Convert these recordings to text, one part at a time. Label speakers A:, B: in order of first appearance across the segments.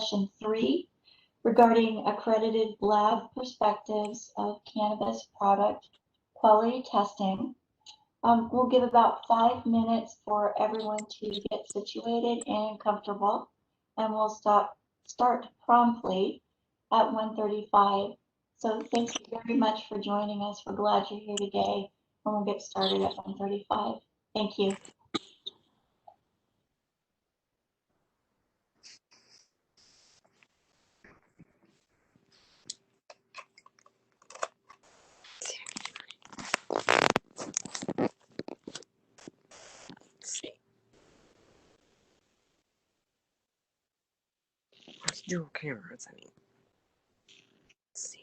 A: session 3 regarding accredited lab perspectives of cannabis product quality testing. We'll give about 5 minutes for everyone to get situated and comfortable, and we'll start promptly at 1:35. So thanks very much for joining us. We're glad you're here today, and we'll get started at 1:35. Thank you.
B: Let's dual cameras, I mean. Let's see.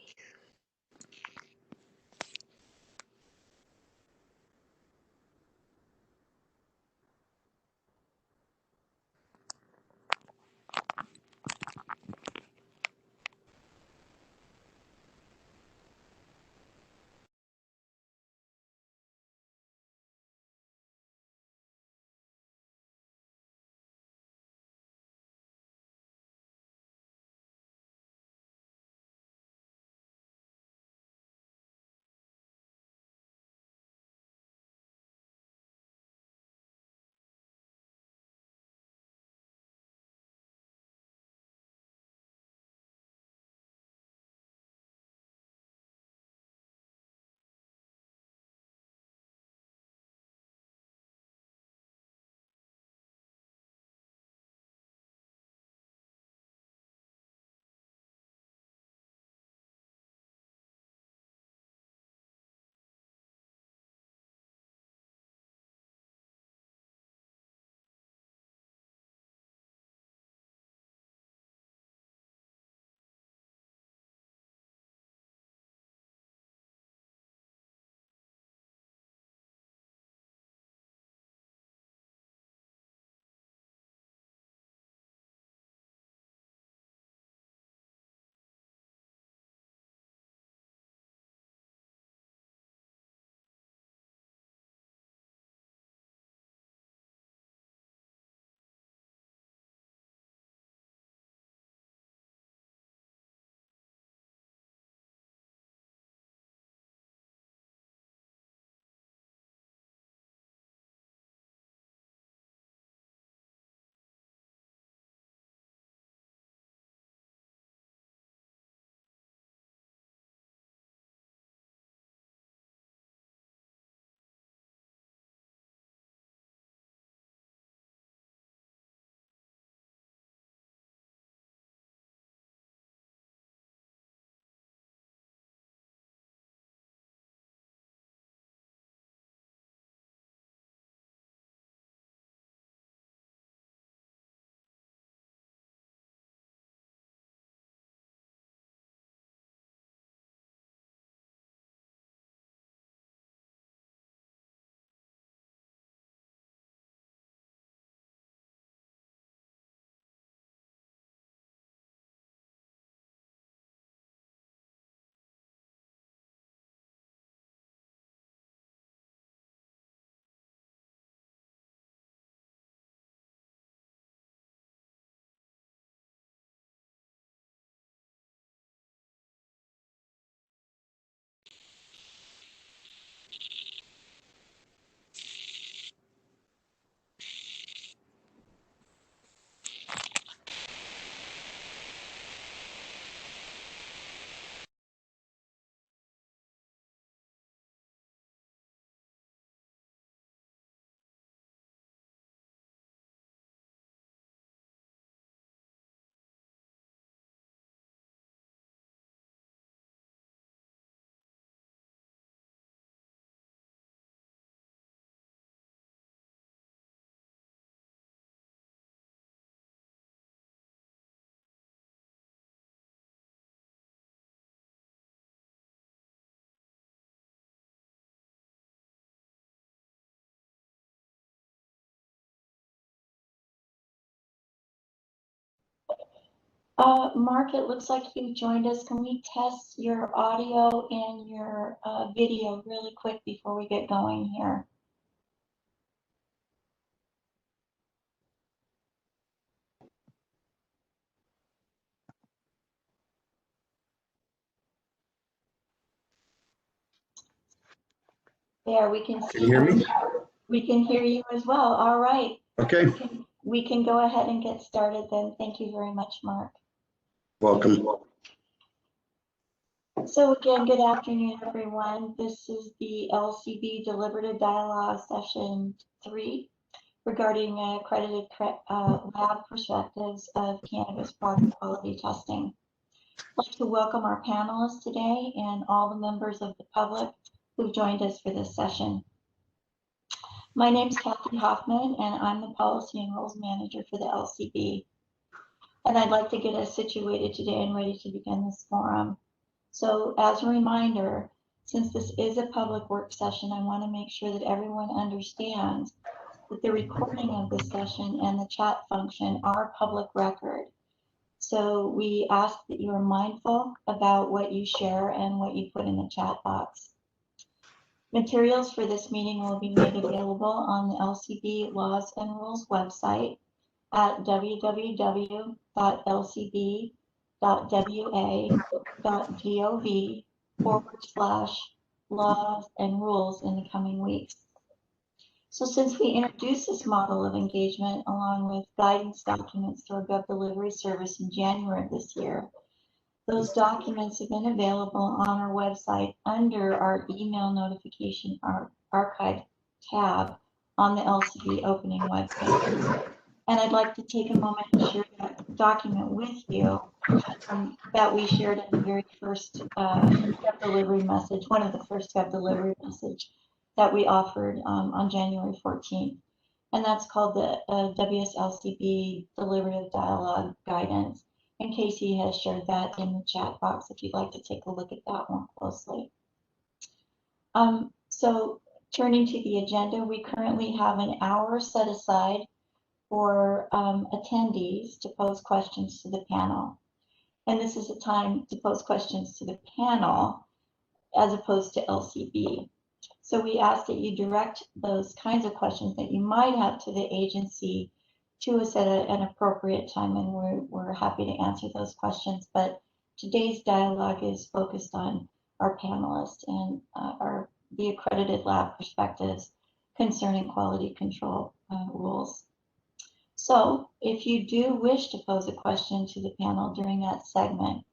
A: Mark, it looks like you joined us. Can we test your audio and your video really quick before we get going here? There, we can see.
C: Can you hear me?
A: We can hear you as well. All right.
C: Okay,
A: We can go ahead and get started then. Thank you very much, Mark.
C: welcome.
A: So again, good afternoon, everyone. This is the LCB Deliberative Dialogue Session 3 regarding accredited lab perspectives of cannabis product quality testing. I'd like to welcome our panelists today and all the members of the public who've joined us for this session. My name is Kathy Hoffman, and I'm the Policy and Rules Manager for the LCB. And I'd like to get us situated today and ready to begin this forum. So as a reminder, since this is a public work session, I want to make sure that everyone understands that the recording of this session and the chat function are public record. So we ask that you are mindful about what you share and what you put in the chat box. Materials for this meeting will be made available on the LCB Laws and Rules website at www.lcb.wa.gov/laws and rules in the coming weeks. So since we introduced this model of engagement along with guidance documents through our Gov Delivery service in January of this year, those documents have been available on our website under our email notification archive tab on the LCB opening webpage. And I'd like to take a moment to share that document with you that we shared in the very first Gov Delivery message, one of the first Gov Delivery message that we offered on January 14th. And that's called the WSLCB Deliberative Dialogue Guidance. And Casey has shared that in the chat box if you'd like to take a look at that more closely. So turning to the agenda, we currently have an hour set aside for attendees to pose questions to the panel. And this is a time to pose questions to the panel as opposed to LCB. So we ask that you direct those kinds of questions that you might have to the agency to us at an appropriate time, and we're happy to answer those questions. But today's dialogue is focused on our panelists and the accredited lab perspectives concerning quality control rules. So if you do wish to pose a question to the panel during that segment,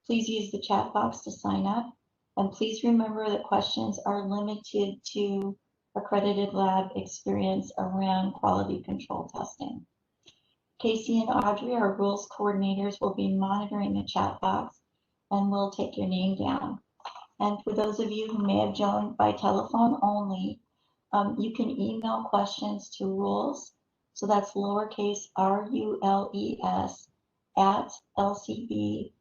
A: please use the chat box to sign up. And please remember that questions are limited to accredited lab experience around quality control testing. Casey and Audrey, our rules coordinators, will be monitoring the chat box and will take your name down. And for those of you who may have joined by telephone only, you can email questions to rules. So that's lowercase rules at lcb.wa.gov.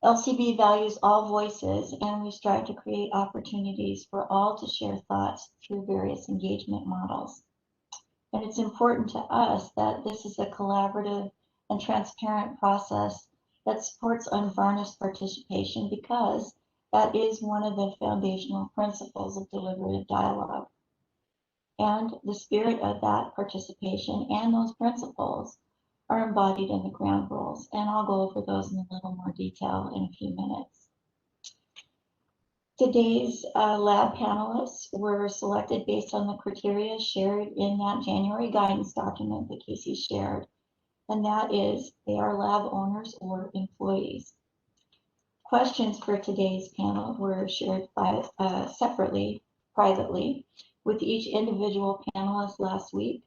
A: LCB values all voices, and we strive to create opportunities for all to share thoughts through various engagement models. And it's important to us that this is a collaborative and transparent process that supports unvarnished participation, because that is one of the foundational principles of deliberative dialogue. And the spirit of that participation and those principles are embodied in the ground rules, and I'll go over those in a little more detail in a few minutes. Today's lab panelists were selected based on the criteria shared in that January guidance document that Casey shared, and that is they are lab owners or employees. Questions for today's panel were shared separately, privately, with each individual panelist last week,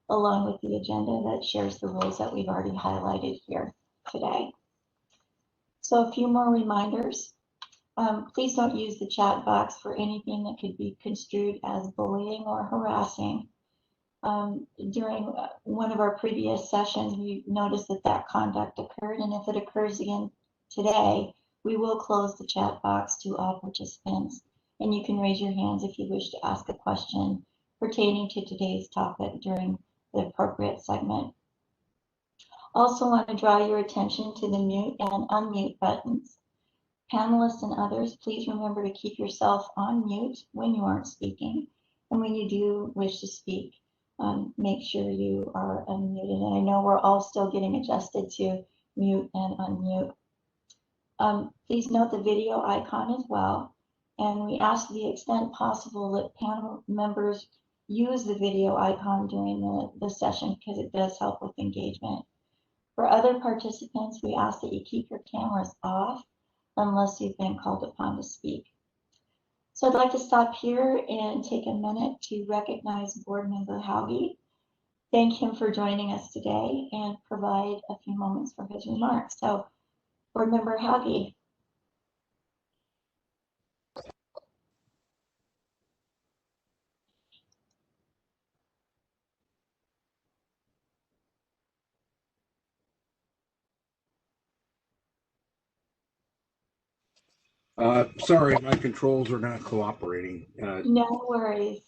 A: along with the agenda that shares the rules that we've already highlighted here today. So a few more reminders. Please don't use the chat box for anything that could be construed as bullying or harassing. During one of our previous sessions, we noticed that conduct occurred, and if it occurs again today, we will close the chat box to all participants, and you can raise your hands if you wish to ask a question pertaining to today's topic during the appropriate segment. Also want to draw your attention to the mute and unmute buttons. Panelists and others, please remember to keep yourself on mute when you aren't speaking, and when you do wish to speak, make sure you are unmuted. And I know we're all still getting adjusted to mute and unmute. Please note the video icon as well. And we ask to the extent possible that panel members use the video icon during the session because it does help with engagement. For other participants, we ask that you keep your cameras off unless you've been called upon to speak. So I'd like to stop here and take a minute to recognize Board Member Hauge, thank him for joining us today, and provide a few moments for his remarks. So, Board Member Hauge.
C: Sorry, my controls are not cooperating.
A: No worries.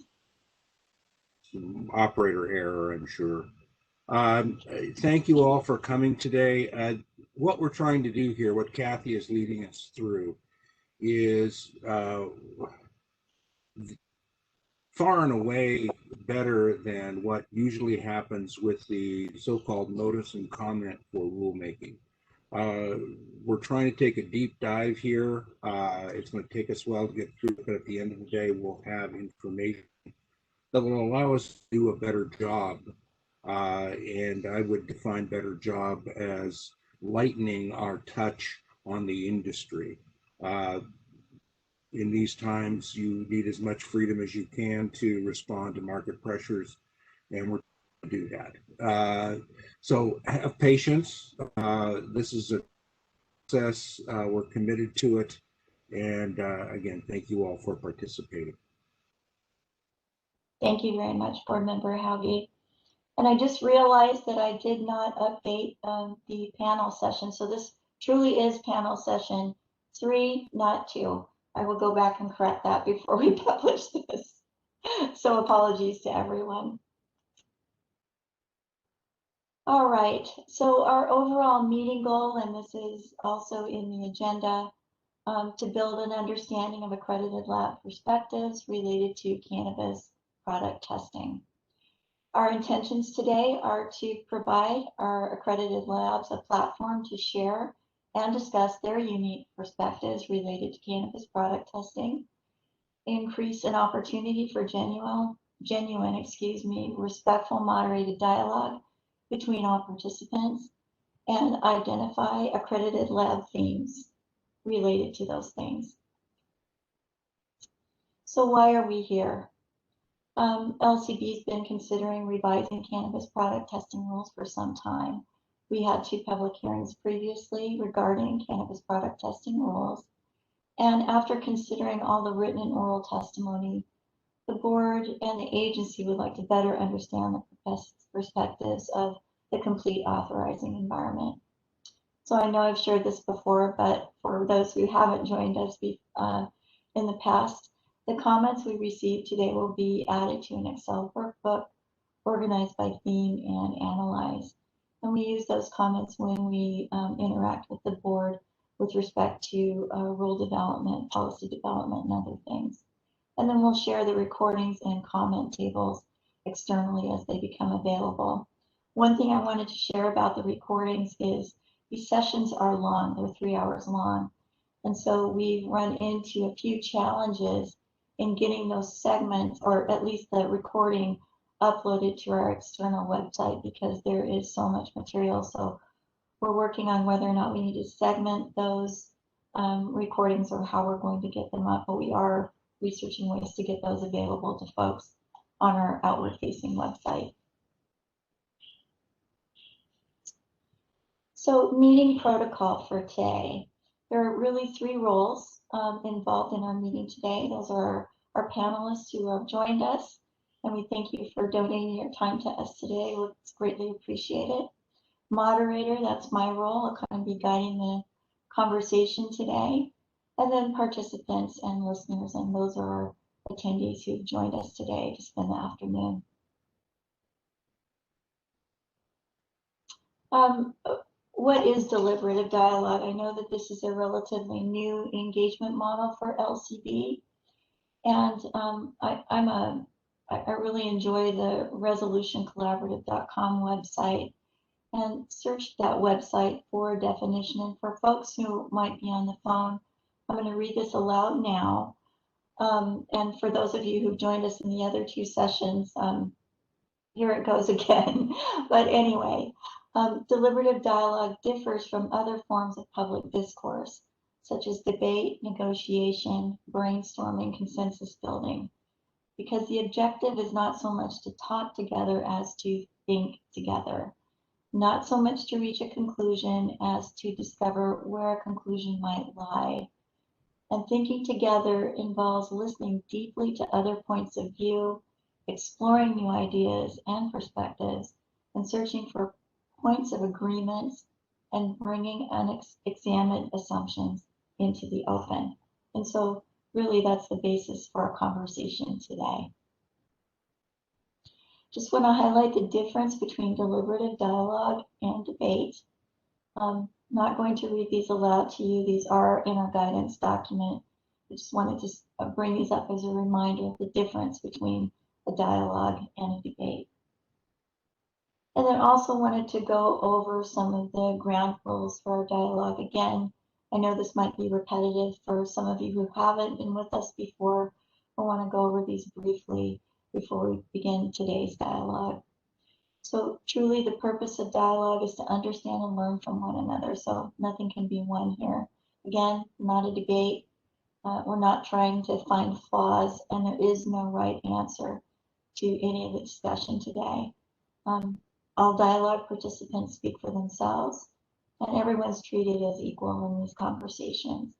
C: Some operator error, I'm sure. Thank you all for coming today. What we're trying to do here, what Kathy is leading us through, is far and away better than what usually happens with the so-called notice and comment for rulemaking. We're trying to take a deep dive here. It's going to take us a while to get through, but at the end of the day, we'll have information that will allow us to do a better job. And I would define better job as lightening our touch on the industry. In these times, you need as much freedom as you can to respond to market pressures, and we're going to do that. So have patience. This is a process. We're committed to it. And again, thank you all for participating.
A: Thank you very much, Board Member Hauge. And I just realized that I did not update the panel session. So this truly is panel session 3, not 2. I will go back and correct that before we publish this. So apologies to everyone. All right, so our overall meeting goal, and this is also in the agenda, to build an understanding of accredited lab perspectives related to cannabis product testing. Our intentions today are to provide our accredited labs a platform to share and discuss their unique perspectives related to cannabis product testing, increase an opportunity for genuine, respectful, moderated dialogue between all participants, and identify accredited lab themes related to those things. So why are we here? LCB's been considering revising cannabis product testing rules for some time. We had 2 public hearings previously regarding cannabis product testing rules. And after considering all the written and oral testimony, the board and the agency would like to better understand the perspectives of the complete authorizing environment. So I know I've shared this before, but for those who haven't joined us in the past, the comments we received today will be added to an Excel workbook organized by theme and analyzed. And we use those comments when we interact with the board with respect to rule development, policy development, and other things. And then we'll share the recordings and comment tables externally as they become available. One thing I wanted to share about the recordings is these sessions are long, they're 3 hours long. And so we've run into a few challenges in getting those segments, or at least the recording, uploaded to our external website because there is so much material. So we're working on whether or not we need to segment those recordings or how we're going to get them up, but we are researching ways to get those available to folks on our outward-facing website. So meeting protocol for today. There are really 3 roles involved in our meeting today. Those are our panelists who have joined us, and we thank you for donating your time to us today. It's greatly appreciated. Moderator, that's my role. I'll kind of be guiding the conversation today. And then participants and listeners, and those are our attendees who've joined us today to spend the afternoon. What is deliberative dialogue? I know that this is a relatively new engagement model for LCB, and I really enjoy the resolutioncollaborative.com website and search that website for a definition. And for folks who might be on the phone, I'm going to read this aloud now. And for those of you who've joined us in the other two sessions, here it goes again. But anyway, deliberative dialogue differs from other forms of public discourse, such as debate, negotiation, brainstorming, consensus building, because the objective is not so much to talk together as to think together, not so much to reach a conclusion as to discover where a conclusion might lie. And thinking together involves listening deeply to other points of view, exploring new ideas and perspectives, and searching for points of agreement and bringing unexamined assumptions into the open. And so really that's the basis for our conversation today. Just want to highlight the difference between deliberative dialogue and debate. Not going to read these aloud to you. These are in our guidance document. I just wanted to bring these up as a reminder of the difference between a dialogue and a debate. And then also wanted to go over some of the ground rules for our dialogue. Again, I know this might be repetitive for some of you who haven't been with us before. I want to go over these briefly before we begin today's dialogue. So truly the purpose of dialogue is to understand and learn from one another. So nothing can be won here. Again, not a debate. We're not trying to find flaws, and there is no right answer to any of the discussion today. All dialogue participants speak for themselves, and everyone's treated as equal in these conversations.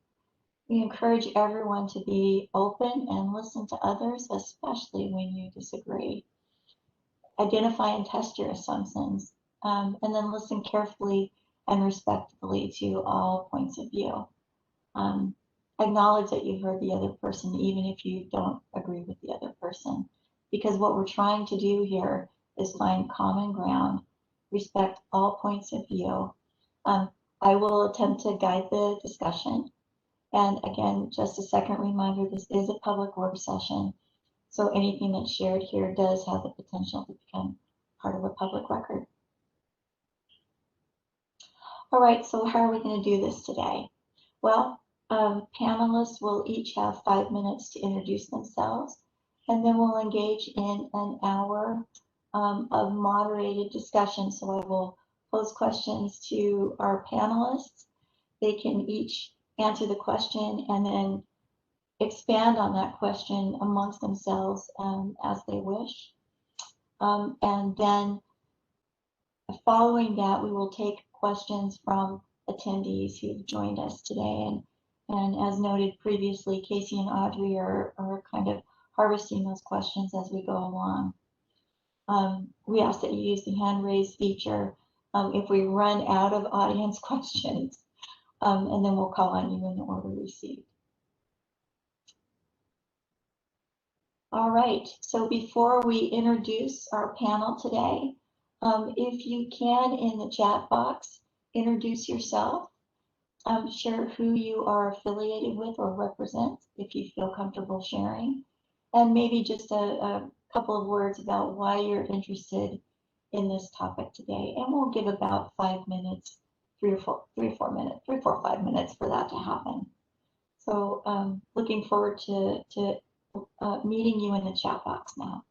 A: We encourage everyone to be open and listen to others, especially when you disagree. Identify and test your assumptions, and then listen carefully and respectfully to all points of view. Acknowledge that you heard the other person, even if you don't agree with the other person, because what we're trying to do here is find common ground, respect all points of view. I will attempt to guide the discussion. And again, just a second reminder, this is a public work session. So anything that's shared here does have the potential to become part of a public record. All right, so how are we going to do this today? Well, panelists will each have 5 minutes to introduce themselves, and then we'll engage in an hour of moderated discussion. So I will pose questions to our panelists. They can each answer the question and then expand on that question amongst themselves as they wish. And then following that, we will take questions from attendees who've joined us today. And as noted previously, Casey and Audrey are kind of harvesting those questions as we go along. We ask that you use the hand raise feature if we run out of audience questions, and then we'll call on you in the order received. All right, so before we introduce our panel today, if you can, in the chat box, introduce yourself, share who you are affiliated with or represent, if you feel comfortable sharing, and maybe just a couple of words about why you're interested in this topic today. And we'll give about 5 minutes, 3 or 4 5 minutes for that to happen. So looking forward to meeting you in the chat box now.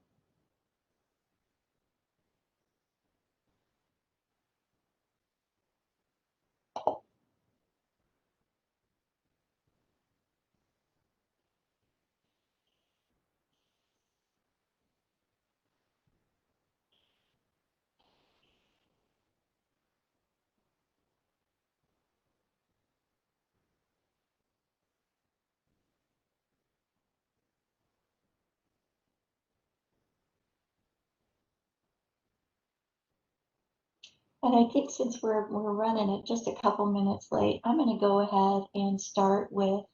A: And I think since we're running it just a couple minutes late, I'm going to go ahead and start with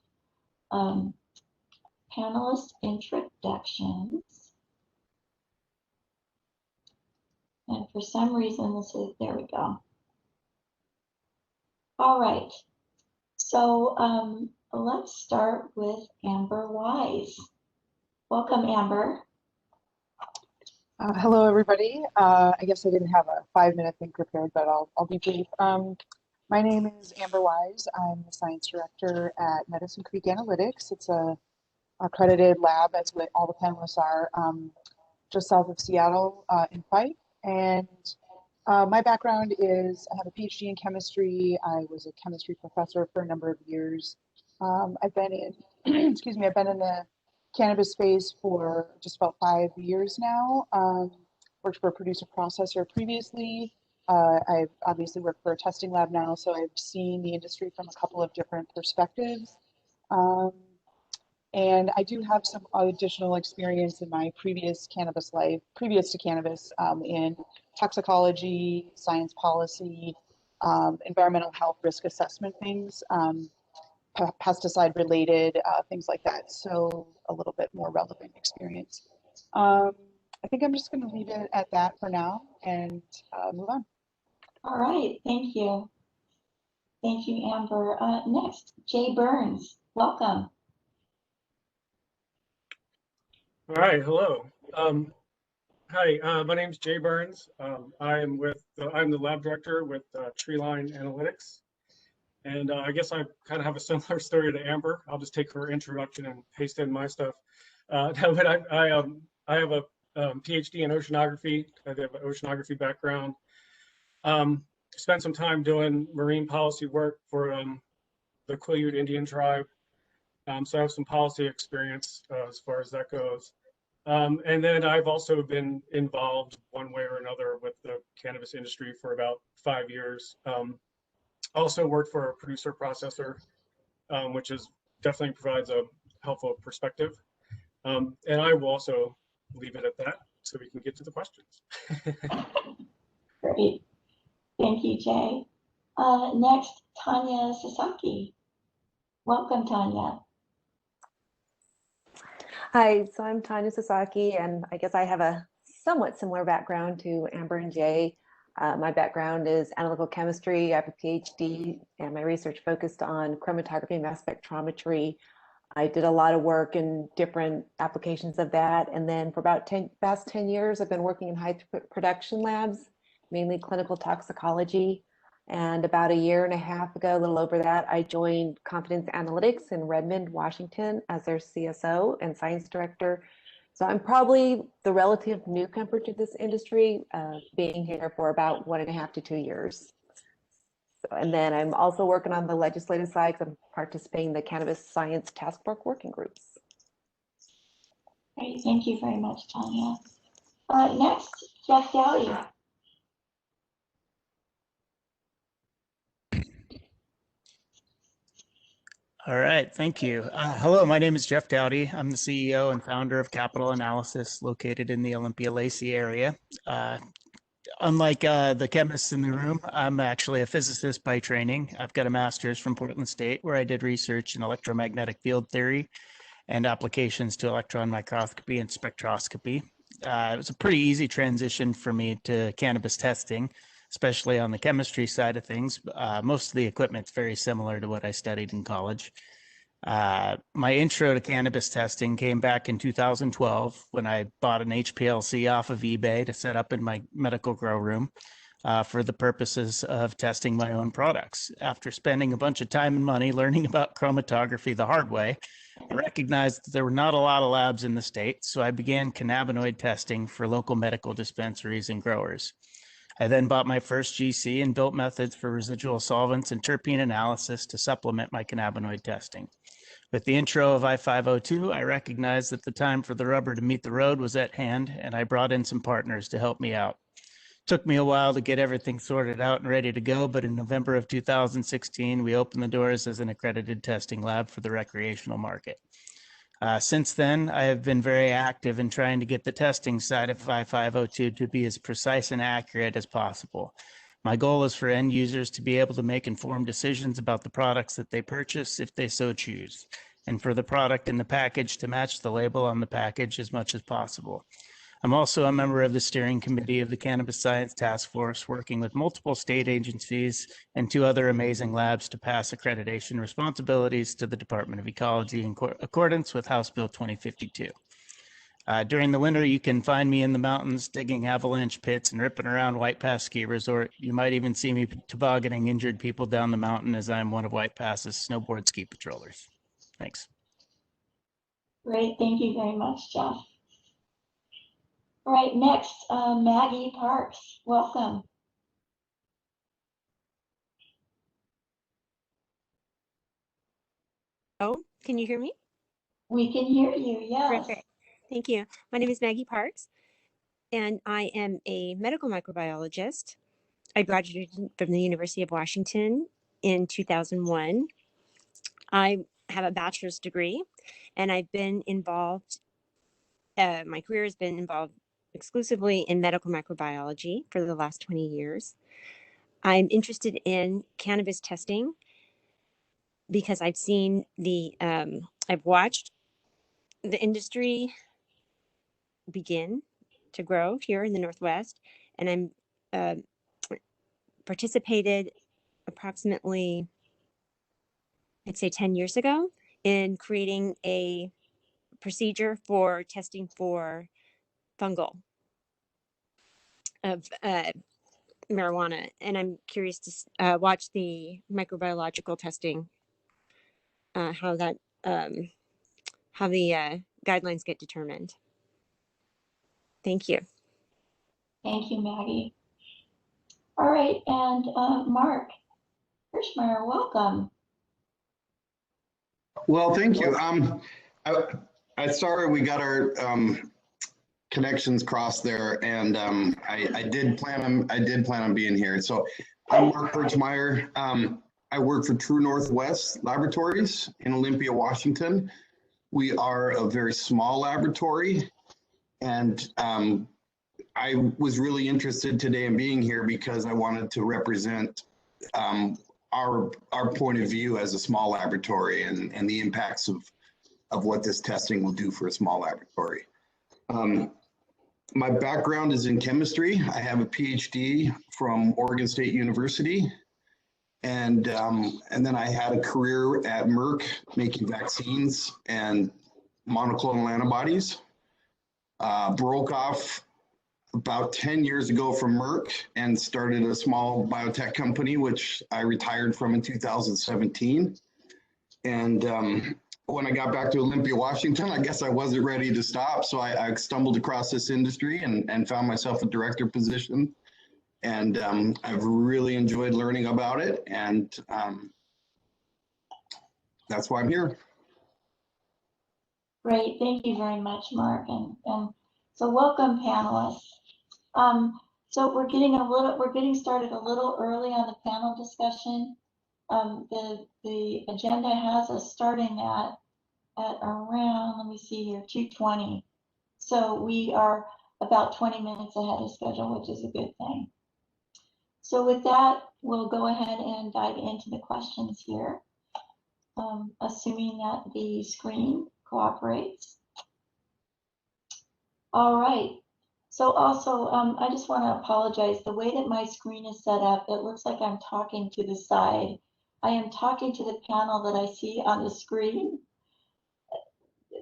A: panelist introductions. And for some reason, there we go. All right. So let's start with Amber Wise. Welcome, Amber.
D: Hello, everybody. I guess I didn't have a 5-minute thing prepared, but I'll be brief. My name is Amber Wise. I'm the science director at Medicine Creek Analytics. It's a accredited lab, as what all the panelists are, just south of Seattle in Fife. And my background is I have a PhD in chemistry. I was a chemistry professor for a number of years. I've been in, excuse me, I've been in the cannabis space for just about 5 years now. Worked for a producer processor previously. I've obviously worked for a testing lab now, so I've seen the industry from a couple of different perspectives. And I do have some additional experience in my previous cannabis life, previous to cannabis, in toxicology, science policy, environmental health risk assessment things. Pesticide related, things like that. So a little bit more relevant experience. I think I'm just going to leave it at that for now and move on.
A: All right, thank you. Thank you, Amber. Next, Jay Burns, welcome.
E: All right, hello. Hi, my name is Jay Burns. I'm the lab director with Treeline Analytics. And I guess I kind of have a similar story to Amber. I'll just take her introduction and paste in my stuff. No, but I have a PhD in oceanography. I have an oceanography background. Spent some time doing marine policy work for the Quileute Indian tribe. So I have some policy experience as far as that goes. And then I've also been involved one way or another with the cannabis industry for about 5 years. Also worked for a producer processor, which is definitely provides a helpful perspective. And I will also leave it at that so we can get to the questions.
A: Great. Thank you, Jay. Next, Tanya Sasaki. Welcome, Tanya.
B: Hi, so I'm Tanya Sasaki, and I guess I have a somewhat similar background to Amber and Jay. My background is analytical chemistry. I have a PhD, and my research focused on chromatography and mass spectrometry. I did a lot of work in different applications of that, and then for about past 10 years, I've been working in high production labs, mainly clinical toxicology. And about 1.5 years ago, a little over that, I joined Confidence Analytics in Redmond, Washington as their CSO and science director. So I'm probably the relative newcomer to this industry, being here for about 1.5 to 2 years. So, and then I'm also working on the legislative side because I'm participating in the Cannabis Science Task Force working groups.
A: Great, thank you very much, Tanya. Next, Jeff Doughty.
F: All right, thank you. Hello, my name is Jeff Doughty. I'm the CEO and founder of Capital Analysis located in the Olympia-Lacey area. Unlike the chemists in the room, I'm actually a physicist by training. I've got a master's from Portland State where I did research in electromagnetic field theory and applications to electron microscopy and spectroscopy. It was a pretty easy transition for me to cannabis testing, especially on the chemistry side of things. Most of the equipment's very similar to what I studied in college. My intro to cannabis testing came back in 2012 when I bought an HPLC off of eBay to set up in my medical grow room for the purposes of testing my own products. After spending a bunch of time and money learning about chromatography the hard way, I recognized that there were not a lot of labs in the state, so I began cannabinoid testing for local medical dispensaries and growers. I then bought my first GC and built methods for residual solvents and terpene analysis to supplement my cannabinoid testing. With the intro of I-502, I recognized that the time for the rubber to meet the road was at hand, and I brought in some partners to help me out. It took me a while to get everything sorted out and ready to go, but in November of 2016, we opened the doors as an accredited testing lab for the recreational market. Since then, I have been very active in trying to get the testing side of I-502 to be as precise and accurate as possible. My goal is for end users to be able to make informed decisions about the products that they purchase if they so choose, and for the product in the package to match the label on the package as much as possible. I'm also a member of the steering committee of the Cannabis Science Task Force, working with multiple state agencies and 2 other amazing labs to pass accreditation responsibilities to the Department of Ecology in accordance with House Bill 2052. During the winter, you can find me in the mountains digging avalanche pits and ripping around White Pass Ski Resort. You might even see me tobogganing injured people down the mountain as I'm one of White Pass's snowboard ski patrollers. Thanks.
A: Great, thank you very much, Jeff. All right, next, Maggie Parks, welcome.
G: Oh, can you hear me?
A: We can hear you, yes.
G: Perfect. Thank you. My name is Maggie Parks, and I am a medical microbiologist. I graduated from the University of Washington in 2001. I have a bachelor's degree, and I've been involved, my career has been involved exclusively in medical microbiology for the last 20 years. I'm interested in cannabis testing because I've seen I've watched the industry begin to grow here in the Northwest, and I'm participated approximately, I'd say 10 years ago, in creating a procedure for testing for fungal of marijuana, and I'm curious to watch the microbiological testing, how the guidelines get determined. Thank you.
A: Thank you, Maggie. All right, and Mark Burchmeyer, welcome.
H: Well, thank you. I started, we got our connections crossed there, and I did plan on being here. So I'm Mark Burchmeyer. I work for True Northwest Laboratories in Olympia, Washington. We are a very small laboratory, and I was really interested today in being here because I wanted to represent our point of view as a small laboratory and the impacts of what this testing will do for a small laboratory. My background is in chemistry. I have a PhD from Oregon State University. And then I had a career at Merck making vaccines and monoclonal antibodies. Broke off about 10 years ago from Merck and started a small biotech company, which I retired from in 2017. And when I got back to Olympia, Washington, I guess I wasn't ready to stop. So I stumbled across this industry and found myself a director position. And I've really enjoyed learning about it. And that's why I'm here.
A: Great, thank you very much, Mark. And so welcome, panelists. So we're getting started a little early on the panel discussion. The agenda has us starting at around, let me see here, 2:20. So we are about 20 minutes ahead of schedule, which is a good thing. So with that, we'll go ahead and dive into the questions here, assuming that the screen cooperates. All right. So also, I just want to apologize. The way that my screen is set up, it looks like I'm talking to the side. I am talking to the panel that I see on the screen.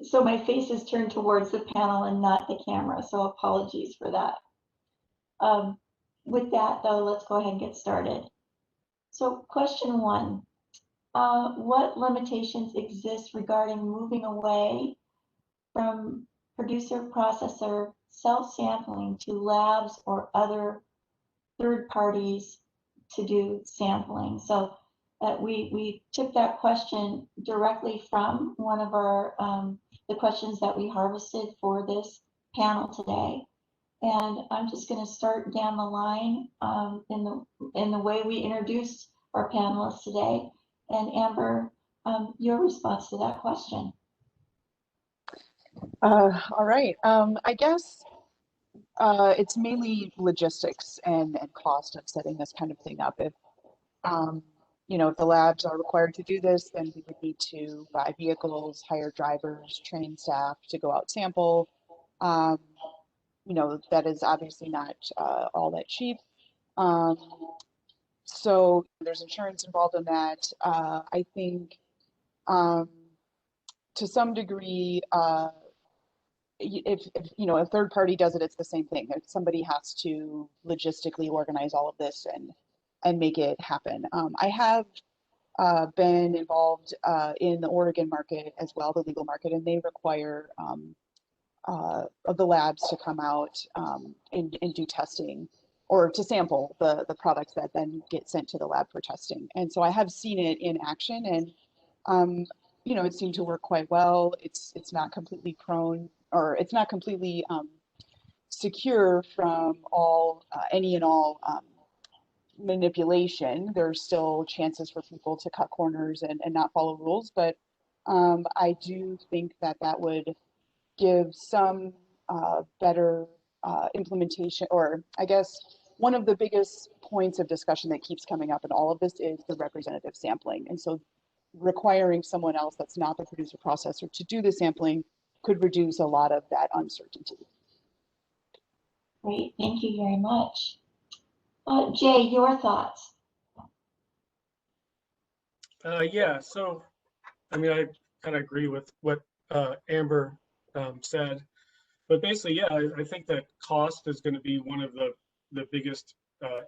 A: So my face is turned towards the panel and not the camera. So apologies for that. With that, though, let's go ahead and get started. So question one, what limitations exist regarding moving away from producer-processor self-sampling to labs or other third parties to do sampling? So we took that question directly from one of our the questions that we harvested for this panel today. And I'm just going to start down the line in the way we introduced our panelists today. And Amber, your response to that question.
D: All right. I guess it's mainly logistics and cost of setting this kind of thing up. If you know, if the labs are required to do this, then we would need to buy vehicles, hire drivers, train staff to go out sample. You know, that is obviously not all that cheap. So there's insurance involved in that. I think to some degree, if you know a third party does it, it's the same thing. If somebody has to logistically organize all of this and make it happen. I have been involved in the Oregon market as well, the legal market, and they require of the labs to come out and do testing or to sample the products that then get sent to the lab for testing. And so I have seen it in action, and you know, it seemed to work quite well. It's not completely prone, or it's not completely secure from all any and all manipulation. There's still chances for people to cut corners and not follow rules, but I do think that that would give some better implementation, or I guess one of the biggest points of discussion that keeps coming up in all of this is the representative sampling. And so requiring someone else that's not the producer processor to do the sampling could reduce a lot of that uncertainty.
A: Great, thank you very much. Jay, your thoughts?
E: Yeah, so I mean, I kind of agree with what Amber said, but basically, yeah, I think that cost is going to be one of the biggest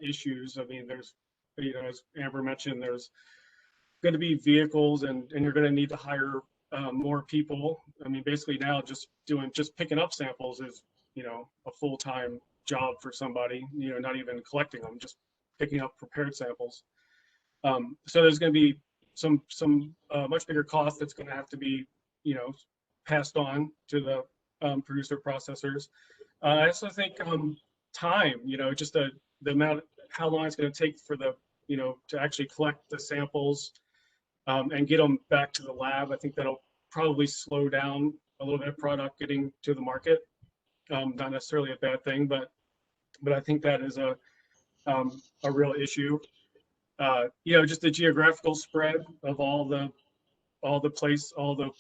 E: issues. I mean, there's, you know, as Amber mentioned, there's going to be vehicles, and you're going to need to hire more people. I mean, basically now just picking up samples is, you know, a full-time job for somebody, you know, not even collecting them, just picking up prepared samples. So there's going to be some much bigger cost that's going to have to be, you know, passed on to the producer processors. I also think time, you know, just the amount, how long it's going to take for the, you know, to actually collect the samples and get them back to the lab. I think that'll probably slow down a little bit of product getting to the market. Not necessarily a bad thing, but I think that is a real issue. You know, just the geographical spread of all the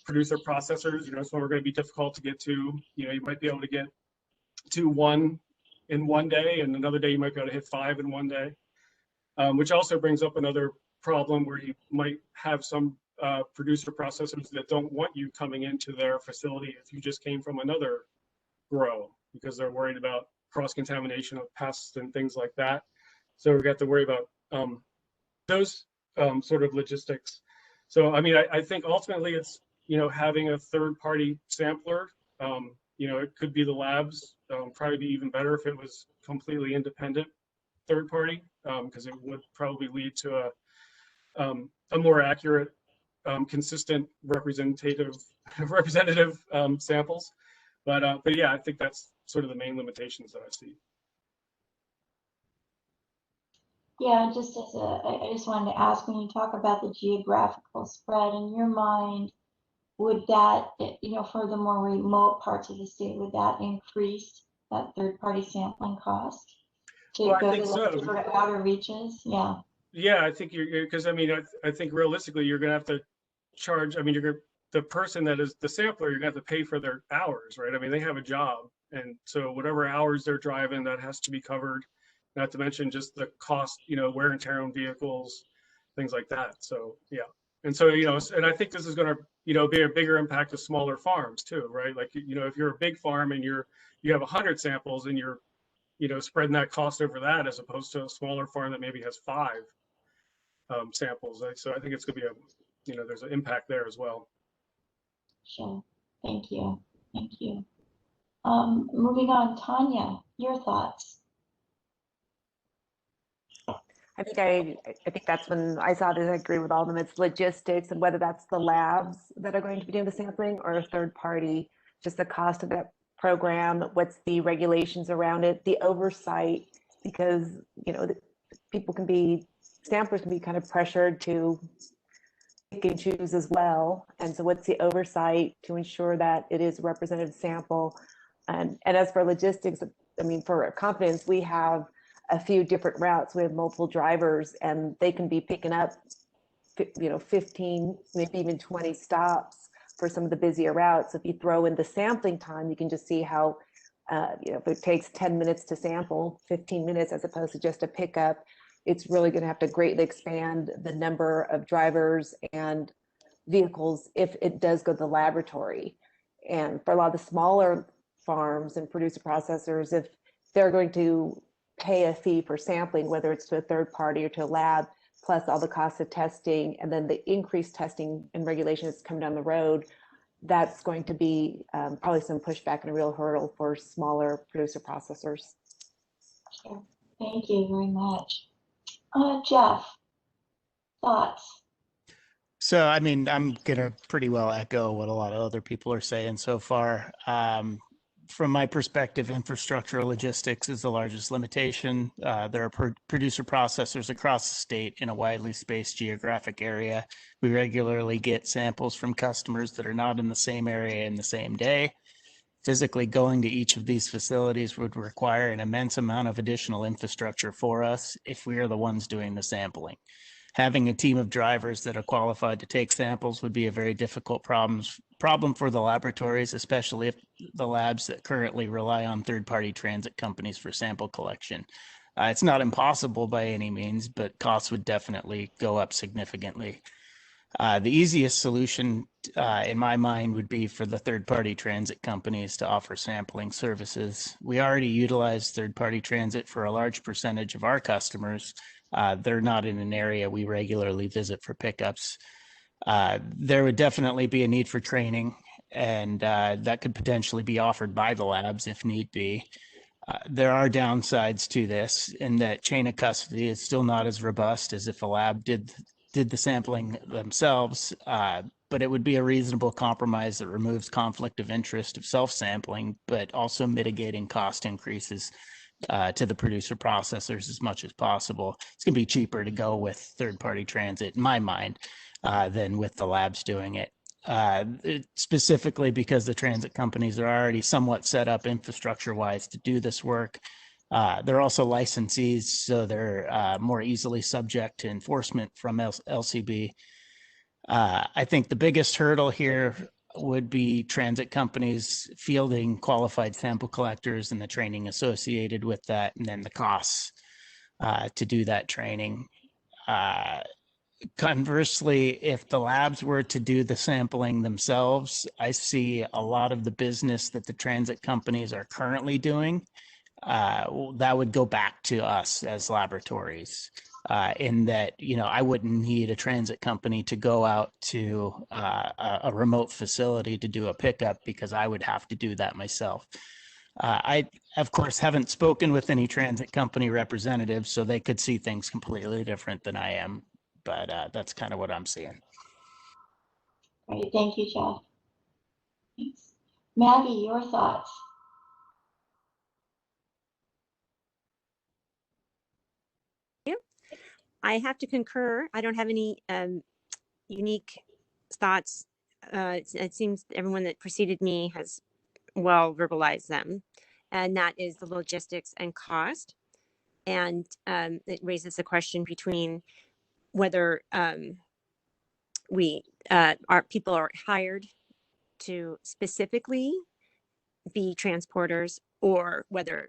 E: producer processors, you know, some are going to be difficult to get to. You know, you might be able to get to one in one day, and another day you might be able to hit 5 in one day, which also brings up another problem where you might have some producer processors that don't want you coming into their facility if you just came from another grow, because they're worried about cross-contamination of pests and things like that. So we got to worry about those sort of logistics. So, I mean, I think ultimately it's, you know, having a third-party sampler. You know, it could be the labs, probably be even better if it was completely independent third party, because it would probably lead to a more accurate, consistent representative samples. But yeah, I think that's sort of the main limitations that I see.
A: Yeah, just as I just wanted to ask, when you talk about the geographical spread, in your mind, would that, you know, for the more remote parts of the state, would that increase that third-party sampling cost to
E: Well, I
A: go
E: think
A: to
E: so.
A: the sort of outer reaches? Yeah.
E: Yeah, I think you're, because I mean, I think realistically you're going to have to charge. I mean, the person that is the sampler, you're going to have to pay for their hours, right? I mean, they have a job, and so whatever hours they're driving, that has to be covered. Not to mention just the cost, you know, wear and tear on vehicles, things like that. So yeah, and so, you know, and I think this is going to, you know, be a bigger impact to smaller farms too, right? Like, you know, if you're a big farm and you have 100 samples and you're, you know, spreading that cost over that, as opposed to a smaller farm that maybe has 5 samples. So I think it's going to be you know, there's an impact there as well.
A: Sure. Thank you. Thank you. Moving on, Tanya, your thoughts?
B: I think that's when I saw this. I agree with all of them. It's logistics, and whether that's the labs that are going to be doing the sampling or a third party, just the cost of that program, what's the regulations around it, the oversight, because, you know, samplers can be kind of pressured to pick and choose as well. And so what's the oversight to ensure that it is a representative sample? And as for logistics, I mean, for confidence, we have a few different routes. We have multiple drivers, and they can be picking up, you know, 15, maybe even 20 stops for some of the busier routes. If you throw in the sampling time, you can just see how, you know, if it takes 10 minutes to sample, 15 minutes as opposed to just a pickup, it's really going to have to greatly expand the number of drivers and vehicles if it does go to the laboratory. And for a lot of the smaller farms and producer processors, if they're going to pay a fee for sampling, whether it's to a third party or to a lab, plus all the costs of testing, and then the increased testing and regulations come down the road, that's going to be probably some pushback and a real hurdle for smaller producer processors.
A: Sure. Thank you very much. Jeff, thoughts?
F: So, I mean, I'm going to pretty well echo what a lot of other people are saying so far. From my perspective, infrastructure logistics is the largest limitation. There are producer processors across the state in a widely spaced geographic area. We regularly get samples from customers that are not in the same area in the same day. Physically going to each of these facilities would require an immense amount of additional infrastructure for us if we are the ones doing the sampling. Having a team of drivers that are qualified to take samples would be a very difficult problem for the laboratories, especially if the labs that currently rely on third-party transit companies for sample collection. It's not impossible by any means, but costs would definitely go up significantly. The easiest solution in my mind would be for the third-party transit companies to offer sampling services. We already utilize third-party transit for a large percentage of our customers. They're not in an area we regularly visit for pickups. There would definitely be a need for training, and that could potentially be offered by the labs if need be. There are downsides to this in that chain of custody is still not as robust as if a lab did the sampling themselves, but it would be a reasonable compromise that removes conflict of interest of self-sampling, but also mitigating cost increases to the producer processors as much as possible. It's going to be cheaper to go with third-party transit, in my mind, than with the labs doing it. Specifically because the transit companies are already somewhat set up infrastructure-wise to do this work. They're also licensees, so they're more easily subject to enforcement from LCB. I think the biggest hurdle here would be transit companies fielding qualified sample collectors and the training associated with that, and then the costs to do that training. Conversely, if the labs were to do the sampling themselves, I see a lot of the business that the transit companies are currently doing, that would go back to us as laboratories. In that, I wouldn't need a transit company to go out to a remote facility to do a pickup because I would have to do that myself. I, of course, haven't spoken with any transit company representatives, so they could see things completely different than I am, but that's kind of what I'm seeing.
A: Great, thank you, Jeff. Thanks. Maggie, your thoughts?
G: I have to concur. I don't have any unique thoughts. It seems everyone that preceded me has well verbalized them, and that is the logistics and cost. And it raises the question between whether our people are hired to specifically be transporters, or whether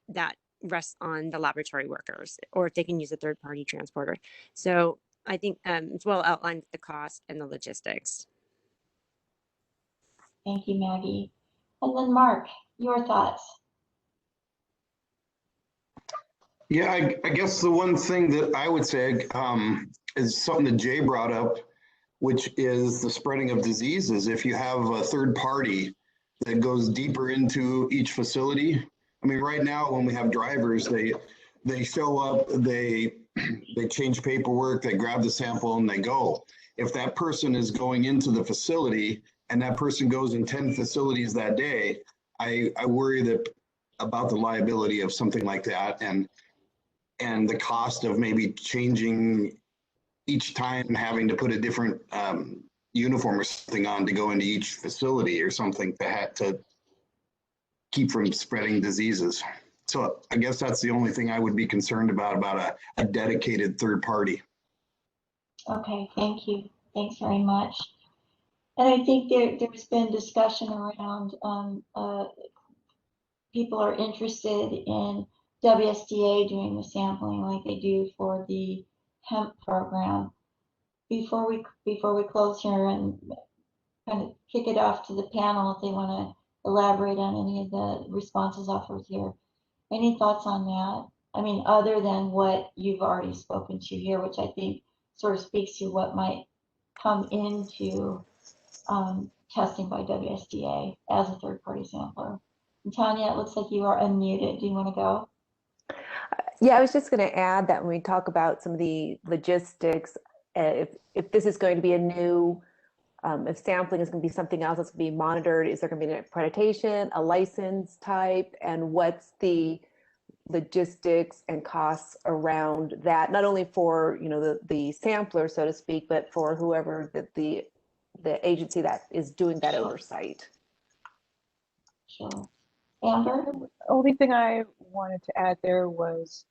G: that rests on the laboratory workers, or if they can use a third-party transporter. So I think it's well outlined the cost and the logistics.
A: Thank you, Maggie. And then Mark, your thoughts?
H: Yeah, I guess the one thing that I would say is something that Jay brought up, which is the spreading of diseases. If you have a third party that goes deeper into each facility, I mean, right now when we have drivers, they show up, they change paperwork, they grab the sample and they go. If that person is going into the facility and that person goes in 10 facilities that day, I worry about the liability of something like that, and the cost of maybe changing each time, having to put a different uniform or something on to go into each facility or something to keep from spreading diseases. So I guess that's the only thing I would be concerned about a dedicated third party.
A: Okay, thank you. Thanks very much. And I think there's been discussion around people are interested in WSDA doing the sampling like they do for the hemp program. Before we close here and kind of kick it off to the panel, if they want to elaborate on any of the responses offered here. Any thoughts on that? I mean, other than what you've already spoken to here, which I think sort of speaks to what might come into testing by WSDA as a third-party sampler. And Tanya, it looks like you are unmuted. Do you want to go?
B: Yeah, I was just going to add that when we talk about some of the logistics, if this is going to be a new, if sampling is going to be something else that's going to be monitored, is there going to be an accreditation, a license type, and what's the logistics and costs around that, not only for, you know, the sampler, so to speak, but for whoever the agency that is doing that oversight.
A: Sure. Amber?
D: The only thing I wanted to add there was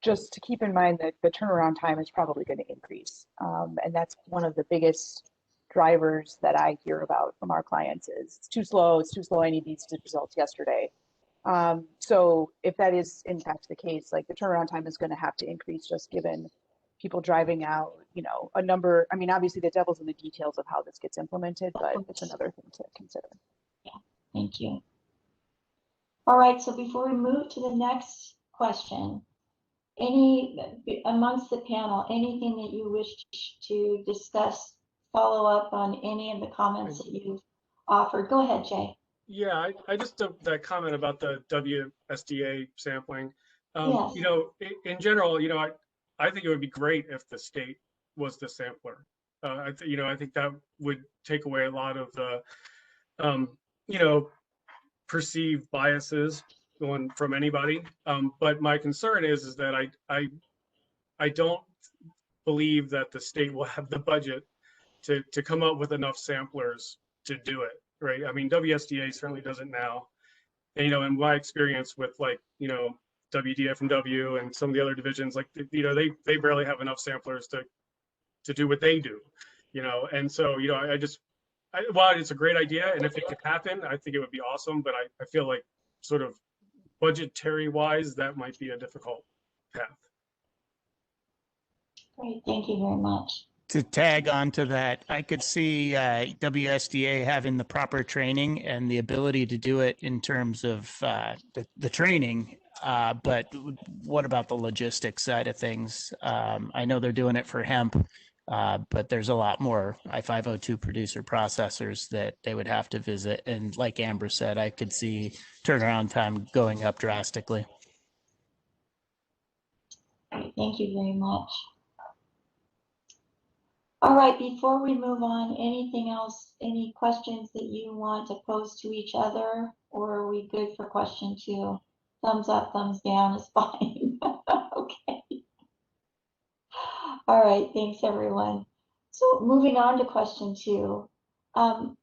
D: just to keep in mind that the turnaround time is probably going to increase. And that's one of the biggest drivers that I hear about from our clients is it's too slow, I need these results yesterday. So if that is in fact the case, like the turnaround time is going to have to increase just given people driving out, you know, a number. I mean, obviously the devil's in the details of how this gets implemented, but it's another thing to consider.
A: Yeah, thank you. All right, so before we move to the next question, amongst the panel, anything that you wish to discuss, follow up on any of the comments that you've offered? Go ahead, Jay.
E: Yeah, I just that comment about the WSDA sampling.
A: Yes.
E: You know, in general, you know, I think it would be great if the state was the sampler. You know, I think that would take away a lot of the, you know, perceived biases going from anybody. But my concern is that I don't believe that the state will have the budget to come up with enough samplers to do it, right? I mean, WSDA certainly doesn't now. And, you know, in my experience with like, you know, WDF&W and some of the other divisions, like, you know, they barely have enough samplers to do what they do, you know? And so, you know, while it's a great idea, and if it could happen, I think it would be awesome, but I feel like sort of budgetary wise, that might be a difficult path.
A: Great, thank you very much.
F: To tag on to that, I could see WSDA having the proper training and the ability to do it in terms of the training. But what about the logistics side of things? I know they're doing it for hemp, but there's a lot more I-502 producer processors that they would have to visit. And like Amber said, I could see turnaround time going up drastically.
A: Great, thank you very much. All right, before we move on, anything else, any questions that you want to pose to each other, or are we good for question 2? Thumbs up, thumbs down is fine. Okay. All right, thanks everyone. So moving on to question 2,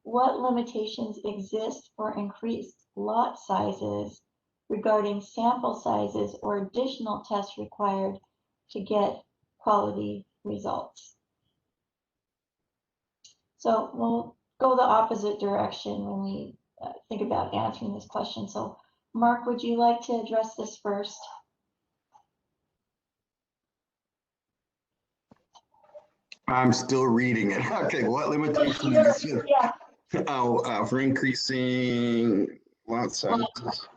A: what limitations exist for increased lot sizes regarding sample sizes or additional tests required to get quality results? So we'll go the opposite direction when we think about answering this question. So Mark, would you like to address this first?
H: I'm still reading it. Okay, what limitations?
A: Yeah.
H: For increasing lot sizes.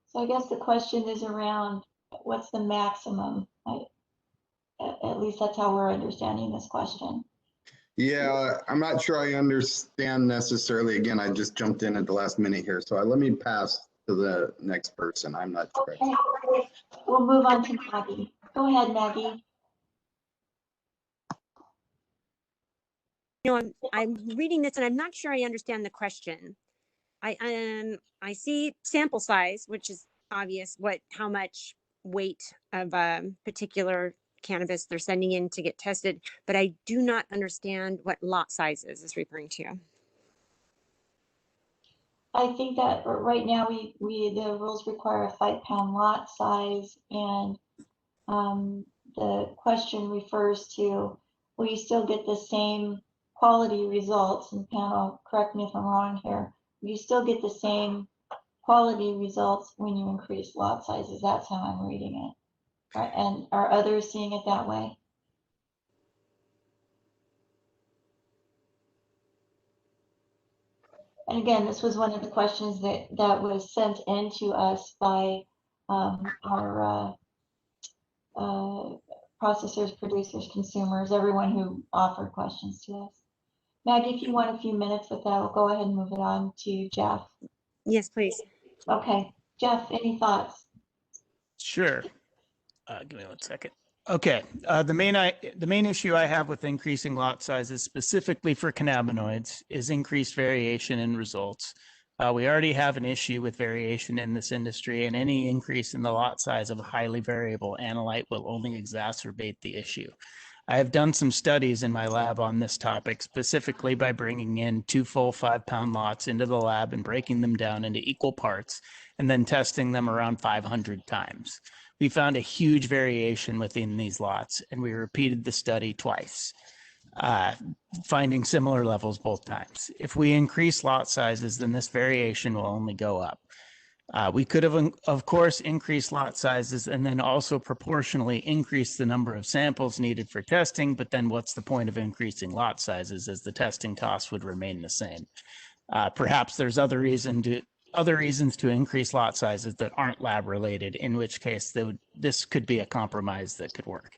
A: So I guess the question is around what's the maximum? At least that's how we're understanding this question.
H: Yeah, I'm not sure I understand necessarily. Again, I just jumped in at the last minute here. So let me pass to the next person. I'm not sure.
A: Okay, we'll move on to Maggie. Go ahead, Maggie.
G: You know, I'm reading this and I'm not sure I understand the question. I see sample size, which is obvious, how much weight of particular cannabis they're sending in to get tested, but I do not understand what lot sizes is referring to.
A: I think that right now the rules require a 5-pound lot size, and the question refers to, will you still get the same quality results? And panel, correct me if I'm wrong here. Will you still get the same quality results when you increase lot sizes? That's how I'm reading it. Right? And are others seeing it that way? And again, this was one of the questions that was sent in to us by our processors, producers, consumers, everyone who offered questions to us. Maggie, if you want a few minutes with that, we'll go ahead and move it on to Jeff.
G: Yes, please.
A: Okay, Jeff, any thoughts?
F: Sure. Give me 1 second. Okay. The main issue I have with increasing lot sizes, specifically for cannabinoids, is increased variation in results. We already have an issue with variation in this industry, and any increase in the lot size of a highly variable analyte will only exacerbate the issue. I have done some studies in my lab on this topic, specifically by bringing in 2 full 5-pound lots into the lab and breaking them down into equal parts, and then testing them around 500 times. We found a huge variation within these lots, and we repeated the study twice, finding similar levels both times. If we increase lot sizes, then this variation will only go up. We could have, of course, increased lot sizes and then also proportionally increase the number of samples needed for testing, but then what's the point of increasing lot sizes as the testing costs would remain the same? Perhaps there's other reasons to increase lot sizes that aren't lab related, in which case this could be a compromise that could work.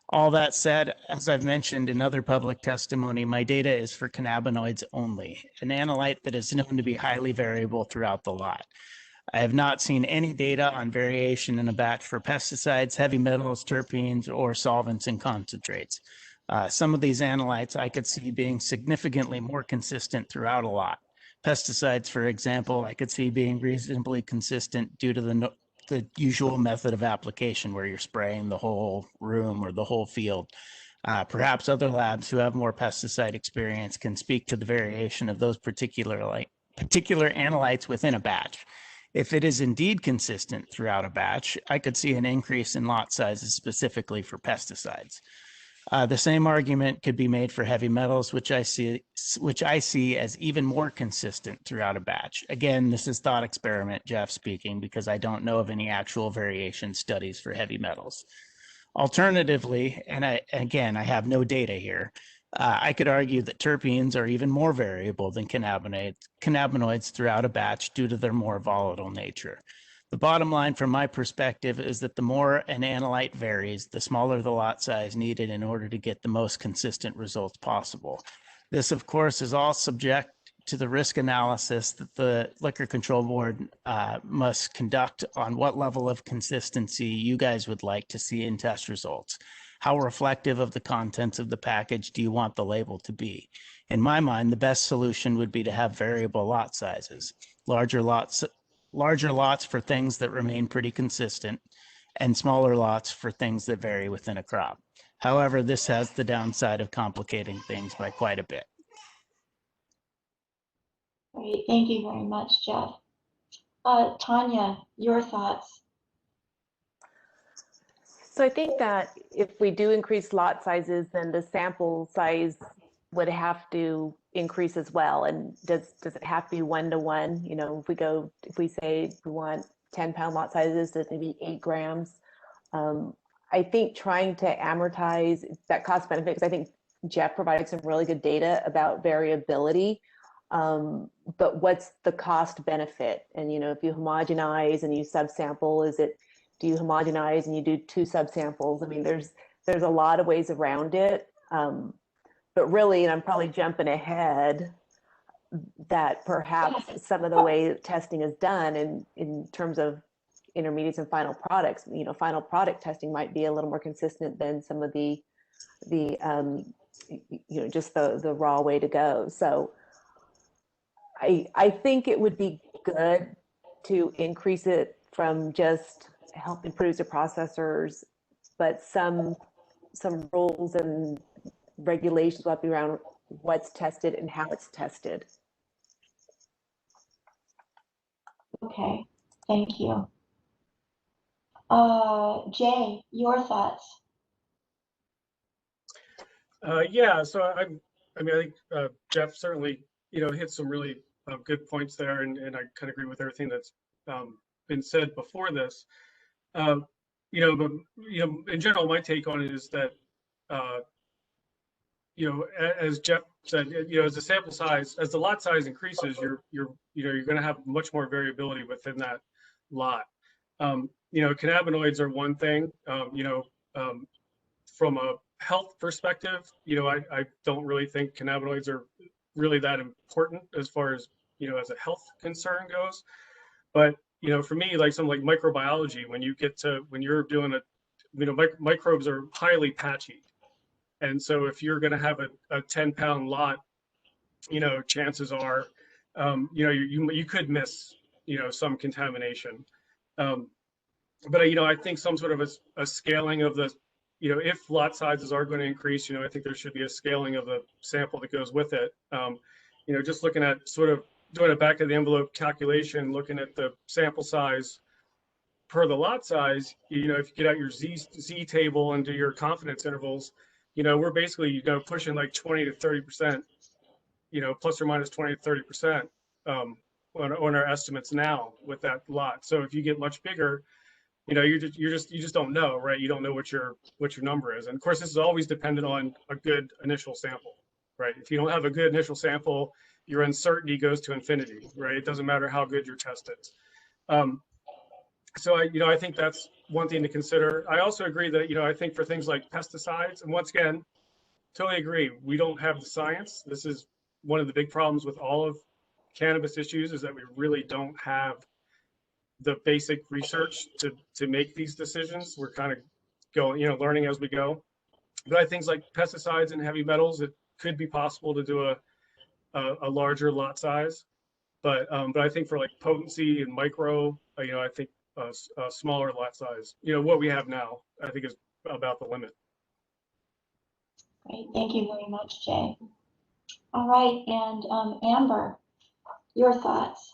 F: All that said, as I've mentioned in other public testimony, my data is for cannabinoids only, an analyte that is known to be highly variable throughout the lot. I have not seen any data on variation in a batch for pesticides, heavy metals, terpenes, or solvents and concentrates. Some of these analytes I could see being significantly more consistent throughout a lot. Pesticides, for example, I could see being reasonably consistent due to the usual method of application where you're spraying the whole room or the whole field. Perhaps other labs who have more pesticide experience can speak to the variation of those particular analytes within a batch. If it is indeed consistent throughout a batch, I could see an increase in lot sizes specifically for pesticides. The same argument could be made for heavy metals, which I see as even more consistent throughout a batch. Again, this is thought experiment, Jeff speaking, because I don't know of any actual variation studies for heavy metals. Alternatively, and I have no data here, I could argue that terpenes are even more variable than cannabinoids throughout a batch due to their more volatile nature. The bottom line from my perspective is that the more an analyte varies, the smaller the lot size needed in order to get the most consistent results possible. This, of course, is all subject to the risk analysis that the Liquor Control Board must conduct on what level of consistency you guys would like to see in test results. How reflective of the contents of the package do you want the label to be? In my mind, the best solution would be to have variable lot sizes, larger lots for things that remain pretty consistent, and smaller lots for things that vary within a crop. However, this has the downside of complicating things by quite a bit.
A: Great, thank you very much, Jeff. Tanya, your thoughts?
B: So I think that if we do increase lot sizes, then the sample size would have to increase as well. And does it have to be 1-to-1? You know, if we say we want 10-pound lot sizes, does it maybe 8 grams? I think trying to amortize that cost benefit, because I think Jeff provided some really good data about variability. But what's the cost benefit? And, you know, if you homogenize and you subsample, do you homogenize and you do 2 subsamples? I mean, there's a lot of ways around it. But really, and I'm probably jumping ahead, that perhaps some of the way testing is done in terms of intermediates and final products, you know, final product testing might be a little more consistent than some of the you know, just the raw way to go. So I think it would be good to increase it from just helping producer processors, but some rules and regulations will have to be around what's tested and how it's tested.
A: Okay, thank you. Jay, your thoughts?
E: Yeah, so I think Jeff certainly, you know, hit some really good points there, and I kind of agree with everything that's been said before this. You know, but you know, in general, my take on it is that as Jeff said, as the sample size, as the lot size increases, you're going to have much more variability within that lot. Cannabinoids are one thing. From a health perspective, I don't really think cannabinoids are really that important as far as as a health concern goes. But for me, like some like microbiology, when you're doing microbes are highly patchy. And so if you're going to have a 10-pound lot, chances are, you could miss, some contamination. But I think some sort of a scaling of the, if lot sizes are going to increase, I think there should be a scaling of the sample that goes with it. Just looking at sort of doing a back of the envelope calculation, looking at the sample size per the lot size, if you get out your Z table and do your confidence intervals, we're basically, pushing like 20 to 30%, plus or minus 20 to 30% on our estimates now with that lot. So if you get much bigger, you just don't know, right? You don't know what your number is. And of course, this is always dependent on a good initial sample, right? If you don't have a good initial sample, your uncertainty goes to infinity, right? It doesn't matter how good your test is. So I think that's one thing to consider. I also agree that, I think for things like pesticides, and once again, totally agree, we don't have the science. This is one of the big problems with all of cannabis issues, is that we really don't have the basic research to make these decisions. We're kind of going, learning as we go. But I think like pesticides and heavy metals, it could be possible to do a larger lot size. But I think for like potency and micro, I think a smaller lot size, what we have now, I think is about the limit.
A: Great, thank you very much, Jay. All right, and Amber, your thoughts?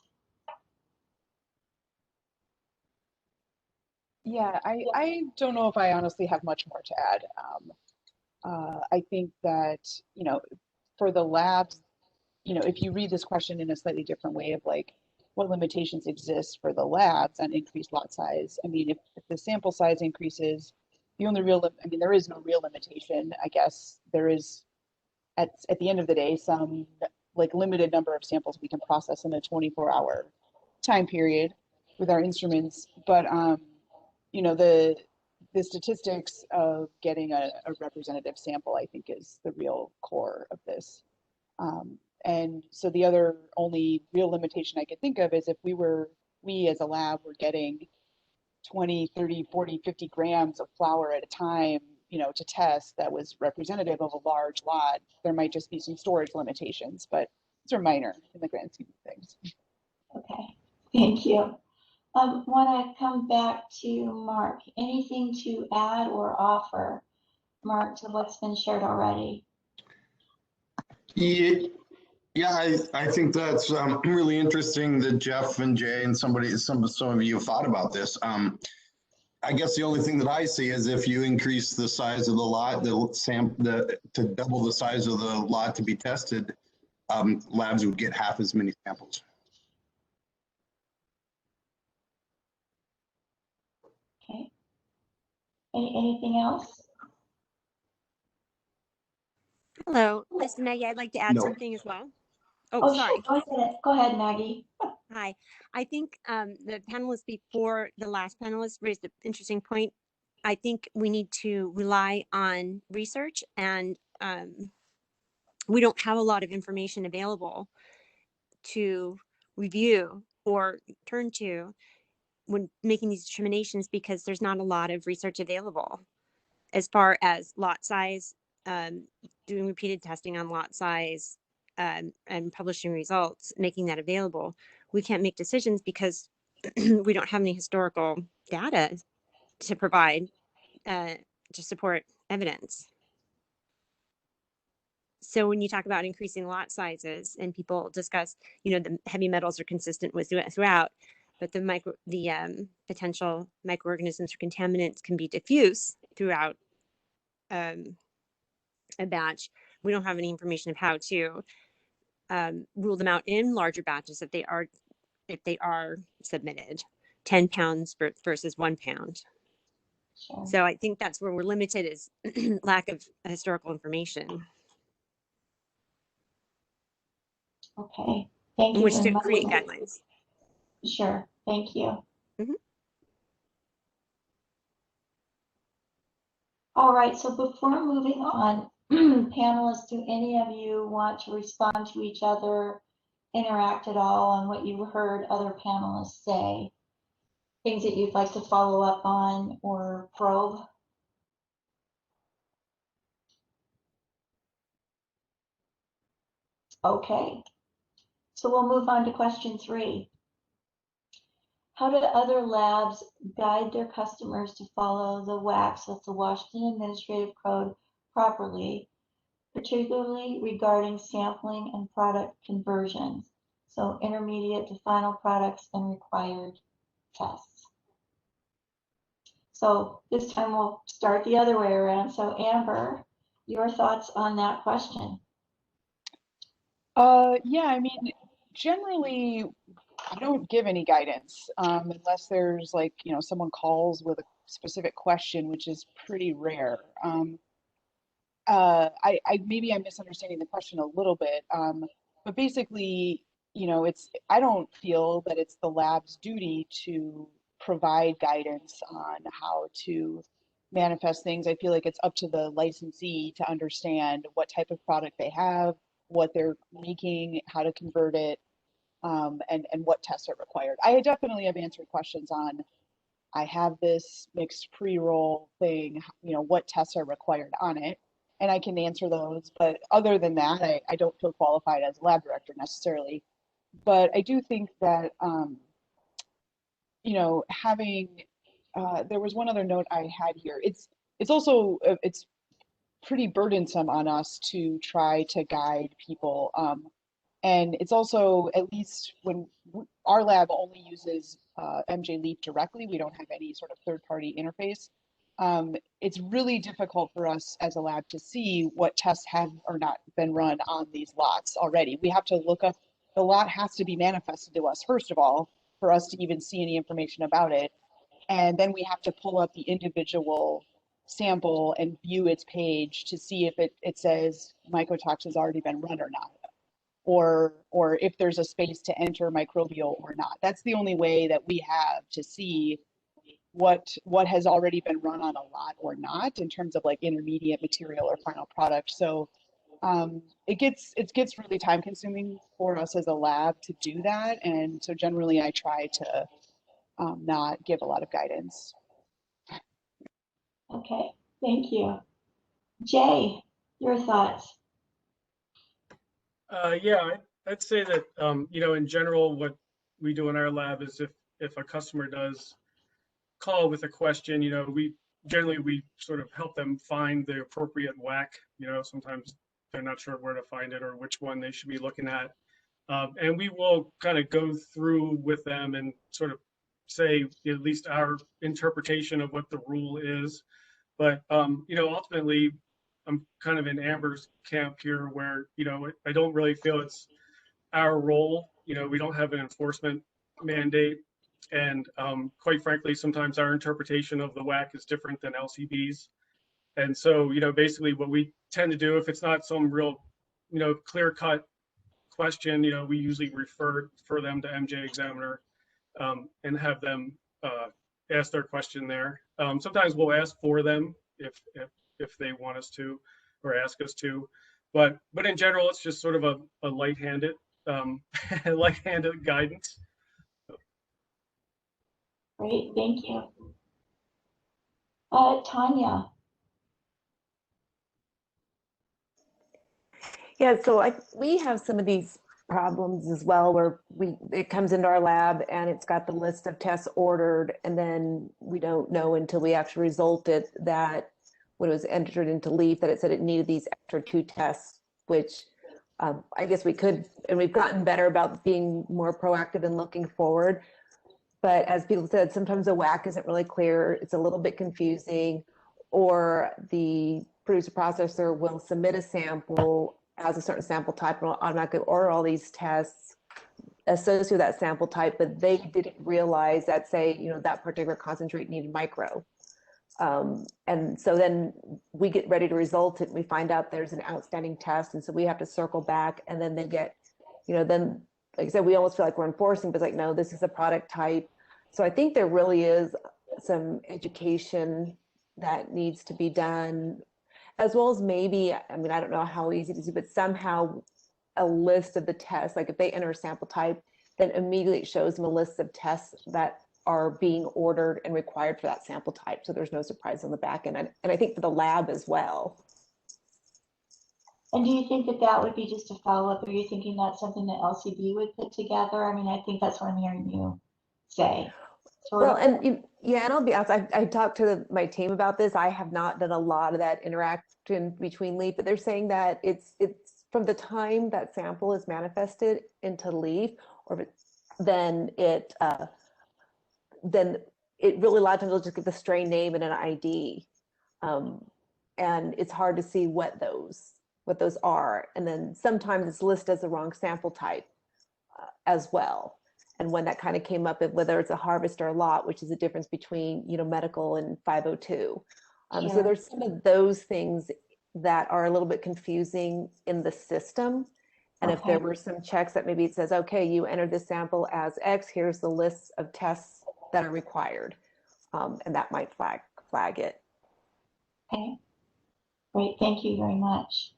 D: Yeah, I don't know if I honestly have much more to add. I think that, for the labs, if you read this question in a slightly different way of like, what limitations exist for the labs on increased lot size? I mean, if the sample size increases, there is no real limitation. I guess there is, at the end of the day, some like limited number of samples we can process in a 24-hour time period with our instruments. But, the statistics of getting a representative sample, I think, is the real core of this. And so the other only real limitation I could think of is if we as a lab were getting 20, 30, 40, 50 grams of flower at a time, to test that was representative of a large lot, there might just be some storage limitations, but these are minor in the grand scheme of things.
A: Okay, thank you. Want to come back to Mark. Anything to add or offer, Mark, to what's been shared already?
H: Yeah, I think that's really interesting that Jeff and Jay and some of you have thought about this. I guess the only thing that I see is if you increase the size of the lot, to double the size of the lot to be tested, labs would get half as many samples.
A: Okay. Anything else?
G: Hello, this is Maggie. I'd like to add
H: No.
G: something as well. Oh, sorry.
A: Sure. Go ahead, Maggie.
G: Hi. I think the panelists before the last panelist raised an interesting point. I think we need to rely on research, and we don't have a lot of information available to review or turn to when making these determinations, because there's not a lot of research available as far as lot size, doing repeated testing on lot size, and publishing results, making that available. We can't make decisions because we don't have any historical data to provide to support evidence. So when you talk about increasing lot sizes and people discuss, the heavy metals are consistent with throughout, but the potential microorganisms or contaminants can be diffuse throughout a batch. We don't have any information of how to rule them out in larger batches if they are submitted, 10 pounds versus 1 pound. Sure. So I think that's where we're limited, is lack of historical information.
A: Okay, thank
G: in
A: you
G: which
A: for
G: to create
A: inviting me.
G: guidelines.
A: Sure, thank you.
G: Mhm.
A: All right, so before moving on, panelists, do any of you want to respond to each other, interact at all on what you heard other panelists say? Things that you'd like to follow up on or probe? Okay, so we'll move on to question 3. How do other labs guide their customers to follow the WACs, that's the Washington Administrative Code, properly, particularly regarding sampling and product conversions, so intermediate to final products and required tests? So this time we'll start the other way around. So Amber, your thoughts on that question?
D: Yeah, I mean, generally, I don't give any guidance unless there's like, someone calls with a specific question, which is pretty rare. Maybe I'm misunderstanding the question a little bit, but basically, I don't feel that it's the lab's duty to provide guidance on how to manifest things. I feel like it's up to the licensee to understand what type of product they have, what they're making, how to convert it, and what tests are required. I definitely have answered questions on, I have this mixed pre-roll thing, what tests are required on it, and I can answer those. But other than that, I don't feel qualified as a lab director necessarily. But I do think that, having, there was one other note I had here. It's also, it's pretty burdensome on us to try to guide people. And it's also, at least when our lab only uses MJ Leap directly, we don't have any sort of third-party interface. It's really difficult for us as a lab to see what tests have or not been run on these lots already. We have to look up, the lot has to be manifested to us, first of all, for us to even see any information about it. And then we have to pull up the individual sample and view its page to see if it says mycotox has already been run or not, or if there's a space to enter microbial or not. That's the only way that we have to see what has already been run on a lot or not in terms of like intermediate material or final product. So it gets really time consuming for us as a lab to do that. And so generally I try to not give a lot of guidance.
A: Okay, thank you. Jay, your thoughts?
E: Yeah, I'd say that, in general, what we do in our lab is if a customer does call with a question, we sort of help them find the appropriate WAC. Sometimes they're not sure where to find it or which one they should be looking at. And we will kind of go through with them and sort of say at least our interpretation of what the rule is. But, ultimately, I'm kind of in Amber's camp here where, I don't really feel it's our role. We don't have an enforcement mandate. And quite frankly, sometimes our interpretation of the WAC is different than LCB's. And so, basically what we tend to do, if it's not some real, clear cut question, we usually refer them to MJ Examiner and have them ask their question there. Sometimes we'll ask for them if they want us to or ask us to, but in general, it's just sort of a light-handed light-handed guidance.
A: Great, thank you. Tanya.
B: Yeah, so we have some of these problems as well where it comes into our lab and it's got the list of tests ordered, and then we don't know until we actually result it that when it was entered into LEAF that it said it needed these extra 2 tests, which I guess we could, and we've gotten better about being more proactive and looking forward. But as people said, sometimes the WAC isn't really clear. It's a little bit confusing, or the producer processor will submit a sample as a certain sample type and will automatically order all these tests associated with that sample type, but they didn't realize that, say, that particular concentrate needed micro. And so then we get ready to result it and we find out there's an outstanding test. And so we have to circle back, and then they get then, like I said, we almost feel like we're enforcing, but it's like, no, this is a product type. So I think there really is some education that needs to be done, as well as maybe, I mean, I don't know how easy to do, but somehow a list of the tests, like if they enter a sample type, then immediately it shows them a list of tests that are being ordered and required for that sample type. So there's no surprise on the back end. And I think for the lab as well.
A: And do you think that that would be just a follow-up? Or are you thinking that's something that LCB would put together? I mean, I think that's what I'm hearing you say.
B: Well, and yeah, and I'll be honest, I talked to my team about this. I have not done a lot of that interaction between LEAF, but they're saying that it's from the time that sample is manifested into LEAF, or then it really, a lot of times they'll just get the strain name and an ID, and it's hard to see what those are. And then sometimes it's listed as the wrong sample type as well. And when that kind of came up, whether it's a harvest or a lot, which is the difference between, medical and 502.
A: Sure.
B: So there's some of those things that are a little bit confusing in the system. And if there were some checks that maybe it says, okay, you entered this sample as X, here's the list of tests that are required. And that might flag it.
A: Okay, great, thank you very much.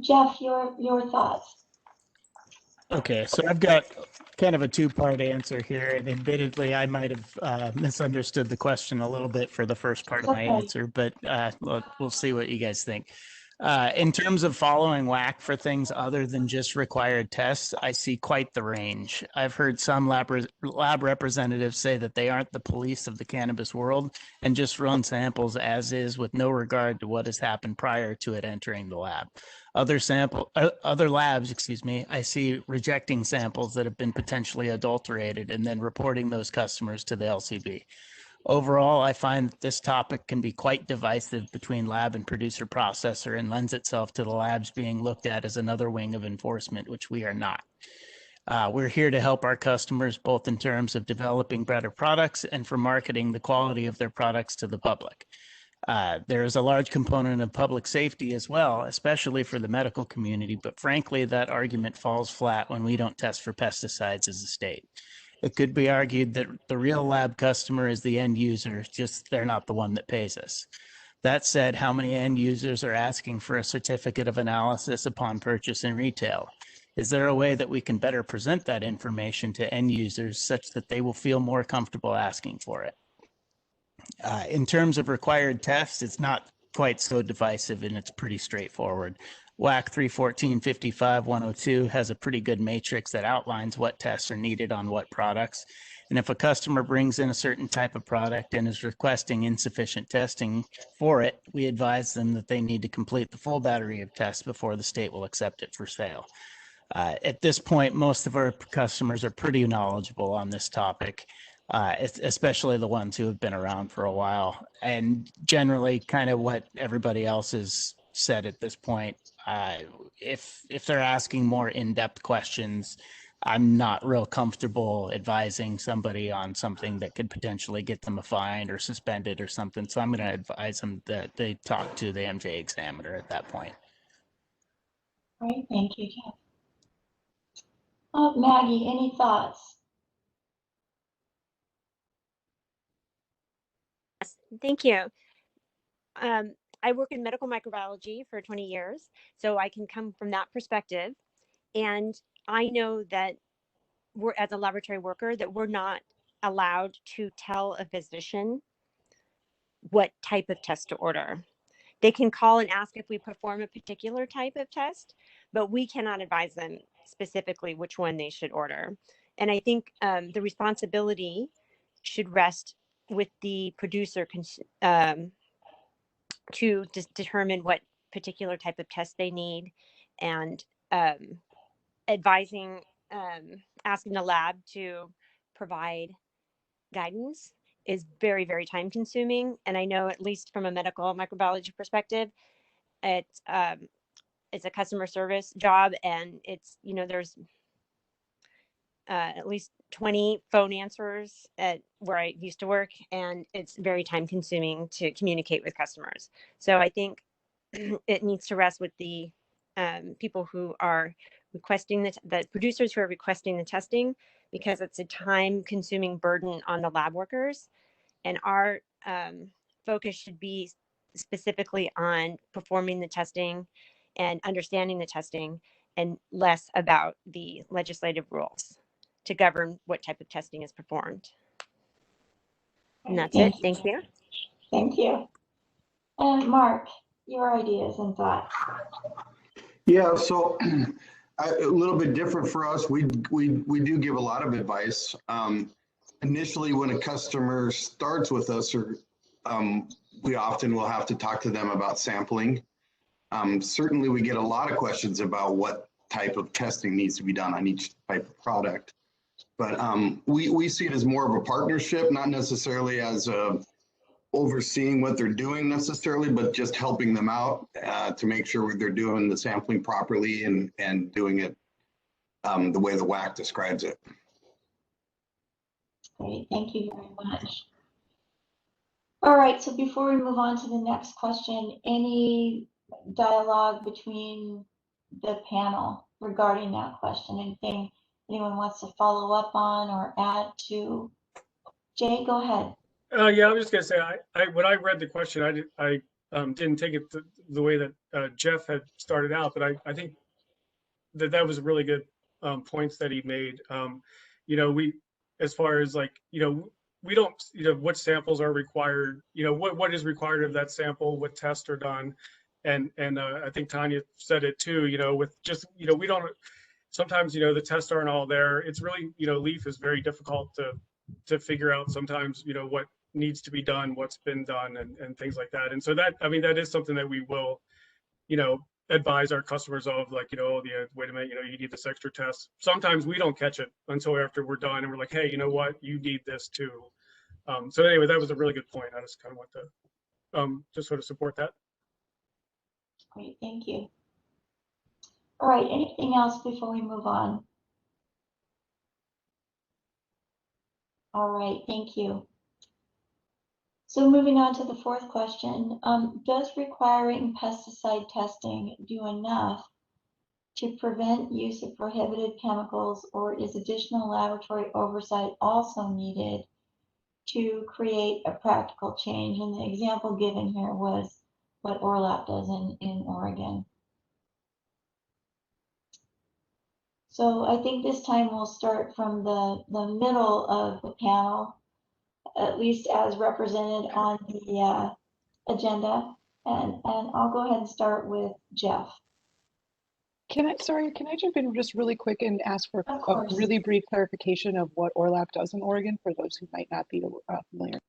A: Jeff, your thoughts?
F: Okay, so I've got kind of a two-part answer here, and admittedly, I might have misunderstood the question a little bit for the first part of my answer, but we'll see what you guys think. In terms of following WAC for things other than just required tests, I see quite the range. I've heard some lab representatives say that they aren't the police of the cannabis world and just run samples as is with no regard to what has happened prior to it entering the lab. Other labs, I see rejecting samples that have been potentially adulterated and then reporting those customers to the LCB. Overall, I find that this topic can be quite divisive between lab and producer processor and lends itself to the labs being looked at as another wing of enforcement, which we are not. We're here to help our customers both in terms of developing better products and for marketing the quality of their products to the public. There is a large component of public safety as well, especially for the medical community, but frankly, that argument falls flat when we don't test for pesticides as a state. It could be argued that the real lab customer is the end user, just they're not the one that pays us. That said, how many end users are asking for a certificate of analysis upon purchase in retail? Is there a way that we can better present that information to end users such that they will feel more comfortable asking for it? In terms of required tests, it's not quite so divisive and it's pretty straightforward. WAC 314.55.102 has a pretty good matrix that outlines what tests are needed on what products. And if a customer brings in a certain type of product and is requesting insufficient testing for it, we advise them that they need to complete the full battery of tests before the state will accept it for sale. At this point, most of our customers are pretty knowledgeable on this topic, especially the ones who have been around for a while. And generally, kind of what everybody else has said at this point, if they're asking more in-depth questions, I'm not real comfortable advising somebody on something that could potentially get them a fine or suspended or something. So I'm going to advise them that they talk to the MJ examiner at that point.
A: All right, thank you, Jeff. Maggie, any thoughts?
G: Yes, thank you. I work in medical microbiology for 20 years, so I can come from that perspective. And I know that we're, as a laboratory worker, that we're not allowed to tell a physician what type of test to order. They can call and ask if we perform a particular type of test, but we cannot advise them specifically which one they should order. And I think the responsibility should rest with the producer to determine what particular type of test they need, and advising, asking the lab to provide guidance is very, very time consuming. And I know, at least from a medical microbiology perspective, it's a customer service job, and it's, there's at least 20 phone answers at where I used to work, and it's very time consuming to communicate with customers. So I think it needs to rest with the people who are requesting the producers who are requesting the testing, because it's a time-consuming burden on the lab workers. And our focus should be specifically on performing the testing and understanding the testing, and less about the legislative rules to govern what type of testing is performed. And that's it. Thank you.
A: Thank you. And Mark, your ideas and thoughts.
H: Yeah, so a little bit different for us. We do give a lot of advice. Initially, when a customer starts with us, or we often will have to talk to them about sampling. Certainly, we get a lot of questions about what type of testing needs to be done on each type of product. But we see it as more of a partnership, not necessarily as overseeing what they're doing necessarily, but just helping them out to make sure they're doing the sampling properly and doing it the way the WAC describes it.
A: Great, thank you very much. All right, so before we move on to the next question, any dialogue between the panel regarding that question? Anything anyone wants to follow up on or add to? Jay, go ahead.
E: Yeah, I was just gonna say, when I read the question, I didn't take it the way that Jeff had started out, but I think that was really good points that he made. You know, as far as like, we don't, what samples are required, what is required of that sample, what tests are done. And I think Tanya said it too, with just, we don't, sometimes, the tests aren't all there. It's really, LEAF is very difficult to figure out sometimes, what needs to be done, what's been done, and things like that. And so that, I mean, that is something that we will, advise our customers of, like, oh, yeah, wait a minute, you need this extra test. Sometimes we don't catch it until after we're done, and we're like, hey, you know what, you need this too. So anyway, that was a really good point. I just kind of want to just sort of support that.
A: Great, thank you. All right, anything else before we move on? All right, thank you. So moving on to the fourth question, does requiring pesticide testing do enough to prevent use of prohibited chemicals, or is additional laboratory oversight also needed to create a practical change? And the example given here was what Orlap does in Oregon. So I think this time we'll start from the middle of the panel, at least as represented on the agenda. And I'll go ahead and start with Jeff.
D: Can I jump in just really quick and ask for a really brief clarification of what Orlap does in Oregon for those who might not be familiar?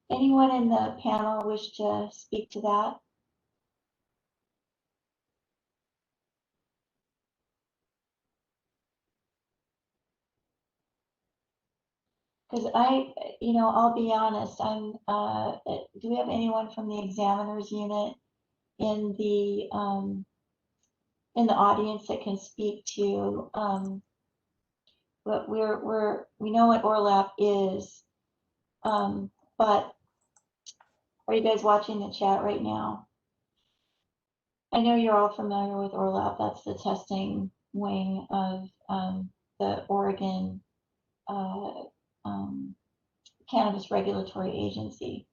A: Anyone in the panel wish to speak to that? Because I'll be honest, do we have anyone from the examiner's unit in the audience that can speak to what we know what Orlap is, but are you guys watching the chat right now? I know you're all familiar with Orlap. That's the testing wing of the Oregon Cannabis Regulatory Agency.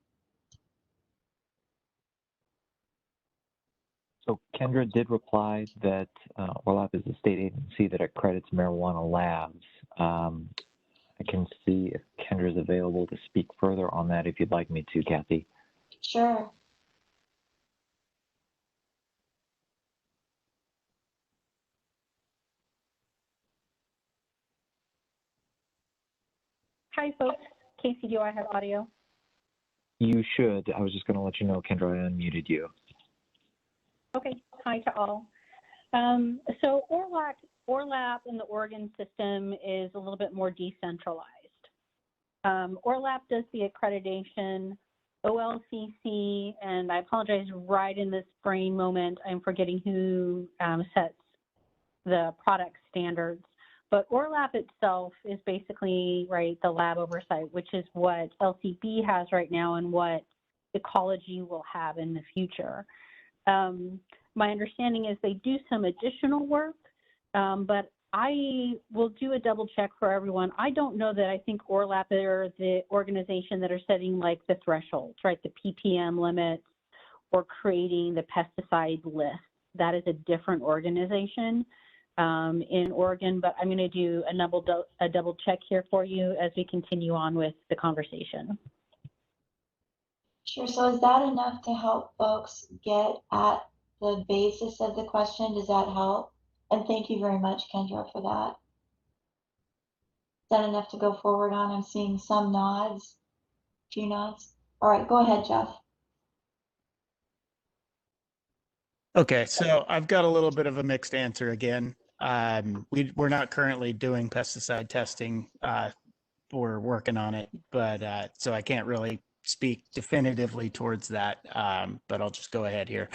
I: So Kendra did reply that Orlap is a state agency that accredits marijuana labs. I can see if Kendra is available to speak further on that if you'd like me to, Kathy.
A: Sure.
J: Hi, folks. Casey, do I have audio?
I: You should. I was just going to let you know, Kendra, I unmuted you.
J: Okay. Hi to all. So Orlap in the Oregon system is a little bit more decentralized. Orlap does the accreditation, OLCC, and I apologize, right in this brain moment, I'm forgetting who sets the product standards. But Orlap itself is basically, right, the lab oversight, which is what LCB has right now and what Ecology will have in the future. My understanding is they do some additional work but I will do a double check for everyone. I don't know that I think Orlap are the organization that are setting like the thresholds, right? The ppm limits or creating the pesticide list. That is a different organization in Oregon, but I'm going to do a double check here for you as we continue on with the conversation.
A: Sure. So is that enough to help folks get at the basis of the question? Does that help? And thank you very much, Kendra, for that. Is that enough to go forward on? I'm seeing some nods, a few nods. All right, go ahead, Jeff.
F: Okay, so I've got a little bit of a mixed answer again. We're not currently doing pesticide testing. We're working on it, but so I can't really speak definitively towards that, but I'll just go ahead here.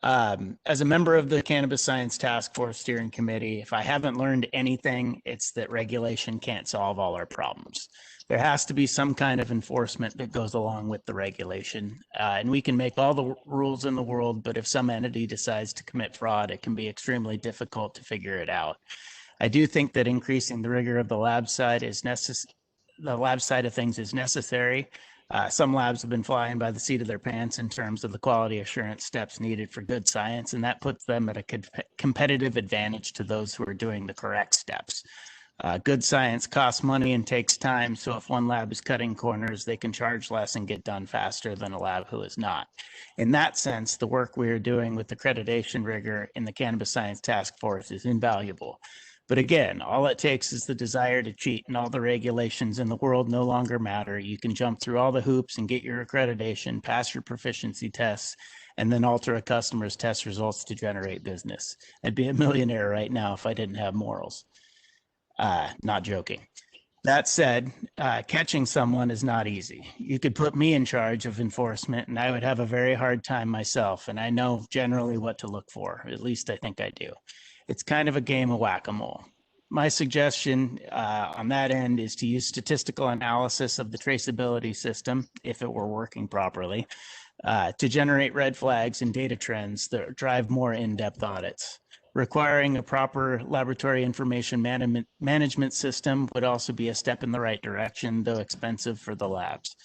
F: As a member of the Cannabis Science Task Force Steering Committee, if I haven't learned anything, it's that regulation can't solve all our problems. There has to be some kind of enforcement that goes along with the regulation. And we can make all the rules in the world, but if some entity decides to commit fraud, it can be extremely difficult to figure it out. I do think that increasing the rigor of the lab side is necessary. The lab side of things is necessary. Some labs have been flying by the seat of their pants in terms of the quality assurance steps needed for good science, and that puts them at a competitive advantage to those who are doing the correct steps. Good science costs money and takes time, so if one lab is cutting corners, they can charge less and get done faster than a lab who is not. In that sense, the work we are doing with accreditation rigor in the Cannabis Science Task Force is invaluable. But again, all it takes is the desire to cheat, and all the regulations in the world no longer matter. You can jump through all the hoops and get your accreditation, pass your proficiency tests, and then alter a customer's test results to generate business. I'd be a millionaire right now if I didn't have morals. Not joking. That said, catching someone is not easy. You could put me in charge of enforcement, and I would have a very hard time myself, and I know generally what to look for. At least I think I do. It's kind of a game of whack-a-mole. My suggestion on that end is to use statistical analysis of the traceability system, if it were working properly, to generate red flags and data trends that drive more in-depth audits. Requiring a proper laboratory information management system would also be a step in the right direction, though expensive for the labs.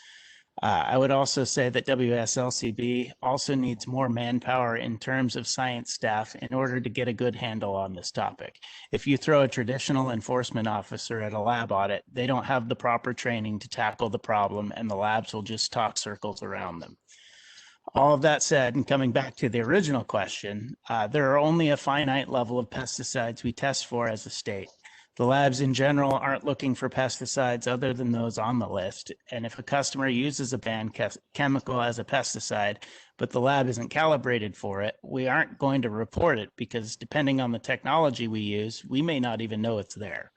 F: I would also say that WSLCB also needs more manpower in terms of science staff in order to get a good handle on this topic. If you throw a traditional enforcement officer at a lab audit, they don't have the proper training to tackle the problem, and the labs will just talk circles around them. All of that said, and coming back to the original question, there are only a finite level of pesticides we test for as a state. The labs in general aren't looking for pesticides other than those on the list. And if a customer uses a banned chemical as a pesticide, but the lab isn't calibrated for it, we aren't going to report it because depending on the technology we use, we may not even know it's there.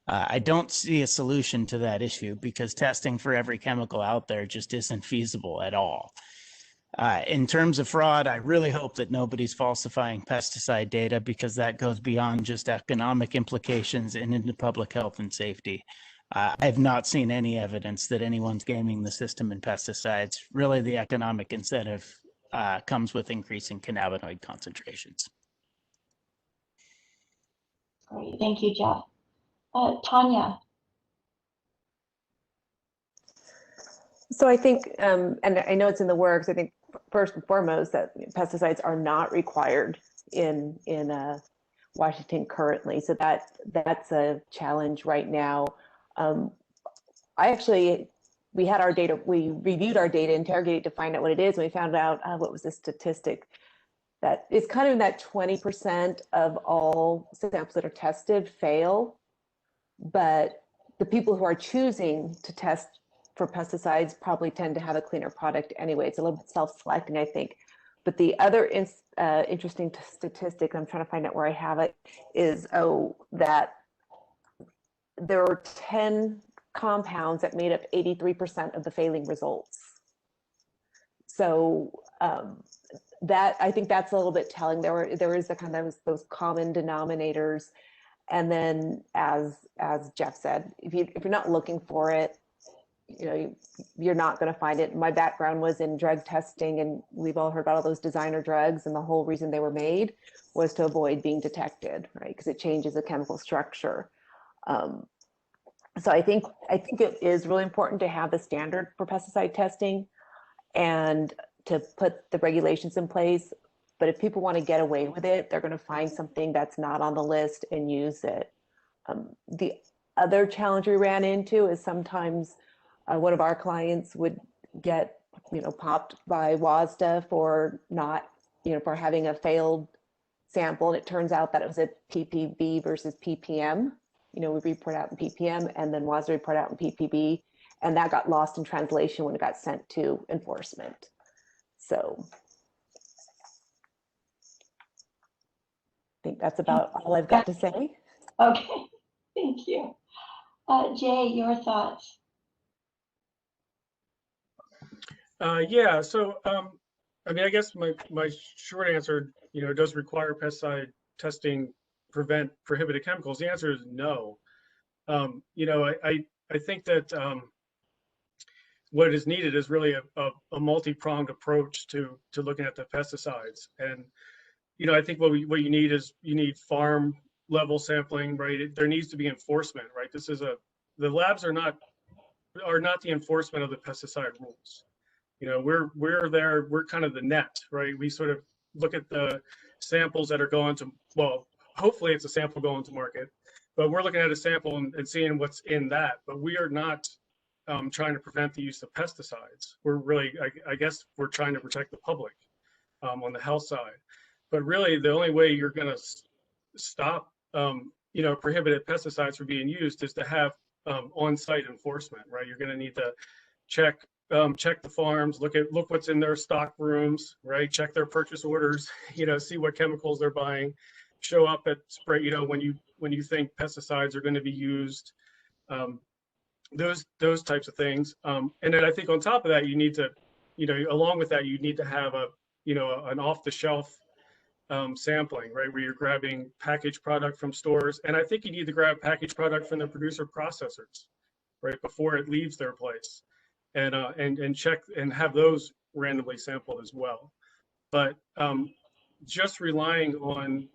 F: I don't see a solution to that issue because testing for every chemical out there just isn't feasible at all. In terms of fraud, I really hope that nobody's falsifying pesticide data because that goes beyond just economic implications and into public health and safety. I have not seen any evidence that anyone's gaming the system in pesticides. Really, the economic incentive comes with increasing cannabinoid concentrations.
A: Great, thank you, Jeff. Tanya.
B: So I think, and I know it's in the works, I think first and foremost that pesticides are not required in Washington currently. So that's a challenge right now. We had our data, we reviewed our data, interrogated to find out what it is, and we found out, what was the statistic? That it's kind of in that 20% of all samples that are tested fail, but the people who are choosing to test for pesticides probably tend to have a cleaner product anyway. It's a little bit self-selecting, I think. But the other interesting statistic, I'm trying to find out where I have it, is that there were 10 compounds that made up 83% of the failing results. So that, I think that's a little bit telling. There is the kind of those common denominators. And then as Jeff said, if you're not looking for it, you're not going to find it. My background was in drug testing, and we've all heard about all those designer drugs, and the whole reason they were made was to avoid being detected, right? Because it changes the chemical structure. So I think it is really important to have the standard for pesticide testing and to put the regulations in place. But if people want to get away with it, they're going to find something that's not on the list and use it. The other challenge we ran into is sometimes one of our clients would get, popped by WASDA for not, for having a failed sample. And it turns out that it was a PPB versus PPM. We report out in PPM and then WASDA report out in PPB. And that got lost in translation when it got sent to enforcement. So I think that's about all I've got to say.
A: Okay, thank you. Jay, your thoughts?
E: Yeah, so I guess my short answer, does require pesticide testing prevent prohibited chemicals? The answer is no. I think that what is needed is really a multi-pronged approach to looking at the pesticides. And I think what you need is farm level sampling, right? There needs to be enforcement, right? The labs are not the enforcement of the pesticide rules. We're kind of the net, right? We sort of look at the samples that are going to, well, hopefully it's a sample going to market, but we're looking at a sample and seeing what's in that. But we are not trying to prevent the use of pesticides. We're really, I guess we're trying to protect the public on the health side. But really the only way you're going to stop, prohibited pesticides from being used is to have on-site enforcement, right? You're going to need to check the farms, look what's in their stock rooms, right? Check their purchase orders, see what chemicals they're buying, show up at spray, when you think pesticides are going to be used, those types of things. And then I think on top of that, you need to, along with that, you need to have an off-the-shelf sampling, right? Where you're grabbing packaged product from stores. And I think you need to grab packaged product from the producer processors, right? Before it leaves their place. And check and have those randomly sampled as well. But just relying on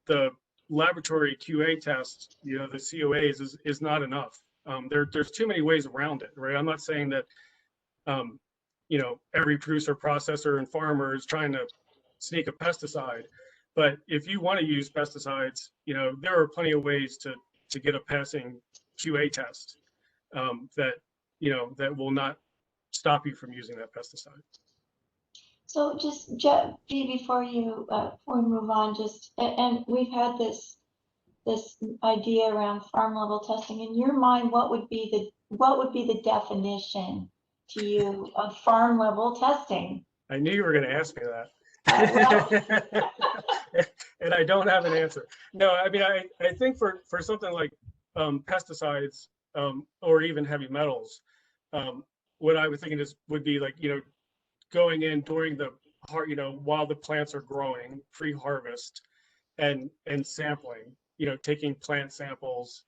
E: the laboratory QA tests, the COAs is not enough. There's too many ways around it, right? I'm not saying that, every producer, processor, and farmer is trying to sneak a pesticide, but if you want to use pesticides, there are plenty of ways to get a passing QA test that will not stop you from using that pesticide.
A: So just before you move on, and we've had this idea around farm level testing. In your mind, what would be the definition to you of farm level testing?
E: I knew you were going to ask me that. And I don't have an answer. No, I mean, I think for something like pesticides or even heavy metals, what I was thinking would be like, going in during the while the plants are growing, pre-harvest, and sampling, taking plant samples,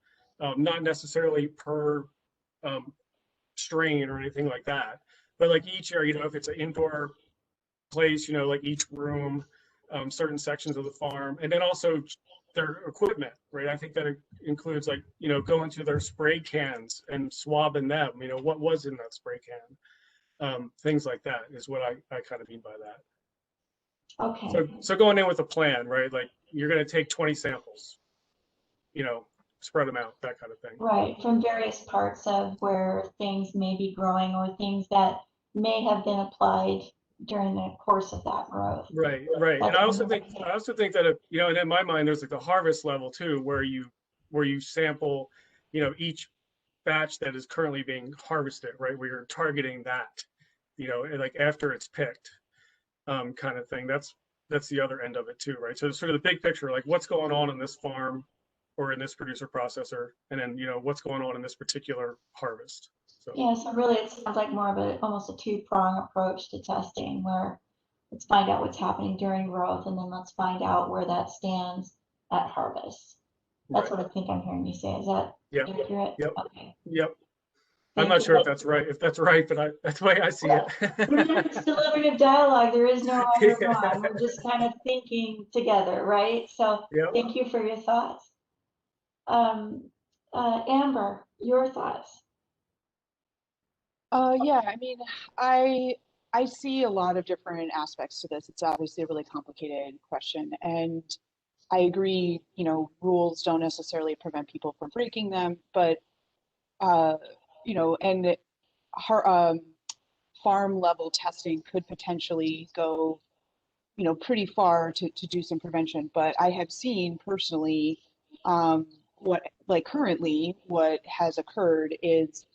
E: not necessarily per strain or anything like that, but like each area, if it's an indoor place, like each room, certain sections of the farm, and then also their equipment, right? I think that includes like, going to their spray cans and swabbing them, what was in that spray can, things like that is what I kind of mean by that.
A: Okay.
E: So going in with a plan, right? Like you're going to take 20 samples, spread them out, that kind of thing.
A: Right, from various parts of where things may be growing or things that may have been applied during the course of that growth.
E: Right. And I also think that, and in my mind, there's like the harvest level too, where you sample, each batch that is currently being harvested, right? Where you're targeting that, like after it's picked, kind of thing. That's the other end of it too, right? So sort of the big picture, like what's going on in this farm or in this producer processor, and then, what's going on in this particular harvest. So.
A: Yeah, so really it sounds like more of almost a two-prong approach to testing, where let's find out what's happening during growth, and then let's find out where that stands at harvest. That's right. What I think I'm hearing you say. Is that accurate?
E: Yep.
A: Okay.
E: Yep. I'm not sure if that's right, but that's the way I see it.
A: It's deliberative dialogue. There is no right or
E: Yeah.
A: wrong. We're just kind of thinking together, right? So
E: Yep.
A: thank you for your thoughts. Amber, your thoughts.
D: Yeah, I mean, I see a lot of different aspects to this. It's obviously a really complicated question, and I agree, you know, rules don't necessarily prevent people from breaking them, but you know, and farm level testing could potentially go, you know, pretty far to do some prevention. But I have seen personally, what like currently what has occurred is,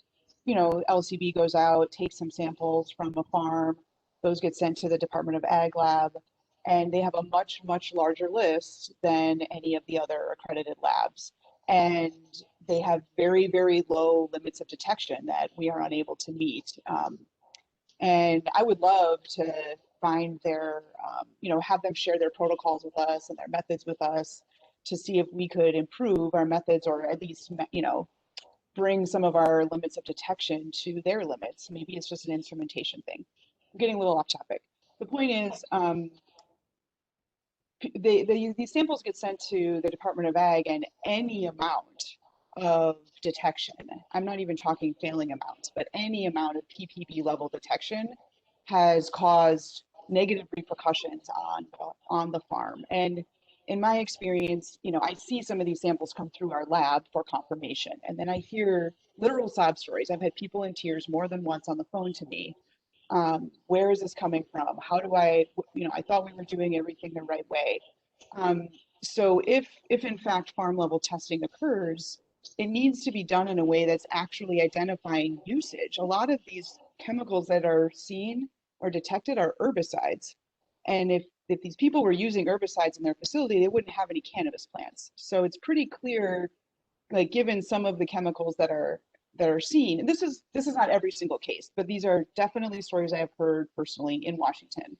D: you know, LCB goes out, takes some samples from a farm, those get sent to the Department of Ag Lab, and they have a much, much larger list than any of the other accredited labs. And they have very, very low limits of detection that we are unable to meet. And I would love to find their, you know, have them share their protocols with us and their methods with us to see if we could improve our methods, or at least, you know, bring some of our limits of detection to their limits. Maybe it's just an instrumentation thing. I'm getting a little off topic. The point is, these samples get sent to the Department of Ag, and any amount of detection, I'm not even talking failing amounts, but any amount of PPB level detection has caused negative repercussions on the farm. And in my experience, you know, I see some of these samples come through our lab for confirmation, and then I hear literal sob stories. I've had people in tears more than once on the phone to me. Where is this coming from? How do I, you know, I thought we were doing everything the right way. So if in fact farm level testing occurs, it needs to be done in a way that's actually identifying usage. A lot of these chemicals that are seen or detected are herbicides. And if these people were using herbicides in their facility, they wouldn't have any cannabis plants. So it's pretty clear, like given some of the chemicals that are seen, and this is not every single case, but these are definitely stories I have heard personally in Washington.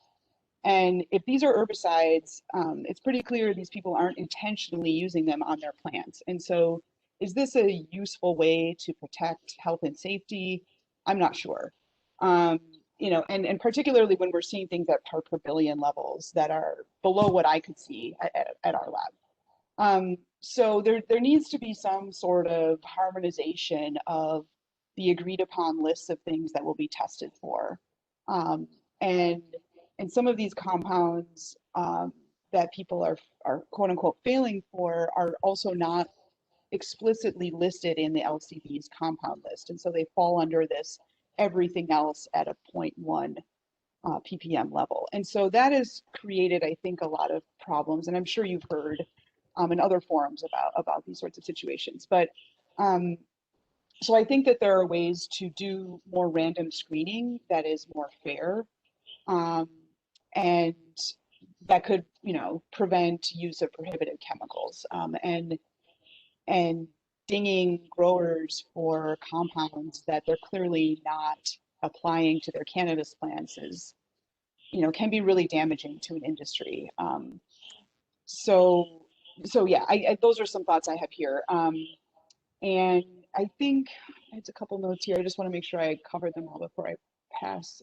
D: And if these are herbicides, it's pretty clear these people aren't intentionally using them on their plants. And so is this a useful way to protect health and safety? I'm not sure. You know, and particularly when we're seeing things at part per billion levels that are below what I could see at our lab. So there needs to be some sort of harmonization of the agreed upon lists of things that will be tested for. And some of these compounds that people are quote unquote failing for are also not explicitly listed in the LCB's compound list. And so they fall under this everything else at a 0.1 ppm level. And so that has created, I think, a lot of problems. And I'm sure you've heard in other forums about these sorts of situations. But so I think that there are ways to do more random screening that is more fair. And that could, you know, prevent use of prohibited chemicals, and dinging growers for compounds that they're clearly not applying to their cannabis plants is, you know, can be really damaging to an industry. So yeah, those are some thoughts I have here. And I think it's a couple notes here. I just want to make sure I covered them all before I pass.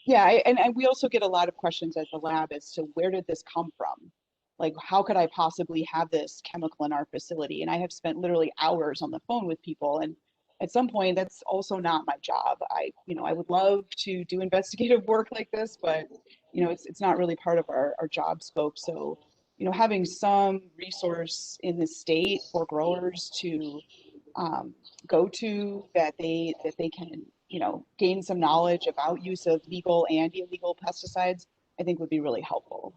D: Yeah, and we also get a lot of questions at the lab as to where did this come from? Like, how could I possibly have this chemical in our facility? And I have spent literally hours on the phone with people. And at some point, that's also not my job. You know, I would love to do investigative work like this, but, you know, it's not really part of our job scope. So, you know, having some resource in the state for growers to go to that they can, you know, gain some knowledge about use of legal and illegal pesticides, I think would be really helpful.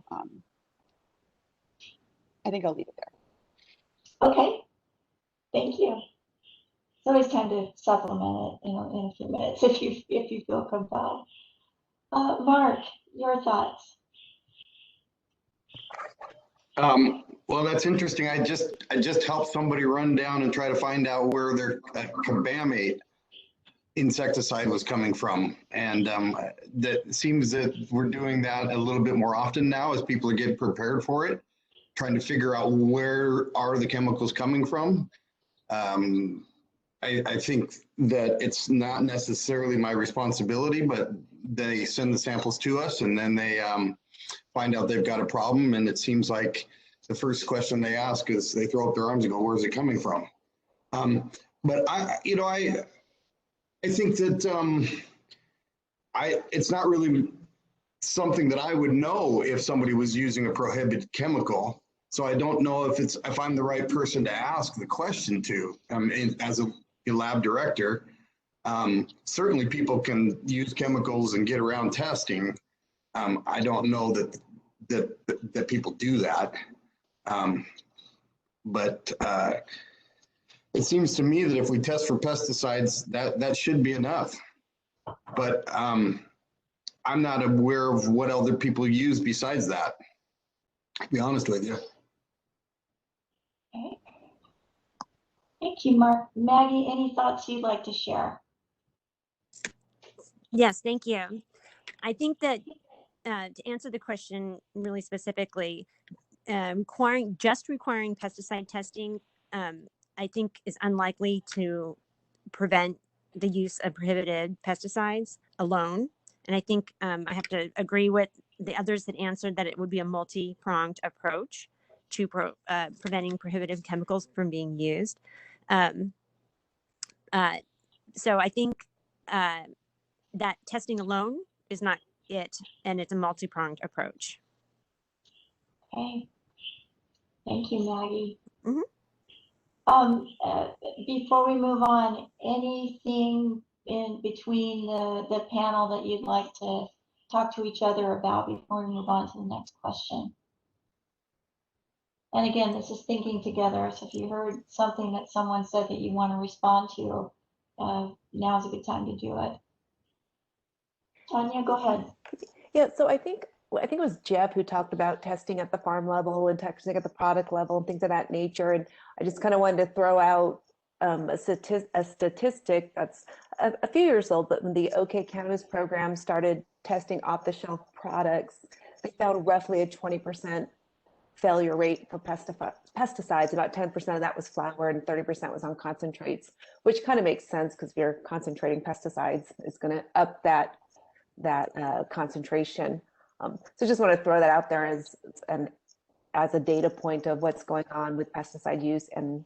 D: I think I'll leave it there.
A: Okay, thank you. It's always time to supplement it, you know, in a few minutes if you feel compelled. Mark, your thoughts.
H: Well, that's interesting. I just helped somebody run down and try to find out where their cabamate insecticide was coming from, and that seems that we're doing that a little bit more often now as people are getting prepared for it, trying to figure out where are the chemicals coming from. I think that it's not necessarily my responsibility, but they send the samples to us and then they find out they've got a problem. And it seems like the first question they ask is they throw up their arms and go, where's it coming from? But I think that it's not really something that I would know if somebody was using a prohibited chemical. So I don't know if I'm the right person to ask the question to. As a lab director, certainly people can use chemicals and get around testing. I don't know that people do that. But it seems to me that if we test for pesticides, that should be enough. But I'm not aware of what other people use besides that, to be honest with you.
A: Okay. Thank you, Mark. Maggie, any thoughts you'd like to share?
G: Yes, thank you. I think that to answer the question really specifically, requiring pesticide testing, I think is unlikely to prevent the use of prohibited pesticides alone. And I think I have to agree with the others that answered that it would be a multi-pronged approach to preventing prohibitive chemicals from being used. So I think that testing alone is not it, and it's a multi-pronged approach.
A: Okay. Thank you, Maggie.
G: Mm-hmm.
A: Before we move on, anything in between the panel that you'd like to talk to each other about before we move on to the next question? And again, this is thinking together. So if you heard something that someone said that you want to respond to, now's a good time to do it. Tanya, go ahead.
B: Yeah, so I think it was Jeff who talked about testing at the farm level and testing at the product level and things of that nature. And I just kind of wanted to throw out a statistic that's a few years old, but when the OK Cannabis program started testing off-the-shelf products, they found roughly a 20% failure rate for pesticides. About 10% of that was flower and 30% was on concentrates, which kind of makes sense because if you're concentrating pesticides, it's going to up that concentration. So just want to throw that out there as a data point of what's going on with pesticide use and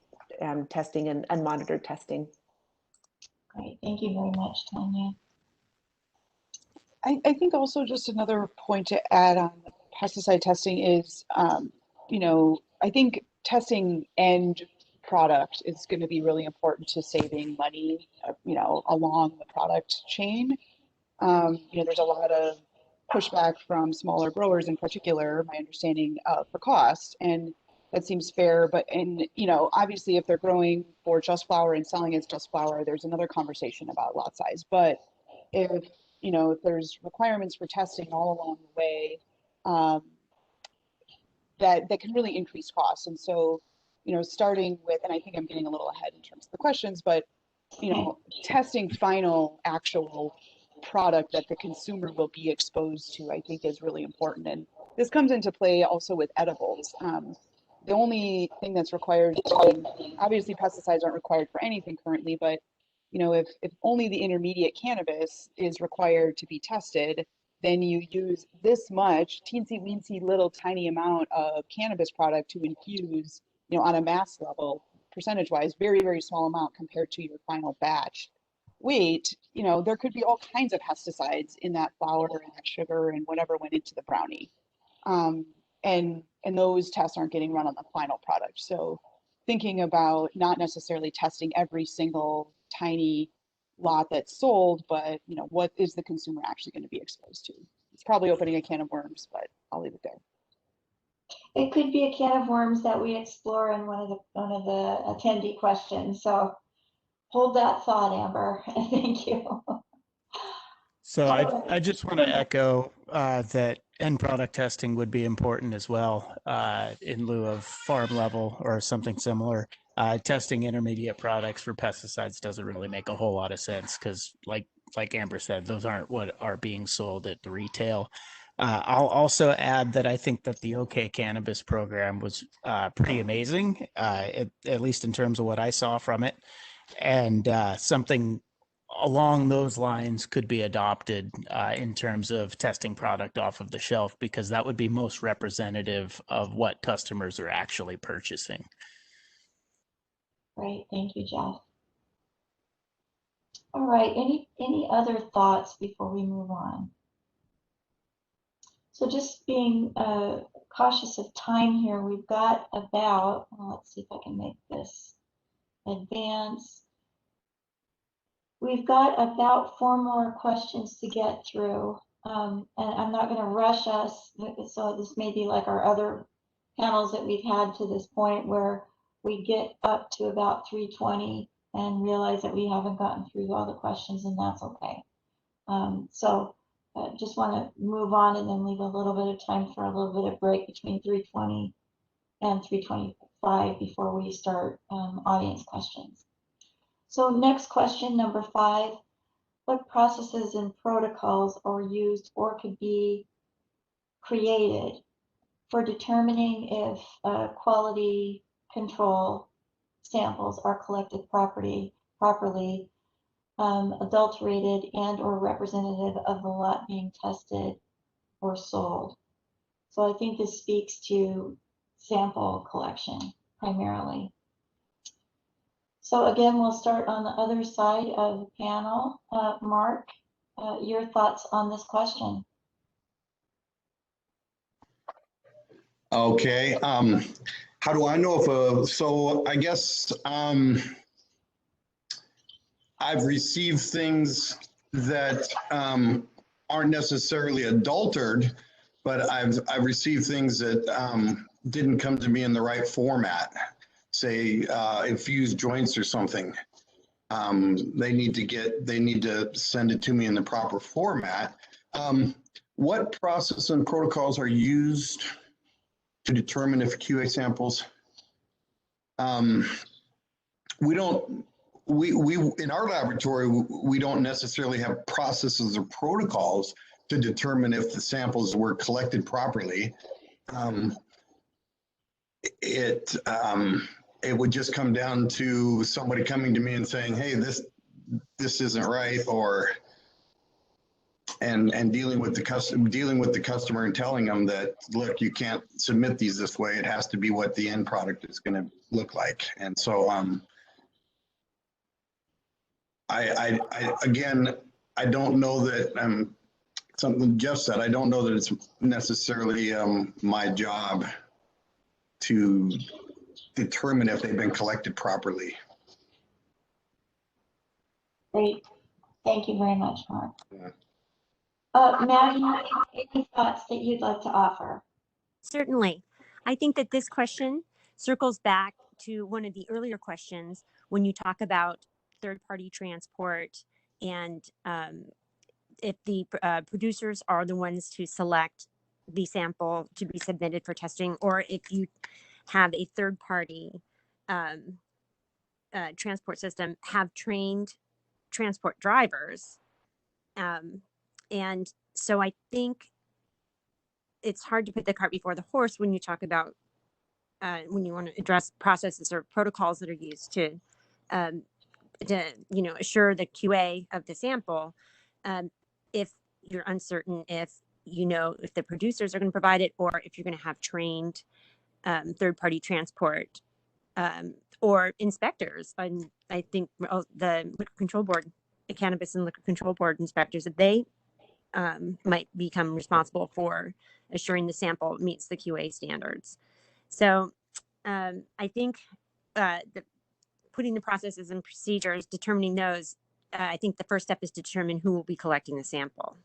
B: testing and monitored testing.
A: Great, thank you very much, Tanya.
D: I think also just another point to add on pesticide testing is, I think testing end product is going to be really important to saving money, along the product chain. There's a lot of pushback from smaller growers in particular, my understanding, for cost, and that seems fair. But obviously if they're growing for just flower and selling as just flower, there's another conversation about lot size. But if there's requirements for testing all along the way, that can really increase costs. And so, starting with, and I think I'm getting a little ahead in terms of the questions, but testing final actual product that the consumer will be exposed to, I think is really important. And this comes into play also with edibles. The only thing that's required, obviously pesticides aren't required for anything currently, but if only the intermediate cannabis is required to be tested, then you use this much teensy weensy little tiny amount of cannabis product to infuse, on a mass level, percentage wise, very, very small amount compared to your final batch weight. There could be all kinds of pesticides in that flour and that sugar and whatever went into the brownie. And those tests aren't getting run on the final product. So thinking about not necessarily testing every single tiny lot that's sold, but what is the consumer actually going to be exposed to? It's probably opening a can of worms, but I'll leave it there.
A: It could be a can of worms that we explore in one of the attendee questions. So hold that thought, Amber. Thank you.
F: So I just want to echo that end product testing would be important as well, in lieu of farm level or something similar. Testing intermediate products for pesticides doesn't really make a whole lot of sense because, like Amber said, those aren't what are being sold at the retail. I'll also add that I think that the OK Cannabis program was pretty amazing, at least in terms of what I saw from it. And something along those lines could be adopted in terms of testing product off of the shelf, because that would be most representative of what customers are actually purchasing.
A: Great, thank you, Jeff. All right, any other thoughts before we move on? So just being cautious of time here, we've got about, well, let's see if I can make this advance. We've got about 4 more questions to get through, and I'm not going to rush us, so this may be like our other panels that we've had to this point, where we get up to about 3:20 and realize that we haven't gotten through all the questions, and that's okay. So just want to move on and then leave a little bit of time for a little bit of break between 3:20 and 3:25 before we start audience questions. So next question, number 5, what processes and protocols are used or could be created for determining if quality control samples are collected properly, adulterated and or representative of the lot being tested or sold? So I think this speaks to sample collection primarily. So again, we'll start on the other side of the panel. Mark, your thoughts on this question?
H: Okay. How do I know if so I guess I've received things that aren't necessarily adulterated, but I've received things that didn't come to me in the right format. Say infused joints or something. They need to send it to me in the proper format. What process and protocols are used to determine if QA samples? We in our laboratory, we don't necessarily have processes or protocols to determine if the samples were collected properly. It would just come down to somebody coming to me and saying, hey, this isn't right, or and dealing with the customer and telling them that, look, you can't submit these this way. It has to be what the end product is going to look like. And so again, I don't know that something Jeff said, I don't know that it's necessarily my job to determine if they've been collected properly.
A: Great. Thank you very much, Mark. Yeah. Maggie, any thoughts that you'd like to offer?
G: Certainly. I think that this question circles back to one of the earlier questions when you talk about third-party transport and if the producers are the ones to select the sample to be submitted for testing, or if you have a third-party transport system, have trained transport drivers. And so I think it's hard to put the cart before the horse when you talk about when you want to address processes or protocols that are used to assure the QA of the sample. If you're uncertain if if the producers are going to provide it, or if you're going to have trained third-party transport or inspectors. And I think the Liquor Control Board, the Cannabis and Liquor Control Board inspectors, that they might become responsible for assuring the sample meets the QA standards. So I think putting the processes and procedures, determining those, I think the first step is to determine who will be collecting the sample.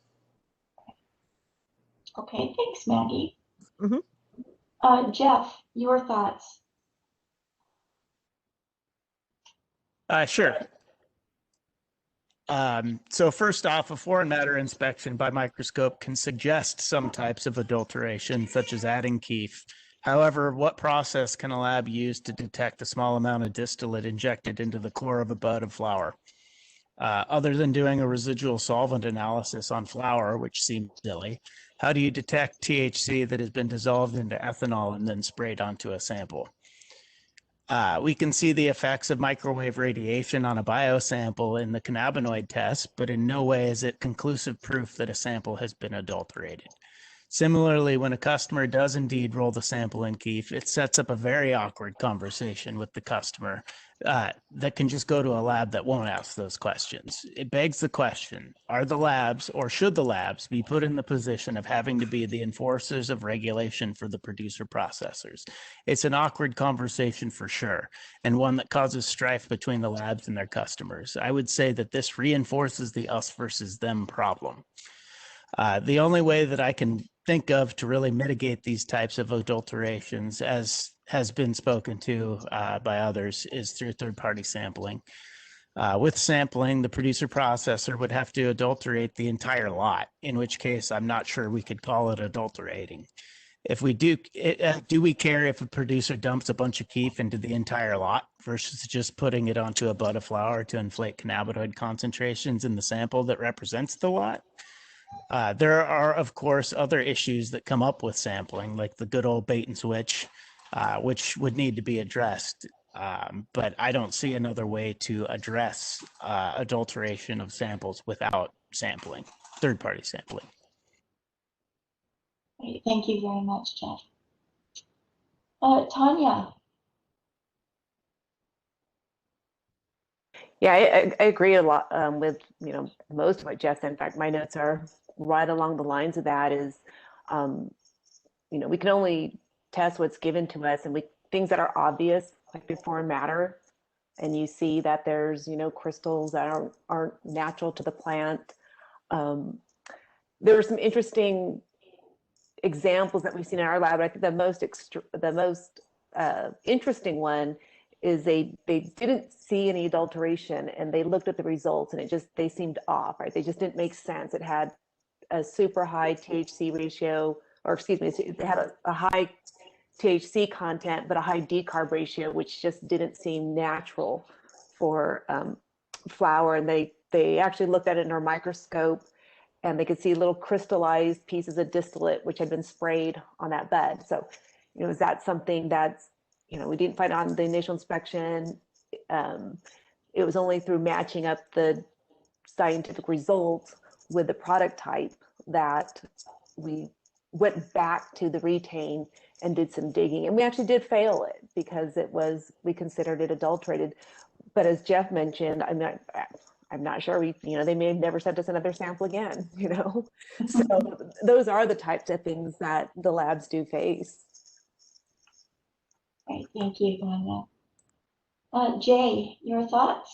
A: Okay, thanks, Maggie.
G: Mm-hmm.
A: Jeff, your thoughts?
F: Sure. So first off, a foreign matter inspection by microscope can suggest some types of adulteration, such as adding keef. However, what process can a lab use to detect the small amount of distillate injected into the core of a bud of flower? Other than doing a residual solvent analysis on flower, which seems silly, how do you detect THC that has been dissolved into ethanol and then sprayed onto a sample? We can see the effects of microwave radiation on a biosample in the cannabinoid test, but in no way is it conclusive proof that a sample has been adulterated. Similarly, when a customer does indeed roll the sample in keef, it sets up a very awkward conversation with the customer that can just go to a lab that won't ask those questions. It begs the question, are the labs, or should the labs, be put in the position of having to be the enforcers of regulation for the producer processors? It's an awkward conversation for sure, and one that causes strife between the labs and their customers. I would say that this reinforces the us versus them problem. The only way that I can think of to really mitigate these types of adulterations, as has been spoken to by others, is through third-party sampling. With sampling, the producer processor would have to adulterate the entire lot, in which case I'm not sure we could call it adulterating. If we do we care if a producer dumps a bunch of keef into the entire lot versus just putting it onto a bud of flower to inflate cannabinoid concentrations in the sample that represents the lot? There are, of course, other issues that come up with sampling, like the good old bait and switch, which would need to be addressed. But I don't see another way to address adulteration of samples without sampling, third-party sampling.
A: Great. Thank you very much, Jeff. Tanya.
B: Yeah, I agree a lot with most of what Jeff said. In fact, my notes are right along the lines of that. Is we can only test what's given to us, and things that are obvious, like before matter, and you see that there's crystals that aren't natural to the plant. There were some interesting examples that we've seen in our lab. I think the most interesting one is they didn't see any adulteration, and they looked at the results, and they seemed off, right? They just didn't make sense. It had a super high THC ratio, or excuse me, it had a high THC content, but a high decarb ratio, which just didn't seem natural for flower. And they actually looked at it in our microscope, and they could see little crystallized pieces of distillate, which had been sprayed on that bed. So, is that something that's, we didn't find on the initial inspection? It was only through matching up the scientific results with the product type that we went back to the retain and did some digging. And we actually did fail it because we considered it adulterated. But as Jeff mentioned, I'm not sure they may have never sent us another sample again, So those are the types of things that the labs do face.
A: Great, thank you, Tanya. Jay, your thoughts?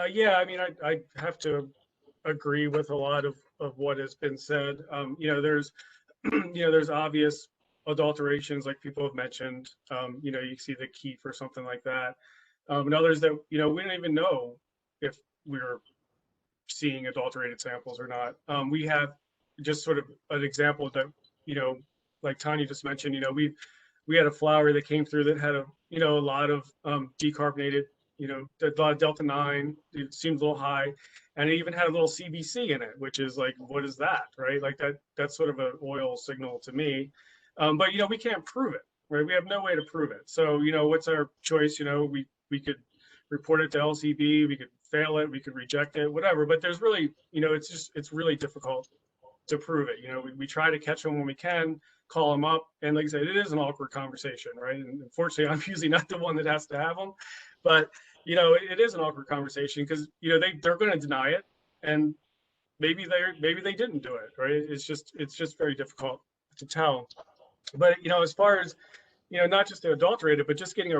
E: Yeah, I mean, I have to agree with a lot of what has been said. There's, there's obvious adulterations, like people have mentioned. You see the keef or something like that. And others that, we don't even know if we're seeing adulterated samples or not. We have just sort of an example that, like Tanya just mentioned, we had a flower that came through that had a lot of decarbonated, a lot of delta 9. It seems a little high, and it even had a little CBC in it, which is like, what is that, right? Like that's sort of an oil signal to me. But we can't prove it, right? We have no way to prove it. So what's our choice? We could report it to LCB, we could fail it, we could reject it, whatever. But there's really, it's really difficult to prove it. We try to catch them when we can, call them up, and like I said, it is an awkward conversation, right? And unfortunately, I'm usually not the one that has to have them, but it is an awkward conversation because they're going to deny it, and maybe they didn't do it, right? It's just very difficult to tell. But as far as not just to adulterate it, but just getting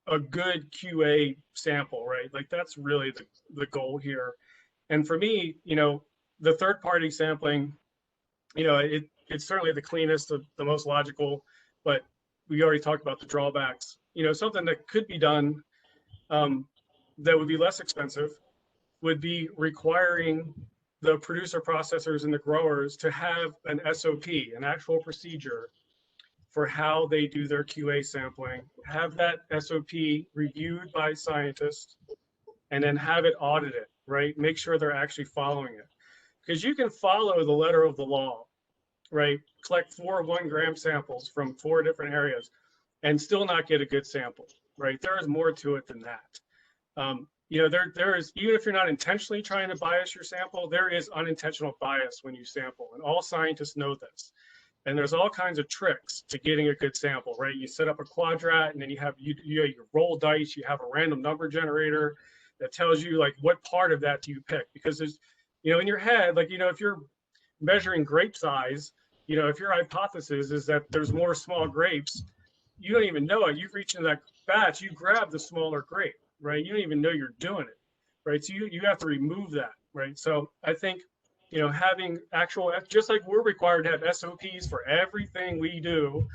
E: a good QA sample, right? Like that's really the goal here. And for me, the third-party sampling, it's certainly the cleanest, the most logical, but we already talked about the drawbacks. Something that could be done that would be less expensive would be requiring the producer processors and the growers to have an SOP, an actual procedure for how they do their QA sampling, have that SOP reviewed by scientists, and then have it audited, right? Make sure they're actually following it. Because you can follow the letter of the law, right? Collect 4 1-gram samples from 4 different areas and still not get a good sample, right? There is more to it than that. You know, there is, even if you're not intentionally trying to bias your sample, there is unintentional bias when you sample, and all scientists know this. And there's all kinds of tricks to getting a good sample, right? You set up a quadrat, and then you roll dice, you have a random number generator that tells you like what part of that do you pick, because there's, you know, in your head, like, you know, if you're measuring grape size, you know, if your hypothesis is that there's more small grapes, you don't even know it. You reach into that batch, you grab the smaller grape, right? You don't even know you're doing it, right? So you have to remove that, right? So I think, you know, having actual, just like we're required to have SOPs for everything we do,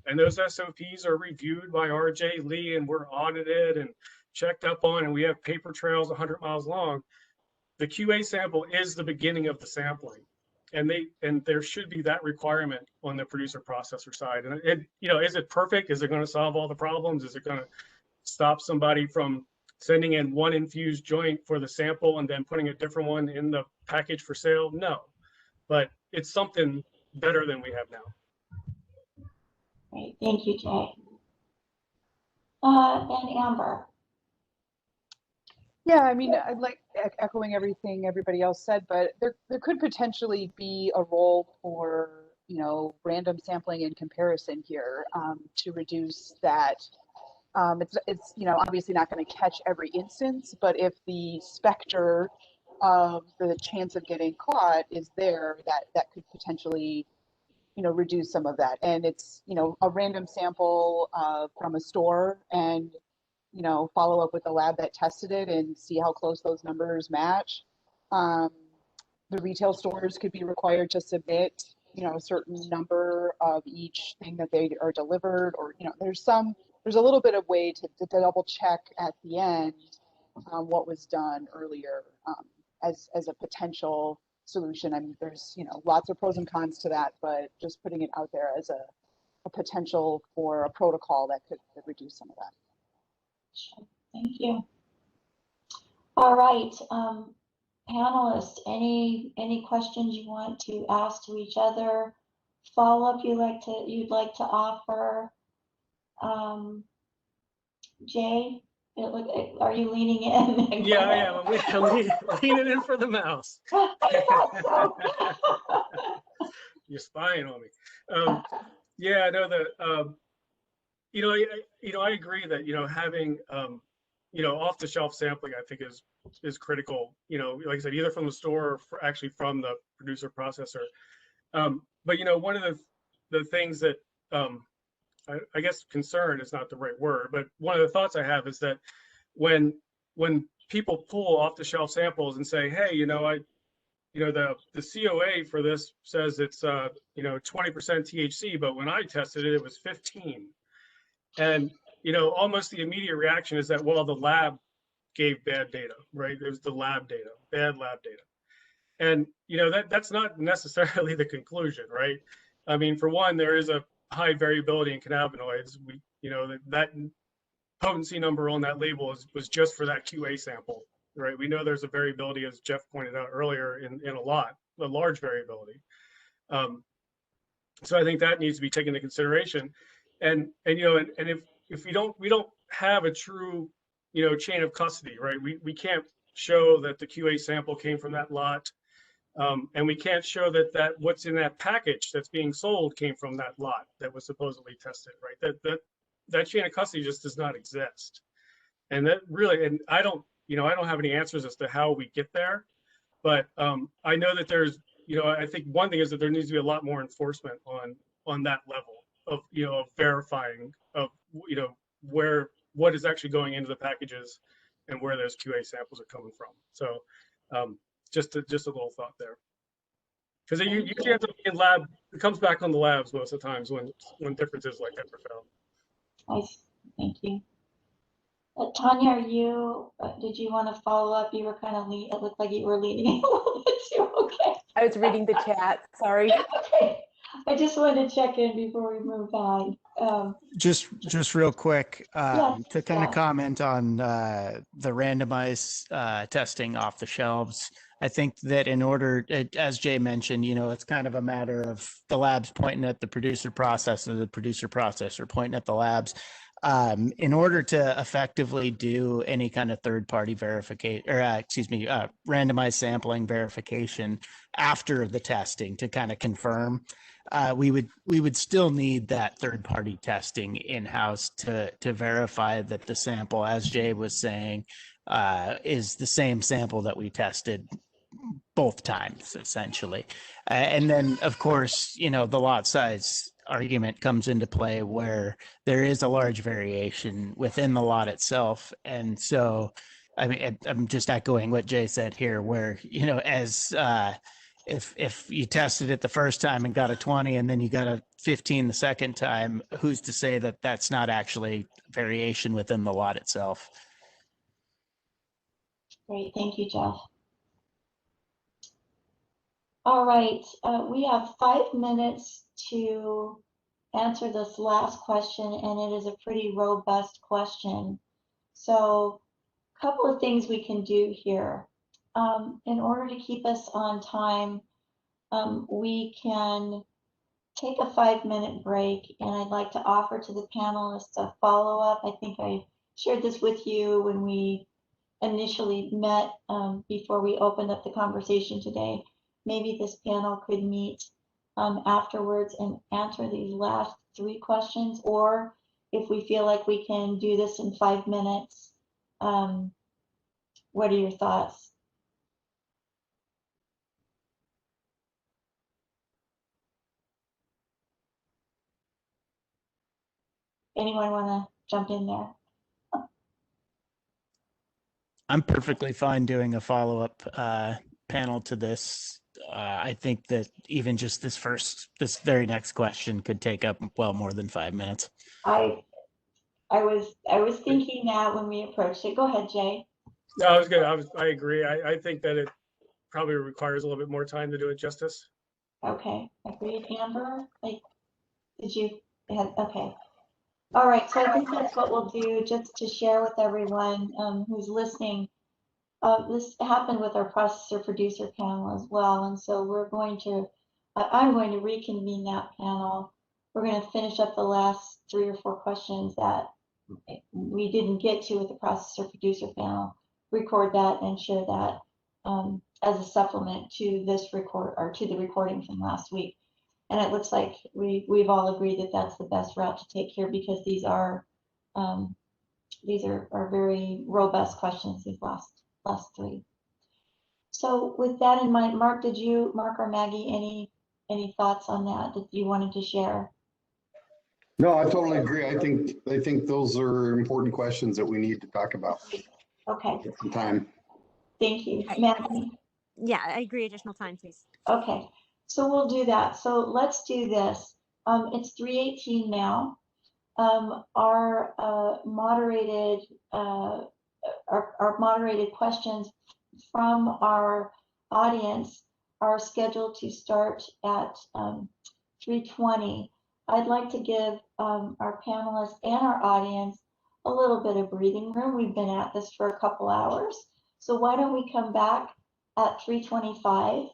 E: and those SOPs are reviewed by RJ Lee, and we're audited and checked up on, and we have paper trails 100 miles long. The QA sample is the beginning of the sampling, and there should be that requirement on the producer processor side. And it, you know, is it perfect? Is it going to solve all the problems? Is it going to stop somebody from sending in one infused joint for the sample and then putting a different one in the package for sale? No, but it's something better than we have now.
A: Great, thank you, Jay. And Amber.
D: Yeah, I mean, I'd like echoing everything everybody else said, but there could potentially be a role for, you know, random sampling and comparison here to reduce that. It's you know, obviously not going to catch every instance, but if the specter of the chance of getting caught is there, that could potentially, you know, reduce some of that. And it's, you know, a random sample from a store, and you know, follow up with the lab that tested it and see how close those numbers match. The retail stores could be required to submit, you know, a certain number of each thing that they are delivered, or, you know, there's a little bit of way to double check at the end what was done earlier as a potential solution. I mean, there's, you know, lots of pros and cons to that, but just putting it out there as a potential for a protocol that could reduce some of that.
A: Sure. Thank you. All right, panelists, any questions you want to ask to each other? Follow-up you'd like to offer? Jay, are you leaning in?
E: Yeah, I am. I'm leaning in for the mouse. You're spying on me. Yeah, I know that. I agree that, you know, having, you know, off-the-shelf sampling, I think is critical, you know, like I said, either from the store or actually from the producer processor. But, you know, one of the things that, I guess concern is not the right word, but one of the thoughts I have is that when people pull off-the-shelf samples and say, hey, you know, the COA for this says it's, you know, 20% THC, but when I tested it, it was 15. And, you know, almost the immediate reaction is that, well, the lab gave bad data, right? There's the lab data, bad lab data. And, you know, that's not necessarily the conclusion, right? I mean, for one, there is a high variability in cannabinoids. You know, that potency number on that label was just for that QA sample, right? We know there's a variability, as Jeff pointed out earlier, in a large variability. So I think that needs to be taken into consideration. And you know, and if we don't have a true, you know, chain of custody, right? We can't show that the QA sample came from that lot, and we can't show that what's in that package that's being sold came from that lot that was supposedly tested, right? That chain of custody just does not exist, and that really, and I don't have any answers as to how we get there, but I know that there's, you know, I think one thing is that there needs to be a lot more enforcement on that level of, you know, of verifying of, you know, what is actually going into the packages and where those QA samples are coming from. So just a little thought there, because it usually ends up in lab. It comes back on the labs most of the times when differences like that are found.
A: Nice, thank you. Tanya, did you want to follow up? You were kind of it looked like you were leaning a little bit too. Okay.
B: I was reading the chat. Sorry.
A: Okay. I just wanted to check in before we move on.
F: Just real quick
A: Yes,
F: to kind of comment on the randomized testing off the shelves. I think that in order, as Jay mentioned, it's kind of a matter of the labs pointing at the producer process and the producer processor pointing at the labs. In order to effectively do any kind of third-party verification, or randomized sampling verification after the testing to kind of confirm, we would still need that third-party testing in-house to verify that the sample, as Jay was saying, is the same sample that we tested both times, essentially. And then, of course, the lot size argument comes into play where there is a large variation within the lot itself. And so, I mean, I'm just echoing what Jay said here, where, as if you tested it the first time and got a 20 and then you got a 15 the second time, who's to say that that's not actually variation within the lot itself?
A: Great, thank you, Jeff. All right, we have 5 minutes to answer this last question, and it is a pretty robust question. So a couple of things we can do here. In order to keep us on time, we can take a 5-minute break, and I'd like to offer to the panelists a follow-up. I think I shared this with you when we initially met before we opened up the conversation today. Maybe this panel could meet afterwards and answer these last 3 questions, or if we feel like we can do this in 5 minutes, what are your thoughts? Anyone want to jump in there?
F: I'm perfectly fine doing a follow-up panel to this. I think that even just this very next question could take up well more than 5 minutes.
A: I was thinking that when we approached it. Go ahead, Jay.
E: No, I agree. I think that it probably requires a little bit more time to do it justice.
A: Okay, agreed. Amber, did you have, okay. All right, so I think that's what we'll do, just to share with everyone who's listening. This happened with our processor producer panel as well, and so I'm going to reconvene that panel. We're going to finish up the last 3 or 4 questions that we didn't get to with the processor producer panel, record that and share that as a supplement to this to the recording from last week. And it looks like we've all agreed that that's the best route to take here, because these are very robust questions, these last 3. So with that in mind, Mark or Maggie, any thoughts on that you wanted to share?
H: No, I totally agree. I think those are important questions that we need to talk about.
A: Okay.
H: Get some time.
A: Thank you, Maggie.
G: Yeah, I agree. Additional time, please.
A: Okay, so we'll do that. So let's do this. It's 3:18 now. Our moderated questions from our audience are scheduled to start at 3:20. I'd like to give our panelists and our audience a little bit of breathing room. We've been at this for a couple hours. So why don't we come back at 3:25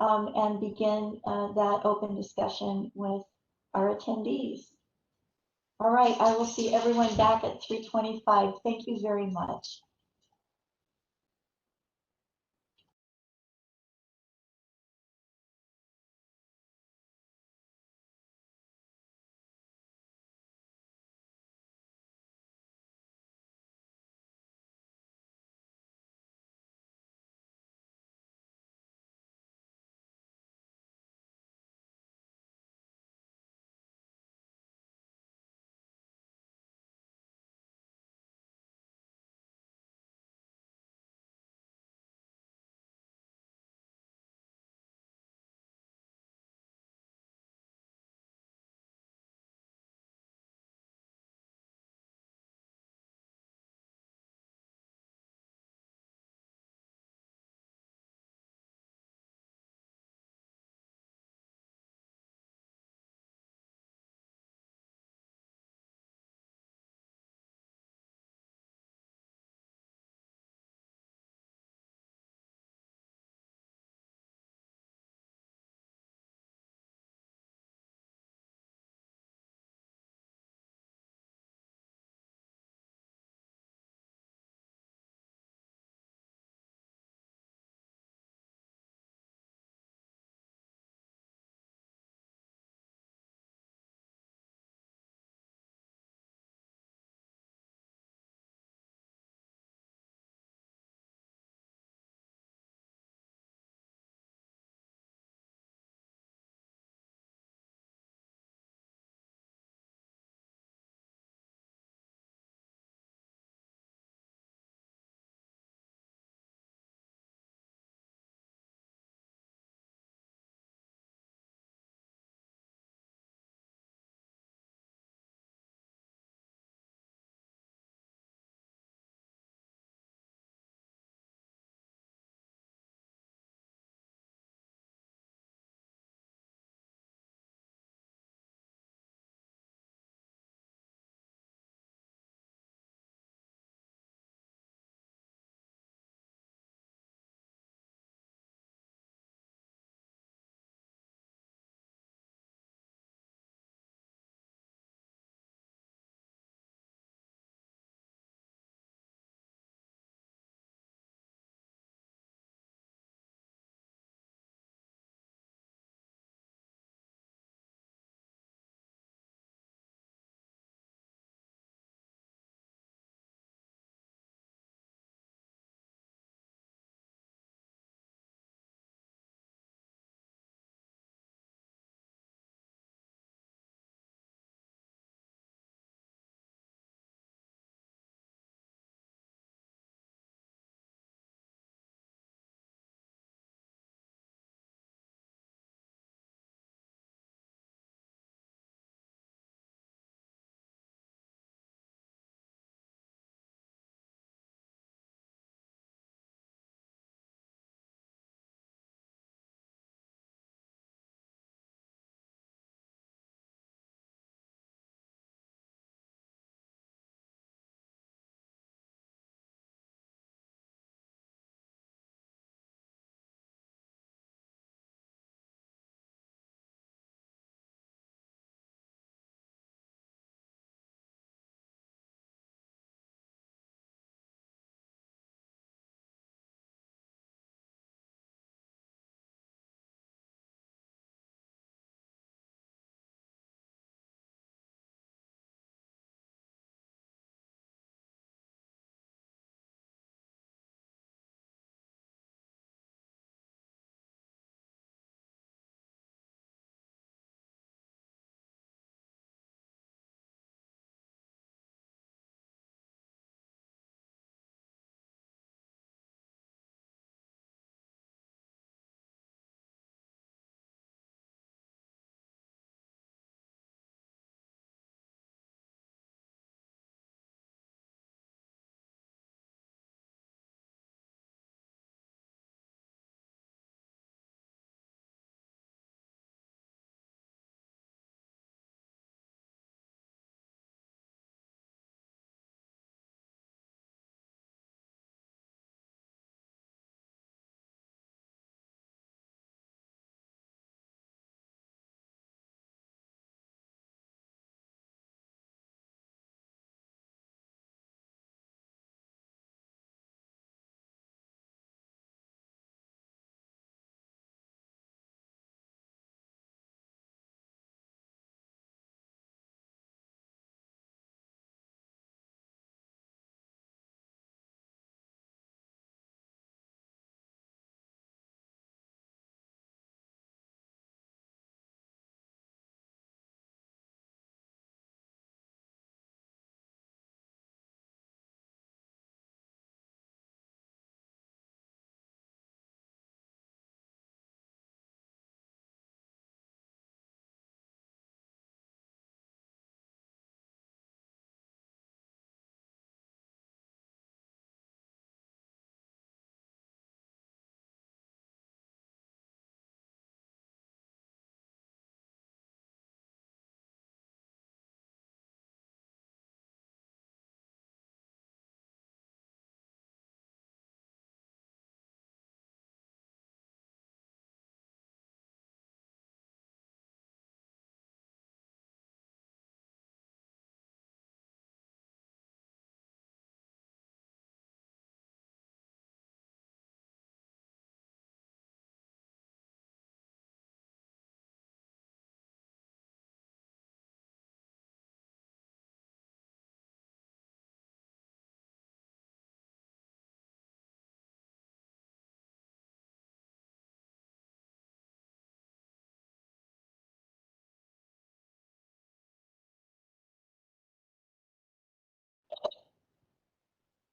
A: and begin that open discussion with our attendees. All right, I will see everyone back at 3:25. Thank you very much.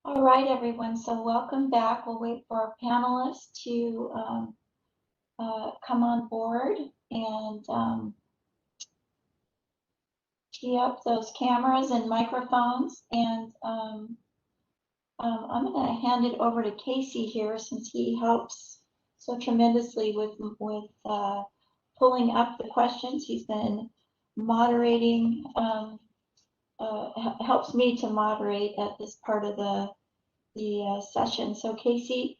A: All right, everyone. So welcome back. We'll wait for our panelists to come on board and tee up those cameras and microphones. And I'm going to hand it over to Casey here, since he helps so tremendously with pulling up the questions. He's been moderating, helps me to moderate at this part of the session. So Casey,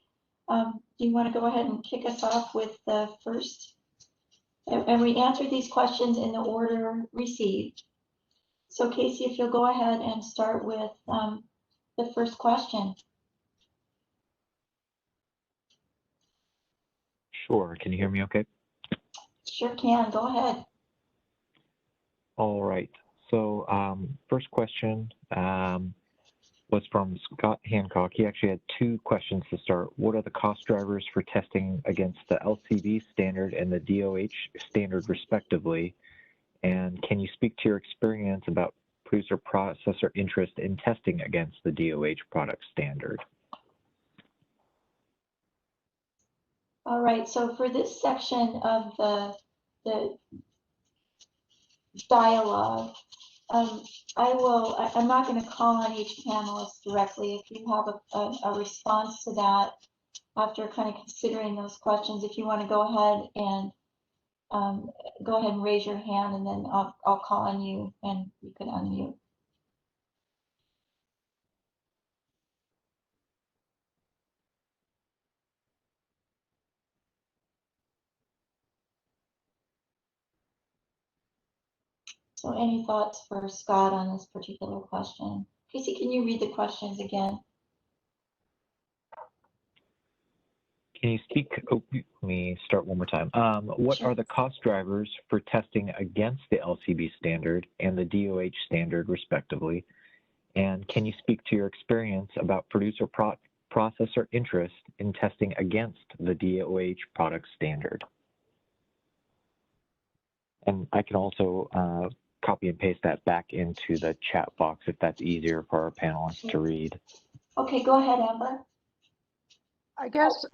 A: do you want to go ahead and kick us off with the first? And we answered these questions in the order received. So Casey, if you'll go ahead and start with the first question.
I: Sure. Can you hear me okay?
A: Sure can. Go ahead.
I: All right. So first question was from Scott Hancock. He actually had two questions to start. What are the cost drivers for testing against the LCB standard and the DOH standard respectively? And can you speak to your experience about producer processor interest in testing against the DOH product standard?
A: All right, so for this section of the dialogue, I'm not going to call on each panelist directly. If you have a response to that after kind of considering those questions, if you want to go ahead and raise your hand, and then I'll call on you and you can unmute. So any thoughts for Scott on this particular question? Casey, can you read the questions again?
I: Can you speak? Oh, let me start one more time. What are the cost drivers for testing against the LCB standard and the DOH standard, respectively? And can you speak to your experience about producer processor interest in testing against the DOH product standard? And I can also copy and paste that back into the chat box if that's easier for our panelists to read.
A: Okay, go ahead, Amber.
D: I guess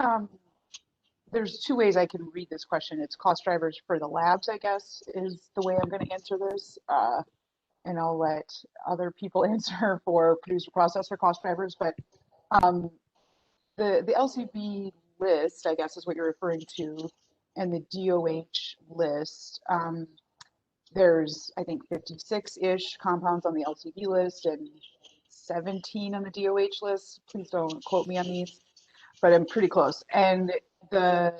D: there's two ways I can read this question. It's cost drivers for the labs, I guess, is the way I'm going to answer this. And I'll let other people answer for producer processor cost drivers. But the LCB list, I guess, is what you're referring to, and the DOH list. There's, I think, 56-ish compounds on the LCB list and 17 on the DOH list. Please don't quote me on these, but I'm pretty close. And there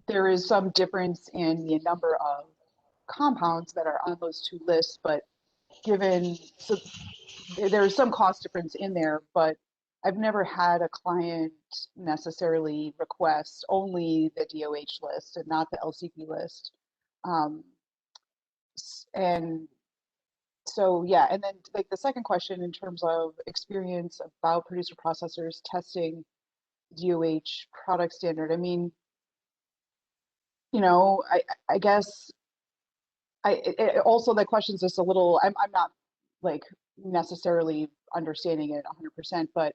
D: is some difference in the number of compounds that are on those two lists, but so there's some cost difference in there, but I've never had a client necessarily request only the DOH list and not the LCB list. And so, yeah, and then like the second question in terms of experience about producer processors testing DOH product standard, I mean, you know, I guess also the question's just a little, I'm not like necessarily understanding it 100%, but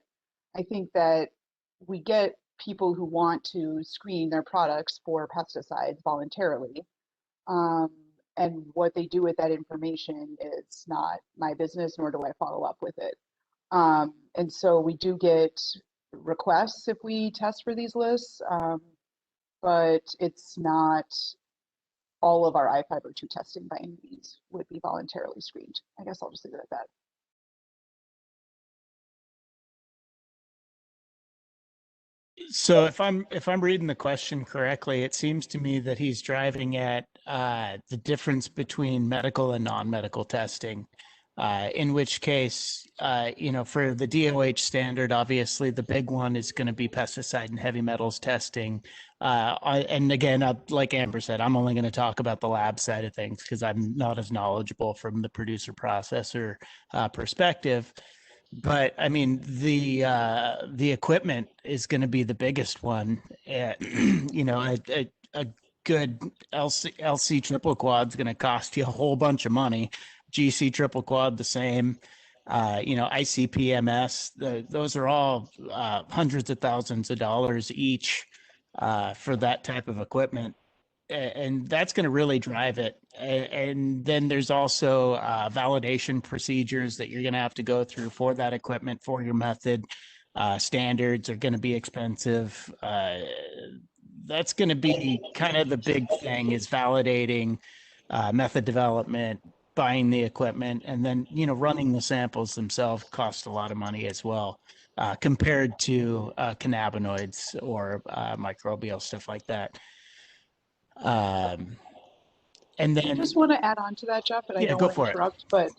D: I think that we get people who want to screen their products for pesticides voluntarily. And what they do with that information is not my business, nor do I follow up with it. And so we do get requests if we test for these lists, but it's not all of our I-502 testing by any means would be voluntarily screened. I guess I'll just leave it at that.
F: So if I'm reading the question correctly, it seems to me that he's driving at the difference between medical and non-medical testing. In which case, you know, for the DOH standard, obviously the big one is going to be pesticide and heavy metals testing. And again, like Amber said, I'm only going to talk about the lab side of things because I'm not as knowledgeable from the producer processor perspective. But I mean, the equipment is going to be the biggest one. You know, a good LC triple quad is going to cost you a whole bunch of money. GC triple quad the same. ICP-MS, those are all hundreds of thousands of dollars each for that type of equipment. And that's going to really drive it. And then there's also validation procedures that you're going to have to go through for that equipment, for your method. Standards are going to be expensive. That's going to be kind of the big thing, is validating method development, buying the equipment, and then, running the samples themselves cost a lot of money as well, compared to cannabinoids or microbial stuff like that. And
D: I
F: then,
D: just want to add on to that, Jeff, and I
F: yeah,
D: don't
F: go
D: want to
F: for it.
D: interrupt, but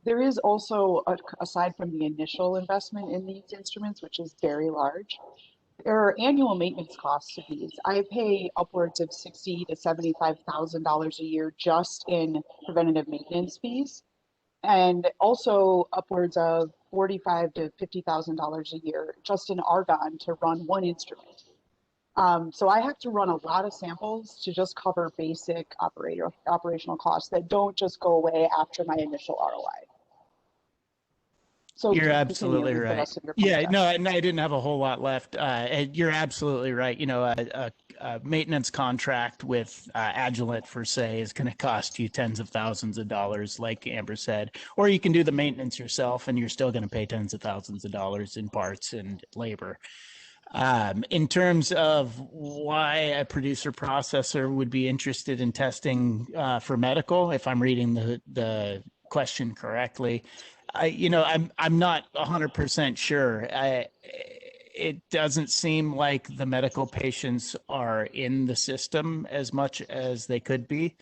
D: there is also, aside from the initial investment in these instruments, which is very large, there are annual maintenance costs to these. I pay upwards of $60,000 to $75,000 a year just in preventative maintenance fees, and also upwards of $45,000 to $50,000 a year just in argon to run one instrument. So I have to run a lot of samples to just cover basic operational costs that don't just go away after my initial ROI. So
F: You're
D: continue
F: absolutely
D: with the
F: right.
D: rest of your point,
F: Yeah,
D: Jeff.
F: no, and I didn't have a whole lot left. And you're absolutely right. A maintenance contract with Agilent, for say, is going to cost you tens of thousands of dollars, like Amber said. Or you can do the maintenance yourself, and you're still going to pay tens of thousands of dollars in parts and labor. In terms of why a producer processor would be interested in testing for medical, if I'm reading the question correctly, I'm not 100% sure. It doesn't seem like the medical patients are in the system as much as they could be.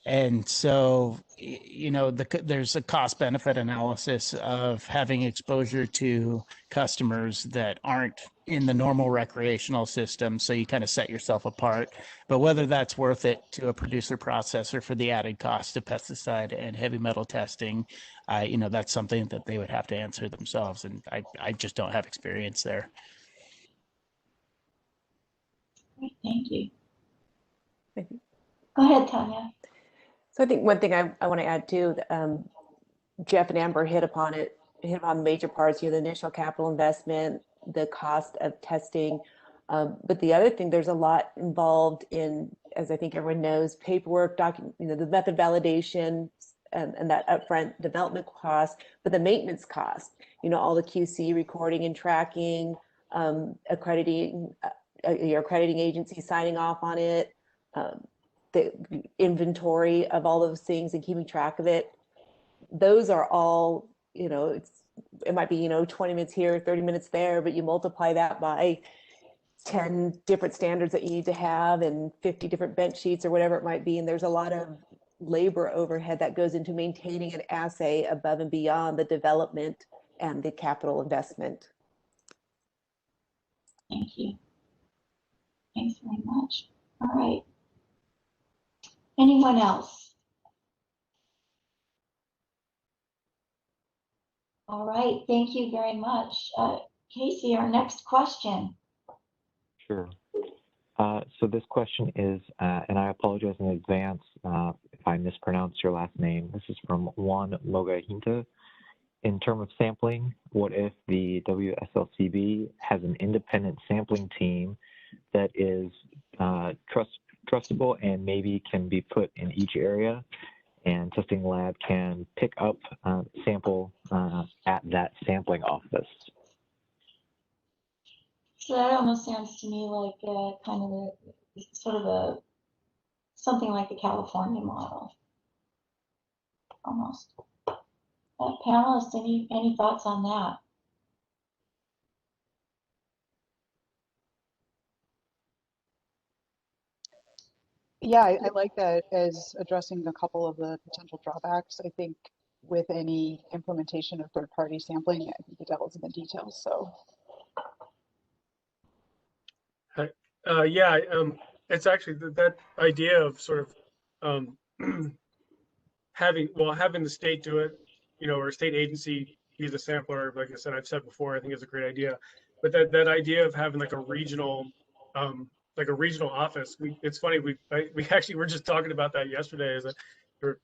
F: And so, there's a cost benefit analysis of having exposure to customers that aren't in the normal recreational system. So you kind of set yourself apart. But whether that's worth it to a producer processor for the added cost of pesticide and heavy metal testing, that's something that they would have to answer themselves. And I just don't have experience there.
A: Great, thank you.
B: Thank you.
A: Go ahead, Tanya.
B: So I think one thing I want to add too, Jeff and Amber hit upon major parts, the initial capital investment, the cost of testing. But the other thing, there's a lot involved in, as I think everyone knows, paperwork, the method validation, and that upfront development cost, but the maintenance cost, all the QC recording and tracking, accrediting, your accrediting agency signing off on it, the inventory of all those things and keeping track of it. Those are all, it might be, 20 minutes here, 30 minutes there, but you multiply that by 10 different standards that you need to have and 50 different bench sheets or whatever it might be. And there's a lot of labor overhead that goes into maintaining an assay above and beyond the development and the capital investment.
A: Thank you. Thanks very much. All right. Anyone else? All right, thank you very much. Casey, our next question.
I: Sure. So this question is, and I apologize in advance if I mispronounce your last name. This is from Juan Logahinta. In terms of sampling, what if the WSLCB has an independent sampling team that is trustable and maybe can be put in each area, and testing lab can pick up sample at that sampling office?
A: So that almost sounds to me like kind of something like the California model, almost. Panelists, any thoughts on that?
D: Yeah, I like that as addressing a couple of the potential drawbacks. I think with any implementation of third-party sampling, I think the devil's in the details. So,
E: it's actually that idea of sort of having the state do it, or a state agency be the sampler. Like I said, I've said before, I think it's a great idea. But that idea of having like a regional office. It's funny, we actually were just talking about that yesterday, as we're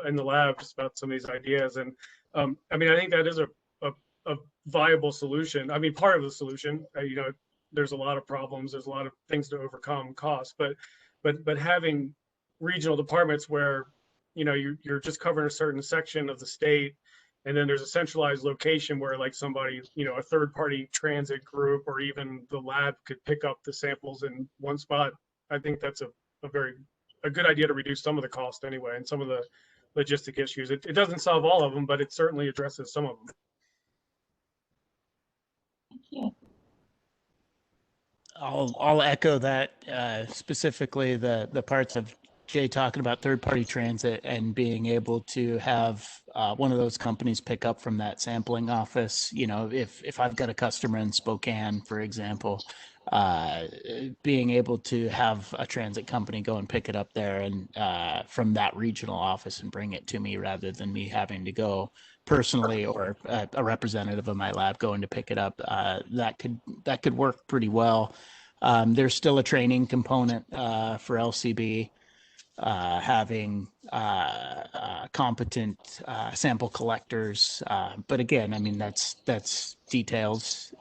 E: in the lab, just about some of these ideas. And I mean, I think that is a viable solution. I mean, part of the solution, you know, there's a lot of problems, there's a lot of things to overcome, cost, but having regional departments where, you know, you're just covering a certain section of the state, and then there's a centralized location where like somebody, you know, a third party transit group or even the lab could pick up the samples in one spot. I think that's a good idea to reduce some of the cost anyway, and some of the logistic issues. It doesn't solve all of them, but it certainly addresses some of them.
A: Thank you.
F: I'll echo that, specifically the parts of Jay talking about third-party transit and being able to have one of those companies pick up from that sampling office. You know, if I've got a customer in Spokane, for example, being able to have a transit company go and pick it up there and from that regional office and bring it to me, rather than me having to go personally or a representative of my lab going to pick it up, that could work pretty well. There's still a training component for LCB, having competent sample collectors, but again, I mean, that's details.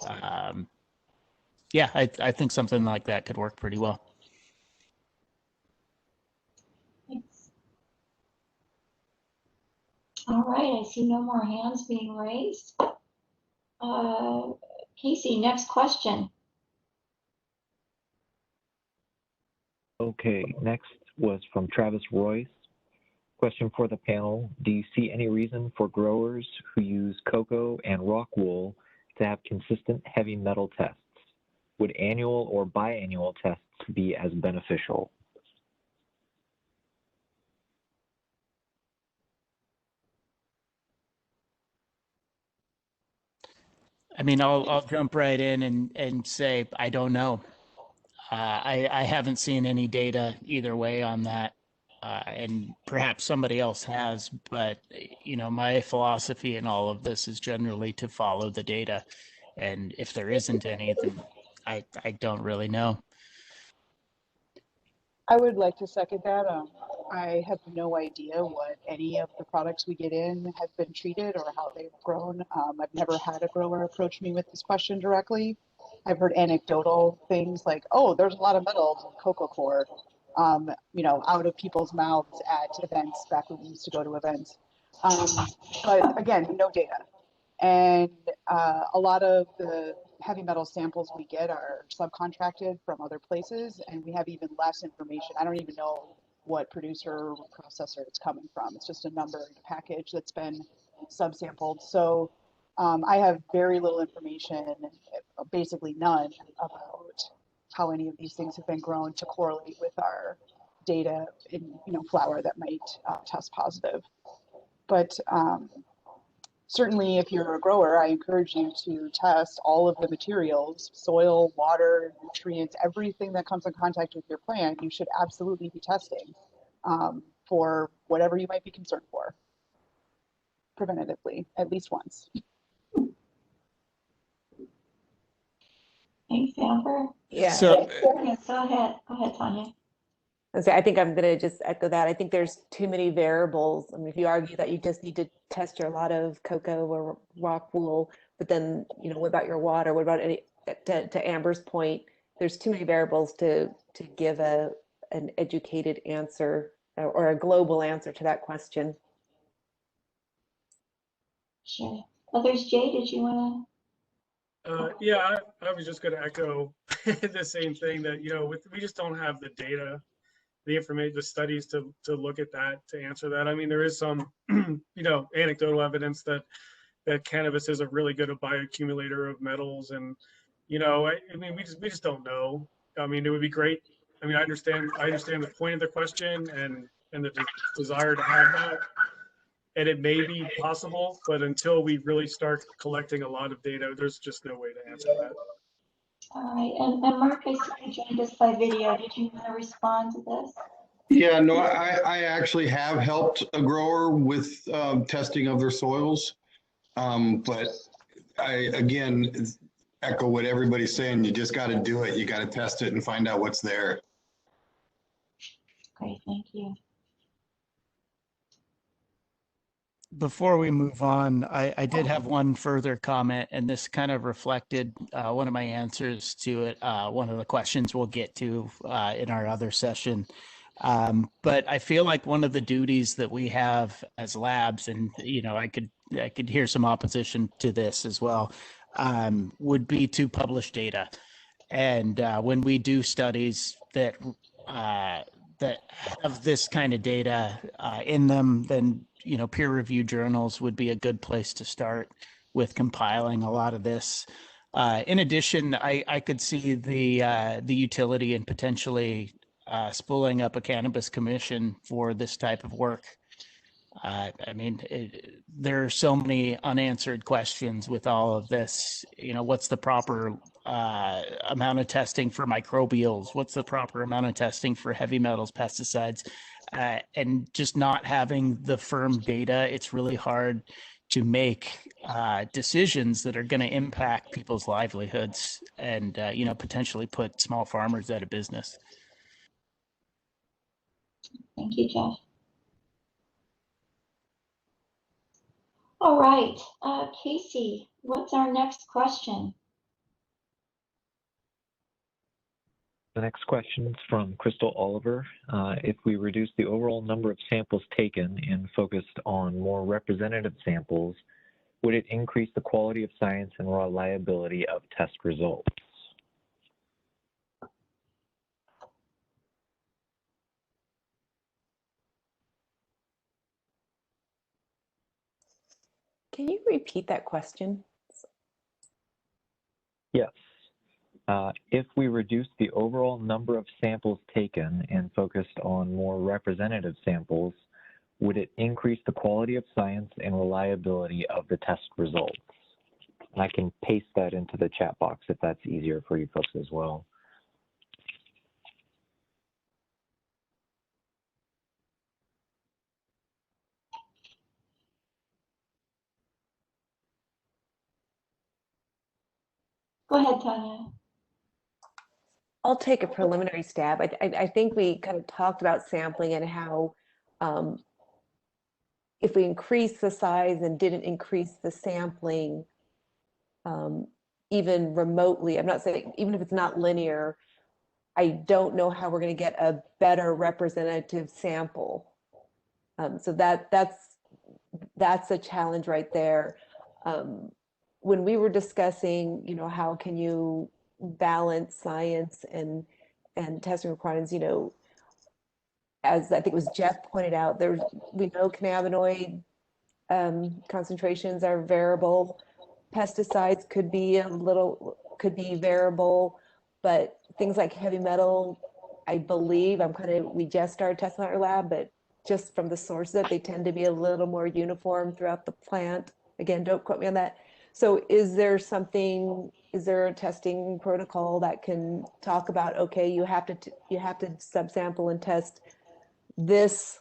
F: Yeah, I think something like that could work pretty well.
A: Thanks. All right, I see no more hands being raised. Casey, next question.
I: Okay, next was from Travis Royce. Question for the panel: do you see any reason for growers who use cocoa and rock wool to have consistent heavy metal tests? Would annual or biannual tests be as beneficial?
F: I mean, I'll jump right in and say I don't know. I haven't seen any data either way on that, and perhaps somebody else has. But you know, my philosophy in all of this is generally to follow the data, and if there isn't any, then I don't really know.
D: I would like to second that. I have no idea what any of the products we get in have been treated or how they've grown. I've never had a grower approach me with this question directly. I've heard anecdotal things like, oh, there's a lot of metals in cocoa core, you know, out of people's mouths at events back when we used to go to events. But again, no data. And a lot of the heavy metal samples we get are subcontracted from other places, and we have even less information. I don't even know what producer or processor it's coming from. It's just a number in a package that's been subsampled. So I have very little information, basically none, about how any of these things have been grown to correlate with our data in, you know, flour that might test positive. But certainly, if you're a grower, I encourage you to test all of the materials, soil, water, nutrients, everything that comes in contact with your plant. You should absolutely be testing for whatever you might be concerned for, preventatively, at least once.
A: Thanks, Amber.
B: Yeah.
F: So
A: Yes, go ahead, Tanya.
B: I think I'm going to just echo that. I think there's too many variables. I mean, if you argue that you just need to test your lot of cocoa or rock wool, but then, you know, what about your water? What about any, to Amber's point, there's too many variables to give an educated answer or a global answer to that question.
A: Sure. Others, Jay, did you want
E: Yeah, I was just going to echo the same thing, that, you know, we just don't have the data, the information, the studies to look at that, to answer that. I mean, there is some, you know, anecdotal evidence that cannabis is a really good bioaccumulator of metals, and, you know, I mean, we just don't know. I mean, it would be great. I mean, I understand the point of the question and the desire to have that, and it may be possible, but until we really start collecting a lot of data, there's just no way to answer that.
A: All right, and Mark, I see you joined us by video. Did you want to respond to this?
H: Yeah, no, I actually have helped a grower with testing of their soils. But I, again, echo what everybody's saying. You just got to do it. You got to test it and find out what's there.
A: Great, thank you.
F: before we move on, I did have one further comment, and this kind of reflected one of my answers to it, one of the questions we'll get to in our other session. But I feel like one of the duties that we have as labs, and I could hear some opposition to this as well, would be to publish data. And when we do studies that have this kind of data in them, then peer-reviewed journals would be a good place to start with compiling a lot of this. In addition, I could see the utility in potentially spooling up a cannabis commission for this type of work. I mean, there are so many unanswered questions with all of this. What's the proper amount of testing for microbials? What's the proper amount of testing for heavy metals, pesticides? And just not having the firm data, it's really hard to make decisions that are going to impact people's livelihoods and, potentially put small farmers out of business.
A: Thank you, Jeff. All right, Casey, what's our next question?
I: The next question is from Crystal Oliver. If we reduce the overall number of samples taken and focused on more representative samples, would it increase the quality of science and reliability of test results?
B: Can you repeat that question?
I: Yes. If we reduce the overall number of samples taken and focused on more representative samples, would it increase the quality of science and reliability of the test results? And I can paste that into the chat box if that's easier for you folks as well.
A: Go ahead, Tanya.
B: I'll take a preliminary stab. I think we kind of talked about sampling and how if we increase the size and didn't increase the sampling, even remotely, I'm not saying, even if it's not linear, I don't know how we're going to get a better representative sample. So that's a challenge right there. When we were discussing, how can you balance science and testing requirements, as I think it was Jeff pointed out, we know cannabinoid concentrations are variable. Pesticides could be variable, but things like heavy metal, I believe, we just started testing at our lab, but just from the sources that they tend to be a little more uniform throughout the plant. Again, don't quote me on that. So is there a testing protocol that can talk about, okay, you have to subsample and test this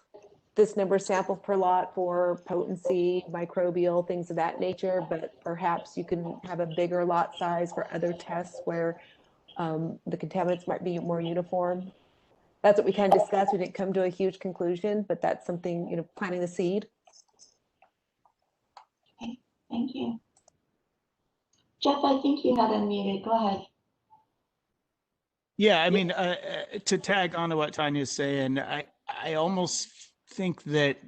B: number of samples per lot for potency, microbial, things of that nature, but perhaps you can have a bigger lot size for other tests where the contaminants might be more uniform. That's what we kind of discussed. We didn't come to a huge conclusion, but that's something, planting the seed.
A: Okay, thank you. Jeff, I think you had unmuted. Go ahead.
F: Yeah, I mean, to tag on to what Tanya's saying, I almost think that,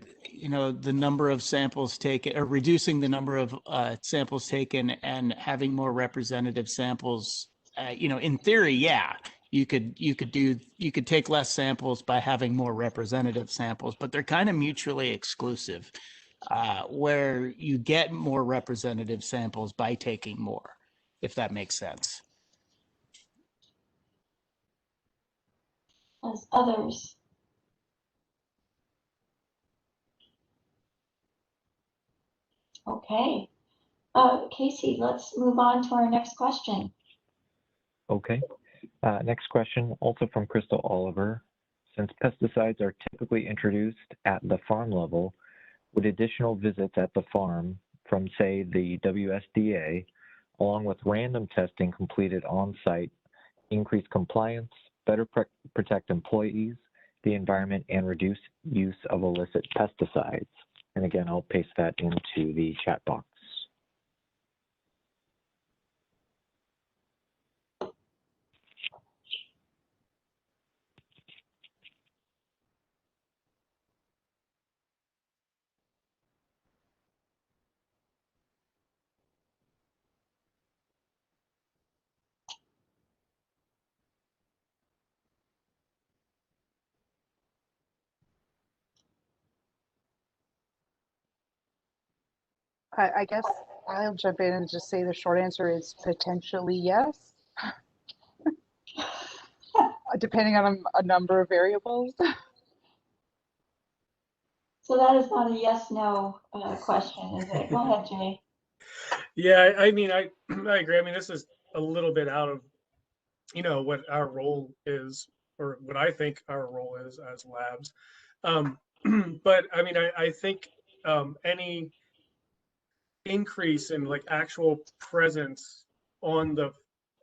F: the number of samples taken, or reducing the number of samples taken and having more representative samples, in theory, yeah, you could take less samples by having more representative samples, but they're kind of mutually exclusive. Where you get more representative samples by taking more, if that makes sense.
A: As others. Okay. Casey, let's move on to our next question.
I: Okay. Next question, also from Crystal Oliver. Since pesticides are typically introduced at the farm level, would additional visits at the farm from, say, the WSDA, along with random testing completed on-site, increase compliance, better protect employees, the environment, and reduce use of illicit pesticides? And again, I'll paste that into the chat box.
D: I guess I'll jump in and just say the short answer is potentially yes, depending on a number of variables.
A: So that is not a yes/no question, is it? Go ahead, Jay.
E: Yeah, I mean, I agree. I mean, this is a little bit out of, what our role is, or what I think our role is as labs. But I mean, I think any increase in like actual presence on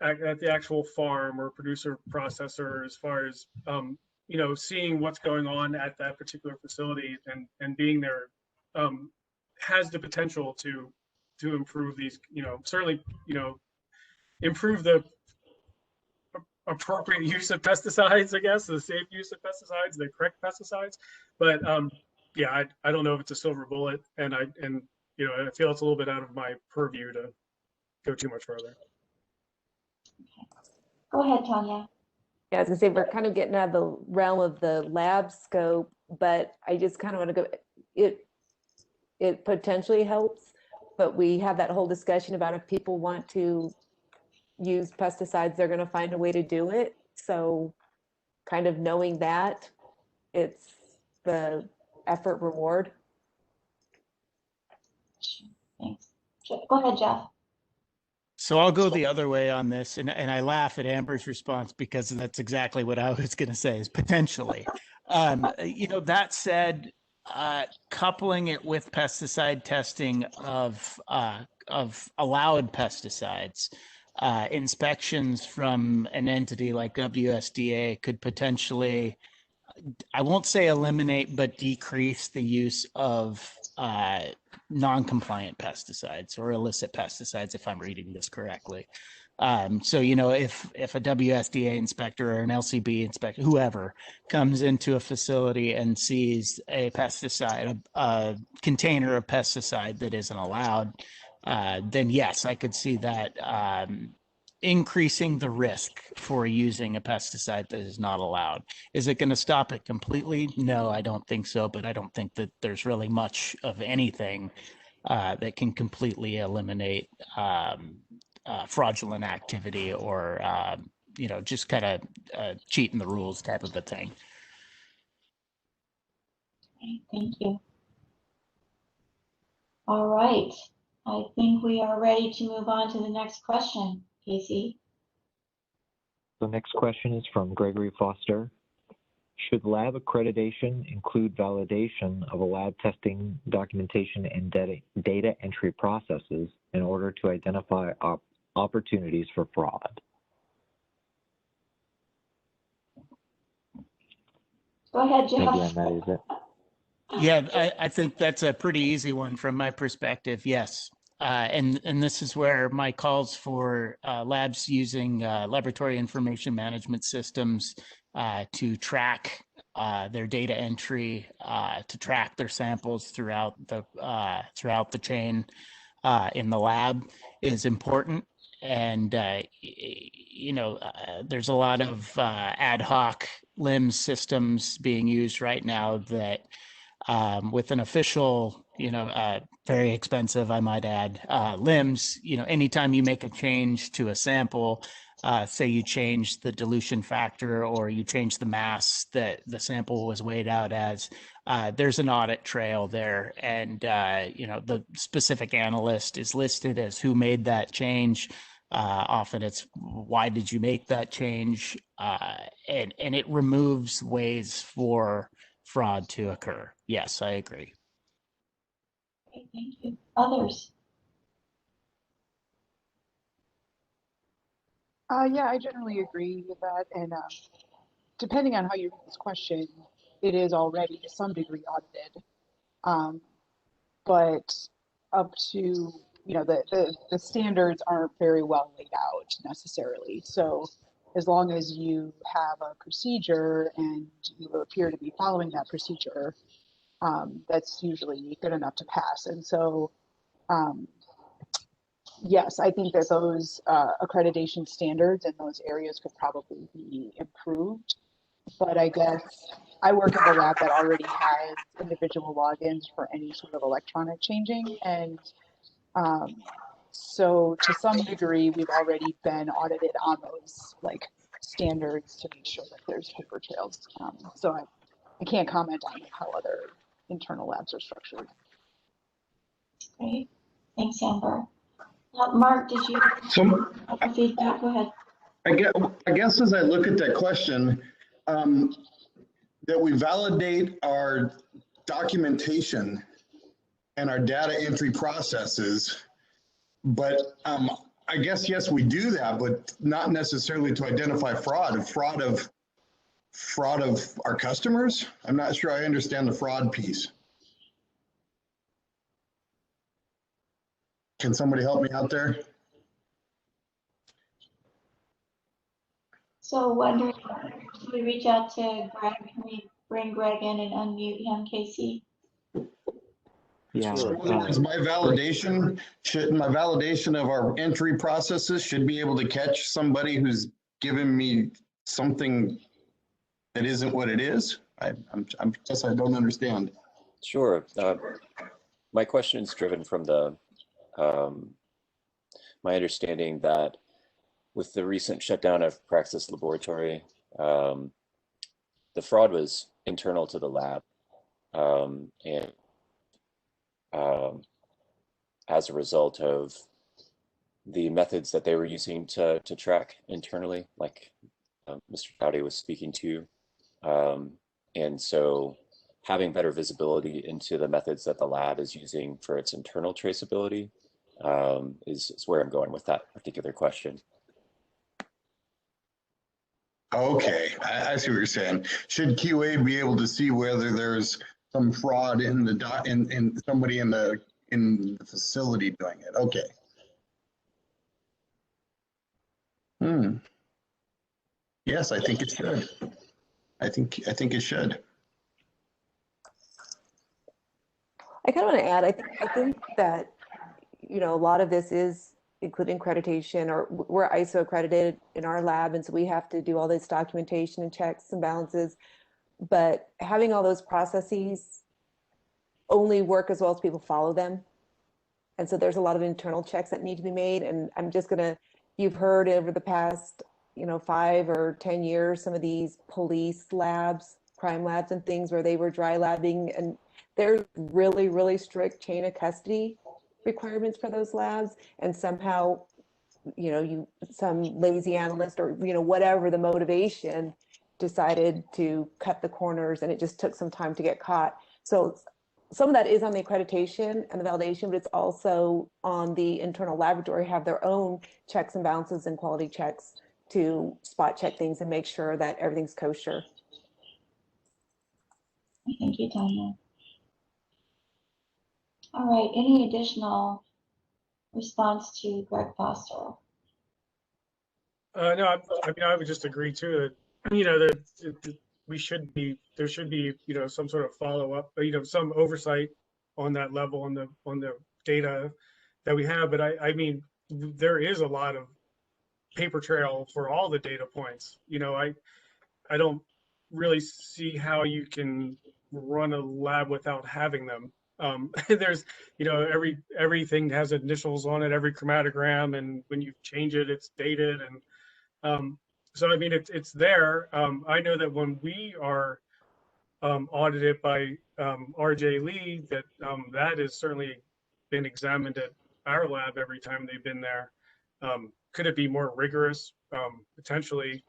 E: at the actual farm or producer processor, as far as seeing what's going on at that particular facility and being there, has the potential to improve these, certainly, improve the appropriate use of pesticides, I guess, the safe use of pesticides, the correct pesticides. But yeah, I don't know if it's a silver bullet, and I feel it's a little bit out of my purview to go too much further.
A: Go ahead, Tanya.
B: Yeah, I was gonna say, we're kind of getting out of the realm of the lab scope, but I just kind of want to go, it potentially helps, but we have that whole discussion about if people want to use pesticides, they're going to find a way to do it. So kind of knowing that, it's the effort reward.
A: Thanks. Go ahead, Jeff.
F: So I'll go the other way on this, and I laugh at Amber's response because that's exactly what I was going to say, is potentially. That said, coupling it with pesticide testing of allowed pesticides, inspections from an entity like WSDA could potentially, I won't say eliminate, but decrease the use of non-compliant pesticides or illicit pesticides, if I'm reading this correctly. So, if a WSDA inspector or an LCB inspector, whoever, comes into a facility and sees a pesticide, a container of pesticide that isn't allowed, then yes, I could see that increasing the risk for using a pesticide that is not allowed. Is it going to stop it completely? No, I don't think so, but I don't think that there's really much of anything that can completely eliminate fraudulent activity or, just kind of cheating the rules type of a thing.
A: Okay, thank you. All right. I think we are ready to move on to the next question, Casey.
I: The next question is from Gregory Foster. Should lab accreditation include validation of a lab testing documentation and data entry processes in order to identify opportunities for fraud?
A: Go ahead, Jeff.
I: Again, that is it.
F: Yeah, I think that's a pretty easy one from my perspective. Yes. And this is where my calls for labs using laboratory information management systems to track their data entry, to track their samples throughout the chain in the lab is important. And there's a lot of ad hoc LIMS systems being used right now that, with an official, very expensive, I might add, LIMS, anytime you make a change to a sample, say you change the dilution factor or you change the mass that the sample was weighed out as, there's an audit trail there. And, the specific analyst is listed as who made that change. Often it's, why did you make that change? And it removes ways for fraud to occur. Yes, I agree.
A: Okay, thank you. Others?
D: Yeah, I generally agree with that. And depending on how you read this question, it is already to some degree audited. but up to, you know, the standards aren't very well laid out necessarily. So as long as you have a procedure and you appear to be following that procedure, that's usually good enough to pass. And so, yes, I think that those accreditation standards in those areas could probably be improved. But I guess I work in a lab that already has individual logins for any sort of electronic changing. And so to some degree, we've already been audited on those like standards to make sure that there's paper trails. So I can't comment on how other internal labs are structured.
A: Great, thanks, Amber. Mark, did you have feedback? Go ahead.
H: I guess as I look at that question, that we validate our documentation and our data entry processes, but I guess, yes, we do that, but not necessarily to identify fraud of our customers. I'm not sure I understand the fraud piece. Can somebody help me out there?
A: So wondering, should we reach out to Greg? Can we bring Greg in and unmute him, Casey?
I: Yeah.
H: Is my validation of our entry processes should be able to catch somebody who's given me something that isn't what it is? I guess I don't understand.
K: Sure. My question is driven from the my understanding that with the recent shutdown of Praxis Laboratory, the fraud was internal to the lab, and as a result of the methods that they were using to track internally, like Mr. Doughty was speaking to. And so having better visibility into the methods that the lab is using for its internal traceability is where I'm going with that particular question.
H: Okay, I see what you're saying. Should QA be able to see whether there's some fraud in the in somebody in the facility doing it? Okay. Yes, I think it should. I think it should.
B: I kind of want to add, I think that, you know, a lot of this is including accreditation, or we're ISO accredited in our lab, and so we have to do all this documentation and checks and balances. But having all those processes only work as well as people follow them. And so there's a lot of internal checks that need to be made. And I'm just gonna, you've heard over the past, you know, 5 or 10 years, some of these police labs, crime labs and things where they were dry labbing, and there's really, really strict chain of custody requirements for those labs. And somehow, you know, some lazy analyst or, you know, whatever the motivation, decided to cut the corners, and it just took some time to get caught. So some of that is on the accreditation and the validation, but it's also on the internal laboratory, have their own checks and balances and quality checks to spot check things and make sure that everything's kosher.
A: Thank you, Tanya. All right, any additional response to Greg Foster?
E: No, I mean, I would just agree too that, you know, that there should be, you know, some sort of follow-up, you know, some oversight on that level on the data that we have. But I mean, there is a lot of paper trail for all the data points. You know, I don't really see how you can run a lab without having them. There's, you know, everything has initials on it, every chromatogram, and when you change it, it's dated. And so, I mean, it's there. I know that when we are audited by RJ Lee, that has certainly been examined at our lab every time they've been there. Could it be more rigorous? Potentially.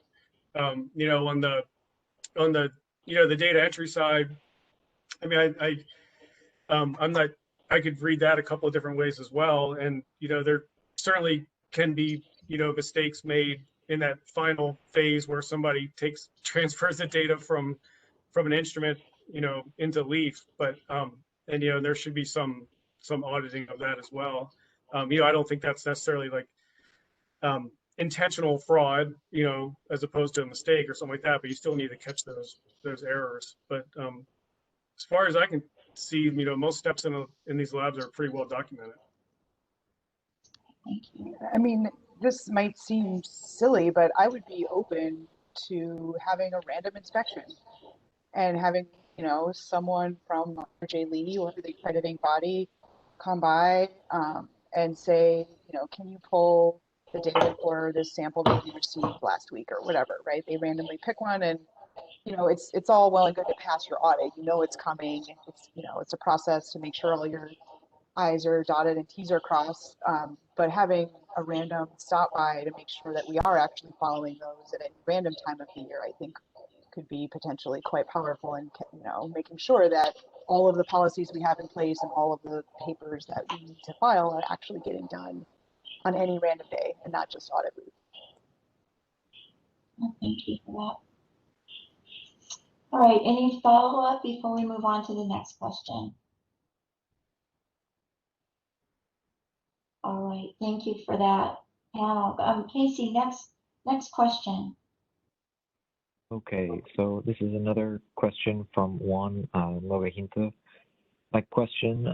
E: You know, on the you know, the data entry side, I mean, I'm not, I could read that a couple of different ways as well. And, you know, there certainly can be, you know, mistakes made in that final phase where somebody transfers the data from an instrument, you know, into Leaf. But, and, you know, there should be some some auditing of that as well. You know, I don't think that's necessarily like intentional fraud, you know, as opposed to a mistake or something like that, but you still need to catch those errors. But as far as I can see, you know, most steps in these labs are pretty well documented.
A: Thank you.
D: I mean, this might seem silly, but I would be open to having a random inspection and having, you know, someone from RJ Lee or the accrediting body come by and say, you know, can you pull the data for this sample that you received last week or whatever, right? They randomly pick one, and you know, it's all well and good to pass your audit. You know it's coming. It's, you know, it's a process to make sure all your I's are dotted and T's are crossed. But having a random stop by to make sure that we are actually following those at a random time of the year, I think could be potentially quite powerful in, you know, making sure that all of the policies we have in place and all of the papers that we need to file are actually getting done on any random day and not just audit week.
A: Well, thank you for that. All right, any follow-up before we move on to the next question? All right, thank you for that, panel. Casey, next question.
I: Okay, so this is another question from Juan Logahinta. My question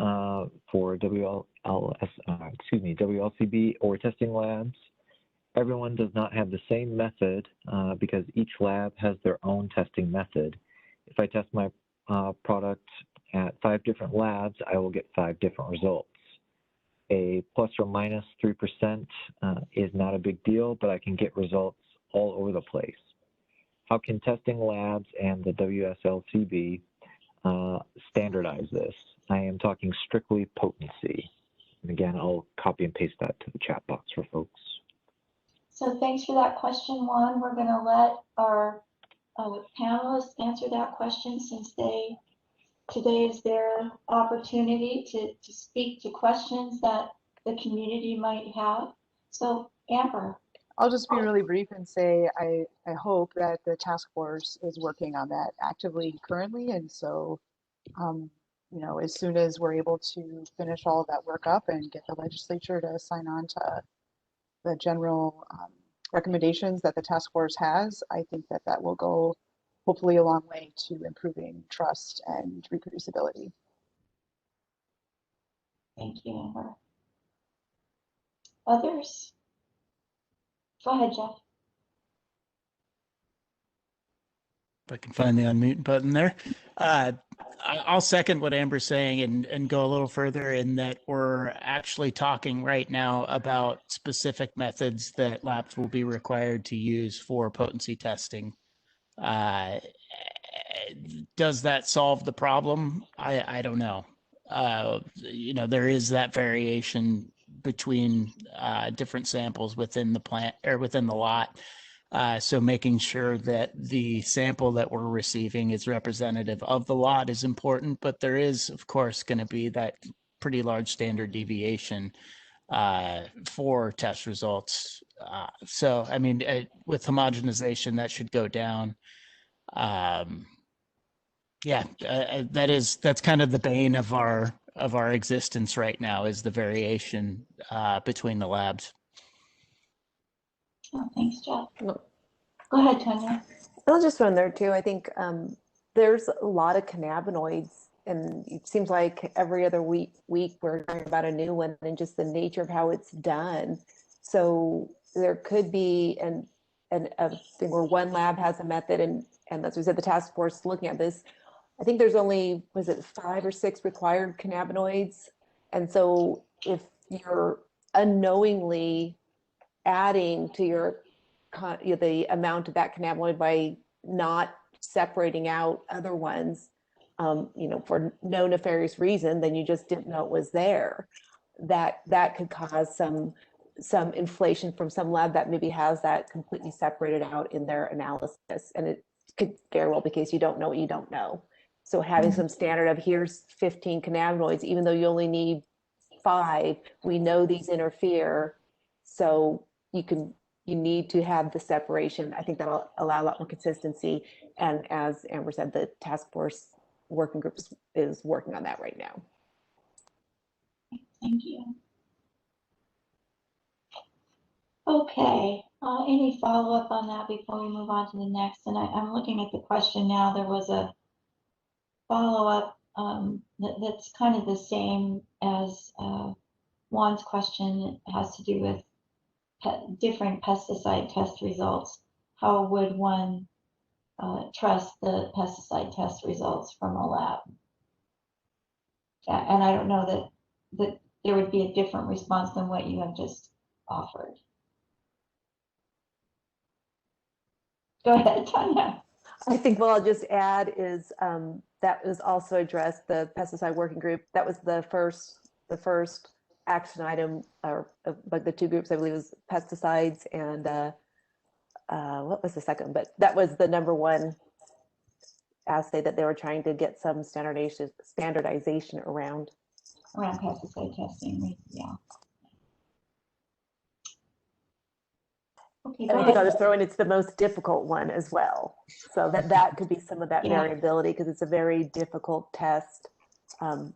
I: for WLCB or testing labs, everyone does not have the same method because each lab has their own testing method. If I test my product at 5 different labs, I will get 5 different results. A plus or minus 3% is not a big deal, but I can get results all over the place. How can testing labs and the WSLCB standardize this? I am talking strictly potency. And again, I'll copy and paste that to the chat box for folks.
A: So thanks for that question, Juan. We're going to let our panelists answer that question since today is their opportunity to speak to questions that the community might have. So Amber.
D: I'll just be really brief and say I hope that the task force is working on that actively currently. And so, you know, as soon as we're able to finish all of that work up and get the legislature to sign on to the general recommendations that the task force has, I think that that will go hopefully a long way to improving trust and reproducibility.
A: Thank you, Amber. Others? Go ahead, Jeff.
F: If I can find the unmute button there. I'll second what Amber's saying and go a little further in that we're actually talking right now about specific methods that labs will be required to use for potency testing. Does that solve the problem? I don't know. You know, there is that variation between different samples within the plant or within the lot. So making sure that the sample that we're receiving is representative of the lot is important, but there is, of course, going to be that pretty large standard deviation for test results. So, I mean, with homogenization, that should go down. Yeah, that's kind of the bane of our existence right now is the variation between the labs.
A: Oh, thanks, Jeff. Go ahead, Tanya.
B: I'll just run there too. I think there's a lot of cannabinoids, and it seems like every other week we're talking about a new one, and just the nature of how it's done. So there could be a thing where one lab has a method, and as we said, the task force is looking at this. I think there's only, was it 5 or 6 required cannabinoids? And so if you're unknowingly adding to the amount of that cannabinoid by not separating out other ones, you know, for no nefarious reason, then you just didn't know it was there. That could cause some inflation from some lab that maybe has that completely separated out in their analysis, and it could very well be the case you don't know what you don't know. So having some standard of here's 15 cannabinoids, even though you only need 5, we know these interfere, so you need to have the separation. I think that'll allow a lot more consistency. And as Amber said, the task force working group is working on that right now.
A: Thank you. Okay, any follow-up on that before we move on to the next? And I'm looking at the question now. There was a follow-up that's kind of the same as Juan's question. It has to do with different pesticide test results. How would one trust the pesticide test results from a lab? And I don't know that there would be a different response than what you have just offered. Go ahead, Tanya.
B: I think what I'll just add is that was also addressed, the pesticide working group. That was the first action item, or like the two groups, I believe, was pesticides and what was the second? But that was the number one assay that they were trying to get some standardization around.
A: Around pesticide testing, yeah. Okay,
B: and I think I'll just throw in, it's the most difficult one as well. So that could be some of that variability, because it's a very difficult test. And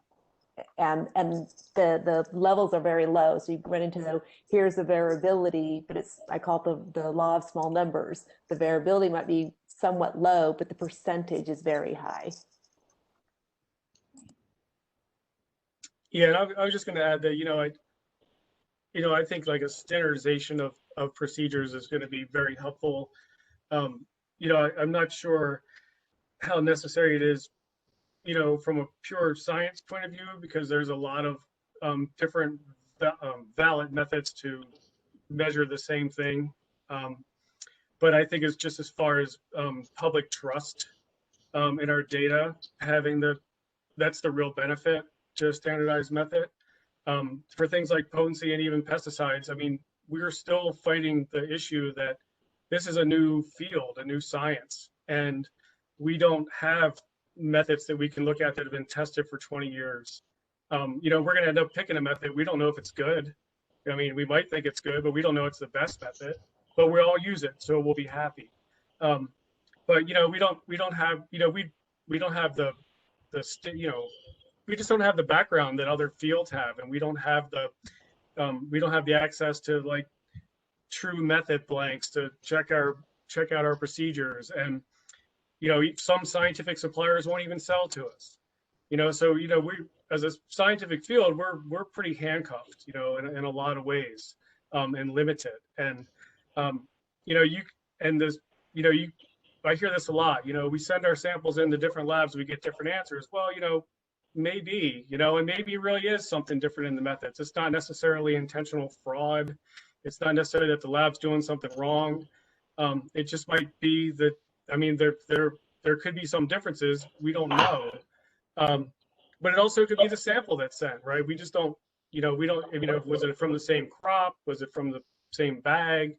B: the levels are very low. So you run into here's the variability, but I call it the law of small numbers. The variability might be somewhat low, but the percentage is very high.
E: Yeah, and I was just going to add that, I think like a standardization of procedures is going to be very helpful. I'm not sure how necessary it is, from a pure science point of view, because there's a lot of different valid methods to measure the same thing. But I think it's just as far as public trust in our data, that's the real benefit to a standardized method. For things like potency and even pesticides, I mean, we're still fighting the issue that this is a new field, a new science, and we don't have methods that we can look at that have been tested for 20 years. We're going to end up picking a method. We don't know if it's good. I mean, we might think it's good, but we don't know it's the best method. But we all use it, so we'll be happy. But we don't have we just don't have the background that other fields have, and we don't have the access to like true method blanks to check out our procedures. And some scientific suppliers won't even sell to us. So we, as a scientific field, we're pretty handcuffed, in a lot of ways, and limited. And I hear this a lot. We send our samples into different labs, we get different answers. Well, maybe, and maybe it really is something different in the methods. It's not necessarily intentional fraud. It's not necessarily that the lab's doing something wrong. It just might be that, I mean, there could be some differences. We don't know. But it also could be the sample that's sent, right? We just don't, was it from the same crop? Was it from the same bag?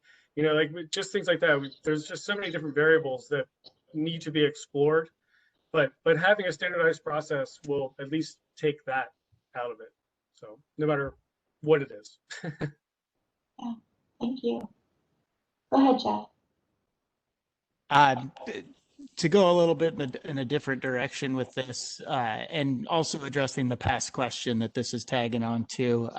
E: Just things like that. There's just so many different variables that need to be explored. But having a standardized process will at least take that out of it. So no matter what it is.
A: Yeah, thank you. Go ahead, Jeff.
F: To go a little bit in a different direction with this, and also addressing the past question that this is tagging on to,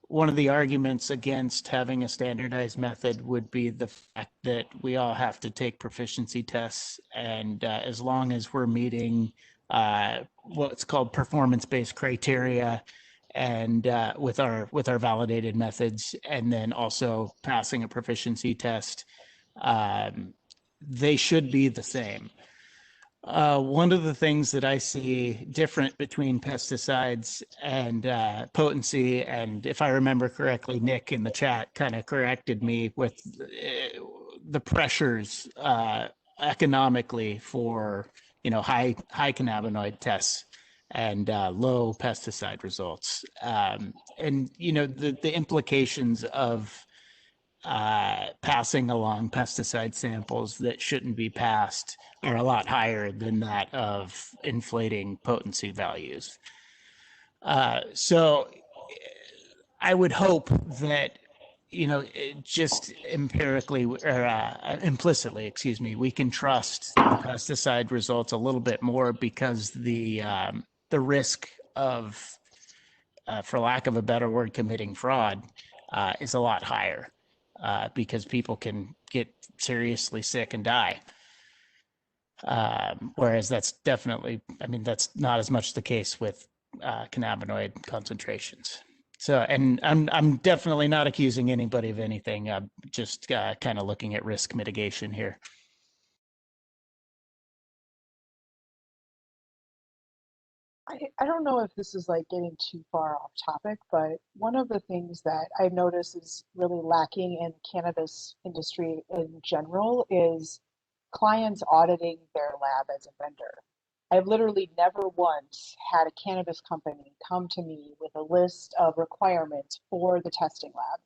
F: one of the arguments against having a standardized method would be the fact that we all have to take proficiency tests, and as long as we're meeting what's called performance-based criteria, and with our validated methods, and then also passing a proficiency test, they should be the same. One of the things that I see different between pesticides and potency, and if I remember correctly, Nick in the chat kind of corrected me with the pressures economically for high cannabinoid tests and low pesticide results, and the implications of passing along pesticide samples that shouldn't be passed are a lot higher than that of inflating potency values. So I would hope that, just empirically or implicitly, we can trust the pesticide results a little bit more, because the risk of for lack of a better word, committing fraud is a lot higher because people can get seriously sick and die. Whereas that's definitely, I mean, that's not as much the case with cannabinoid concentrations. So, and I'm definitely not accusing anybody of anything. I'm just kind of looking at risk mitigation here.
D: I don't know if this is like getting too far off topic, but one of the things that I've noticed is really lacking in cannabis industry in general is clients auditing their lab as a vendor. I've literally never once had a cannabis company come to me with a list of requirements for the testing lab.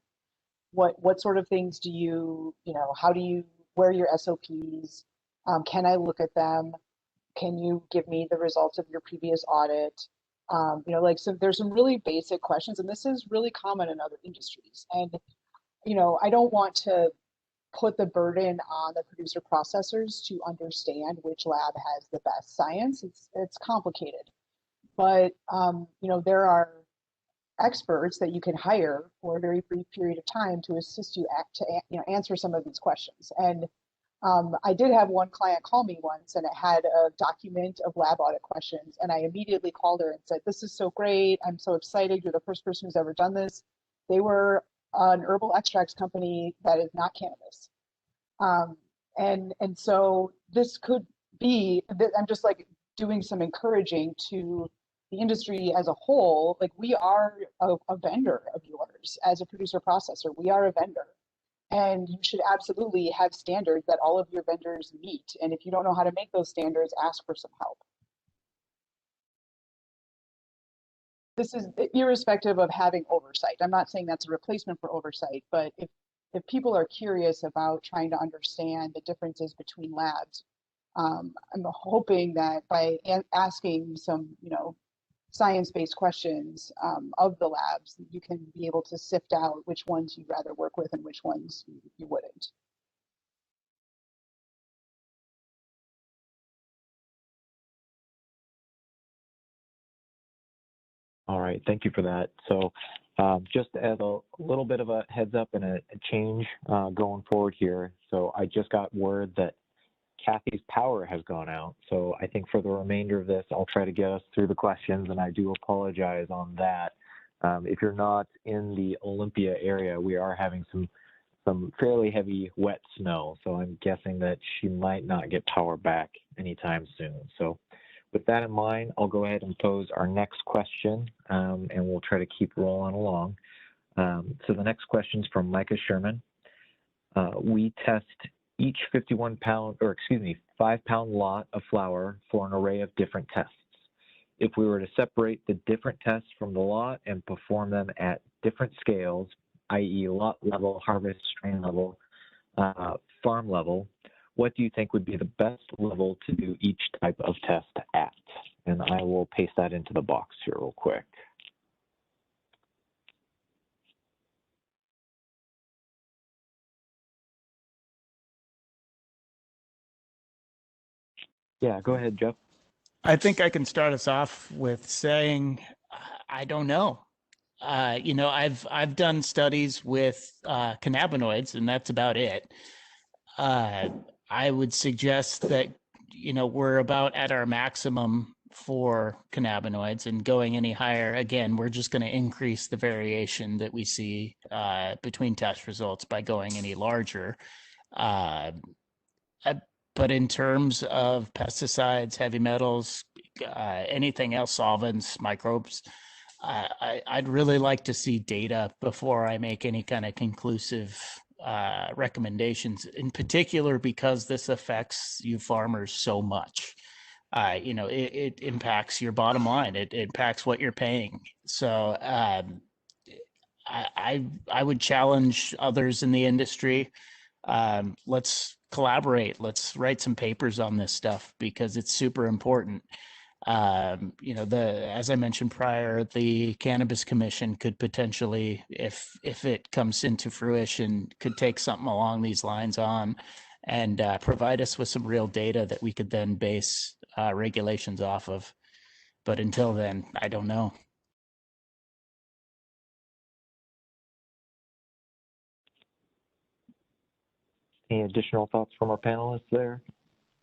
D: What sort of things do you know, how do you, where are your SOPs? Can I look at them? Can you give me the results of your previous audit? You know, like, so there's some really basic questions, and this is really common in other industries. And, you know, I don't want to put the burden on the producer processors to understand which lab has the best science. It's complicated, but you know, there are experts that you can hire for a very brief period of time to assist you you know, answer some of these questions. And I did have one client call me once, and it had a document of lab audit questions, and I immediately called her and said, "This is so great. I'm so excited. You're the first person who's ever done this." They were an herbal extracts company that is not cannabis. And so this could be, I'm just like doing some encouraging to the industry as a whole. Like, we are a vendor of yours as a producer processor. We are a vendor. And you should absolutely have standards that all of your vendors meet. And if you don't know how to make those standards, ask for some help. This is irrespective of having oversight. I'm not saying that's a replacement for oversight, but if people are curious about trying to understand the differences between labs, I'm hoping that by asking some, you know, science-based questions of the labs, you can be able to sift out which ones you'd rather work with and which ones you wouldn't.
I: All right, thank you for that. So just as a little bit of a heads up and a change going forward here. So I just got word that Kathy's power has gone out. So I think for the remainder of this, I'll try to get us through the questions, and I do apologize on that. If you're not in the Olympia area, we are having some fairly heavy wet snow. So I'm guessing that she might not get power back anytime soon. So with that in mind, I'll go ahead and pose our next question, and we'll try to keep rolling along. So the next question is from Micah Sherman. We test each 5-pound lot of flower for an array of different tests. If we were to separate the different tests from the lot and perform them at different scales, i.e. lot level, harvest, strain level, farm level, what do you think would be the best level to do each type of test at? And I will paste that into the box here real quick. Yeah, go ahead, Jeff.
F: I think I can start us off with saying, I don't know. You know, I've done studies with cannabinoids, and that's about it. I would suggest that, you know, we're about at our maximum for cannabinoids, and going any higher, again, we're just going to increase the variation that we see between test results by going any larger. But in terms of pesticides, heavy metals, anything else, solvents, microbes, I'd really like to see data before I make any kind of conclusive recommendations, in particular because this affects you farmers so much. You know, it impacts your bottom line. It impacts what you're paying. So I would challenge others in the industry. Let's collaborate. Let's write some papers on this stuff because it's super important. You know, as I mentioned prior, the Cannabis Commission could potentially, if it comes into fruition, could take something along these lines on and provide us with some real data that we could then base regulations off of. But until then, I don't know.
I: Any additional thoughts from our panelists there?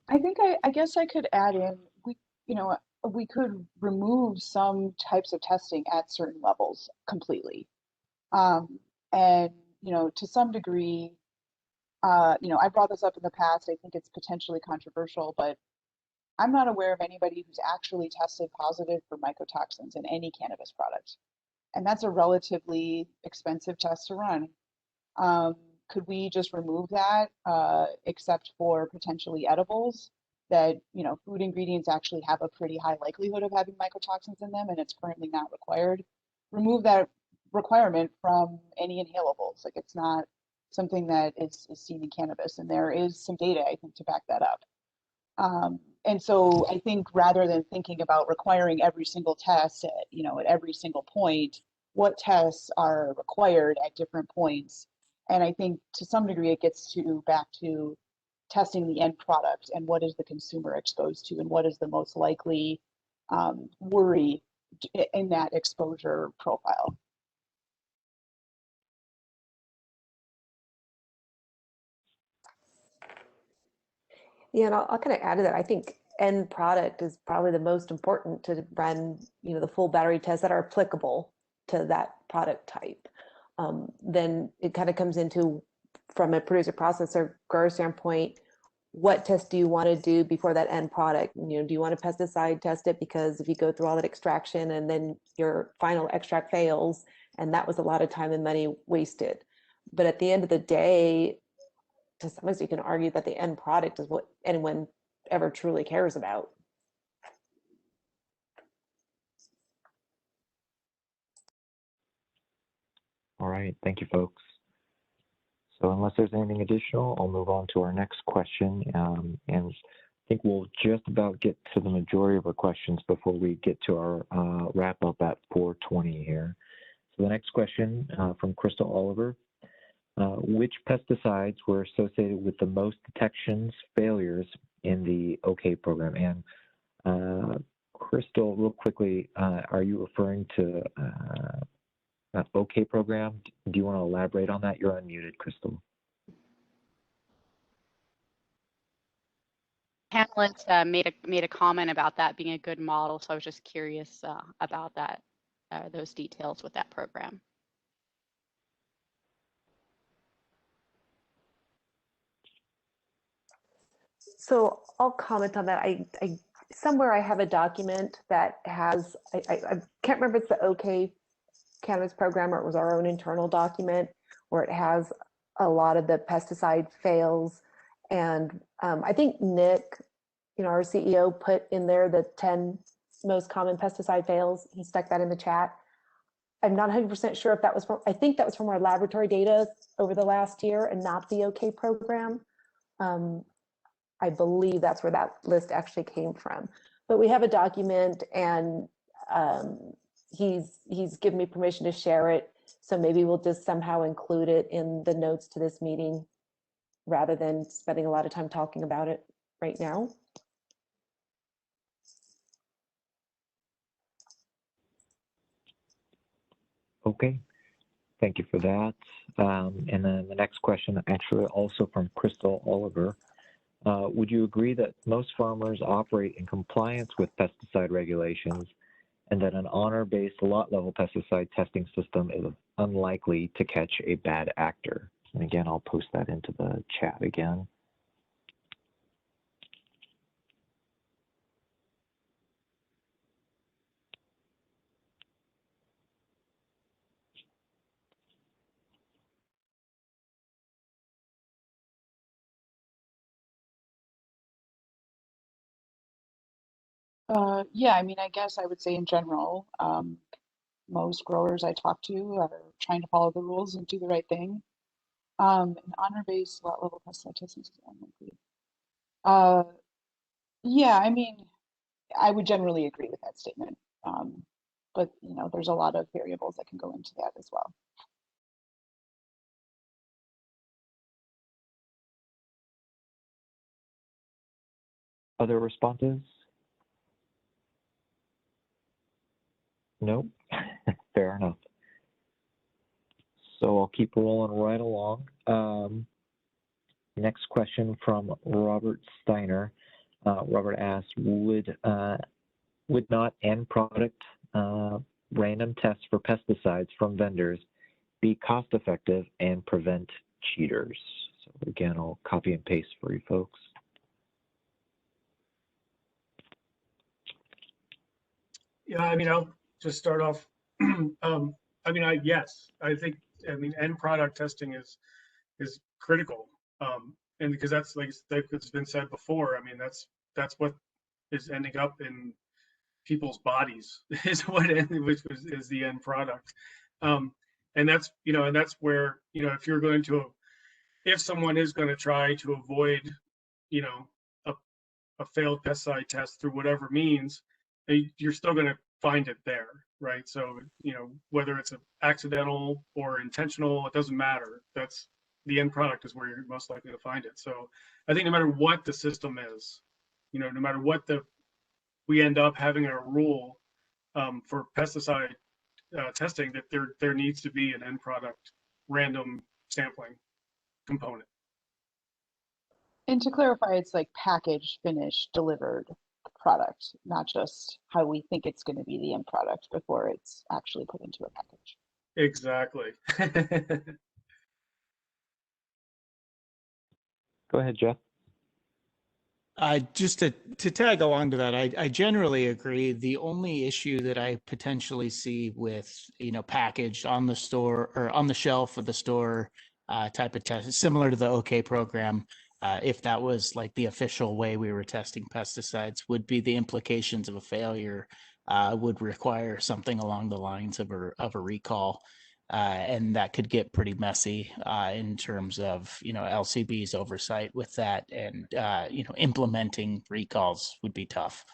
D: I think I guess I could add in, we could remove some types of testing at certain levels completely. And, to some degree, I brought this up in the past. I think it's potentially controversial, but I'm not aware of anybody who's actually tested positive for mycotoxins in any cannabis product. And that's a relatively expensive test to run. Could we just remove that, except for potentially edibles that, food ingredients actually have a pretty high likelihood of having mycotoxins in them and it's currently not required? Remove that requirement from any inhalables. Like, it's not something that is seen in cannabis, and there is some data, I think, to back that up. And so I think rather than thinking about requiring every single test at every single point, what tests are required at different points? And I think to some degree it gets back to testing the end product and what is the consumer exposed to and what is the most likely worry in that exposure profile.
B: Yeah, and I'll kind of add to that. I think end product is probably the most important to run, the full battery tests that are applicable to that product type. Then it kind of comes into, from a producer processor grower standpoint, what test do you want to do before that end product? Do you want to pesticide test it? Because if you go through all that extraction and then your final extract fails, and that was a lot of time and money wasted. But at the end of the day, to some extent, you can argue that the end product is what anyone ever truly cares about.
I: All right, thank you, folks. So unless there's anything additional, I'll move on to our next question. And I think we'll just about get to the majority of our questions before we get to our wrap up at 4:20 here. So the next question from Crystal Oliver. Which pesticides were associated with the most detections failures in the OK program? And Crystal, real quickly, are you referring to that OK program? Do you want to elaborate on that? You're unmuted, Crystal.
L: Panelist made a comment about that being a good model, so I was just curious about that, those details with that program.
B: So I'll comment on that. I somewhere I have a document that has, I can't remember if it's the OK Cannabis program or it was our own internal document where it has a lot of the pesticide fails. And I think Nick, our CEO, put in there the 10 most common pesticide fails. He stuck that in the chat. I'm not 100% sure if that was from, I think that was from our laboratory data over the last year and not the OK program. I believe that's where that list actually came from. But we have a document, and he's given me permission to share it. So maybe we'll just somehow include it in the notes to this meeting rather than spending a lot of time talking about it right now.
I: Okay, thank you for that. And then the next question, actually also from Crystal Oliver. Would you agree that most farmers operate in compliance with pesticide regulations and that an honor-based lot-level pesticide testing system is unlikely to catch a bad actor? And again, I'll post that into the chat again.
D: Yeah, I mean, I guess I would say in general, most growers I talk to are trying to follow the rules and do the right thing. An honor-based lot level pesticide testing is unlikely. Yeah, I mean, I would generally agree with that statement. But there's a lot of variables that can go into that as well.
I: Other responses? Nope. Fair enough. So I'll keep rolling right along. Next question from Robert Steiner. Robert asks, would not end product random tests for pesticides from vendors be cost effective and prevent cheaters? So again, I'll copy and paste for you folks.
E: Yeah, I mean, I'll just start off. Yes, I think, end product testing is critical. And because that's like it's been said before, that's what is ending up in people's bodies is is the end product. And that's where, if someone is going to try to avoid, a failed pesticide test through whatever means, you're still going to find it there, right? So, whether it's accidental or intentional, it doesn't matter. That's the end product is where you're most likely to find it. So I think no matter what the system is, no matter what we end up having a rule for pesticide testing, that there needs to be an end product random sampling component.
D: And to clarify, it's like packaged, finished, delivered product, not just how we think it's going to be the end product before it's actually put into a package.
E: Exactly.
I: Go ahead, Jeff.
F: Just to tag along to that, I generally agree. The only issue that I potentially see with, packaged on the store or on the shelf of the store type of test, similar to the OK program, if that was like the official way we were testing pesticides, would be the implications of a failure would require something along the lines of a recall. And that could get pretty messy in terms of, LCB's oversight with that, and, implementing recalls would be tough.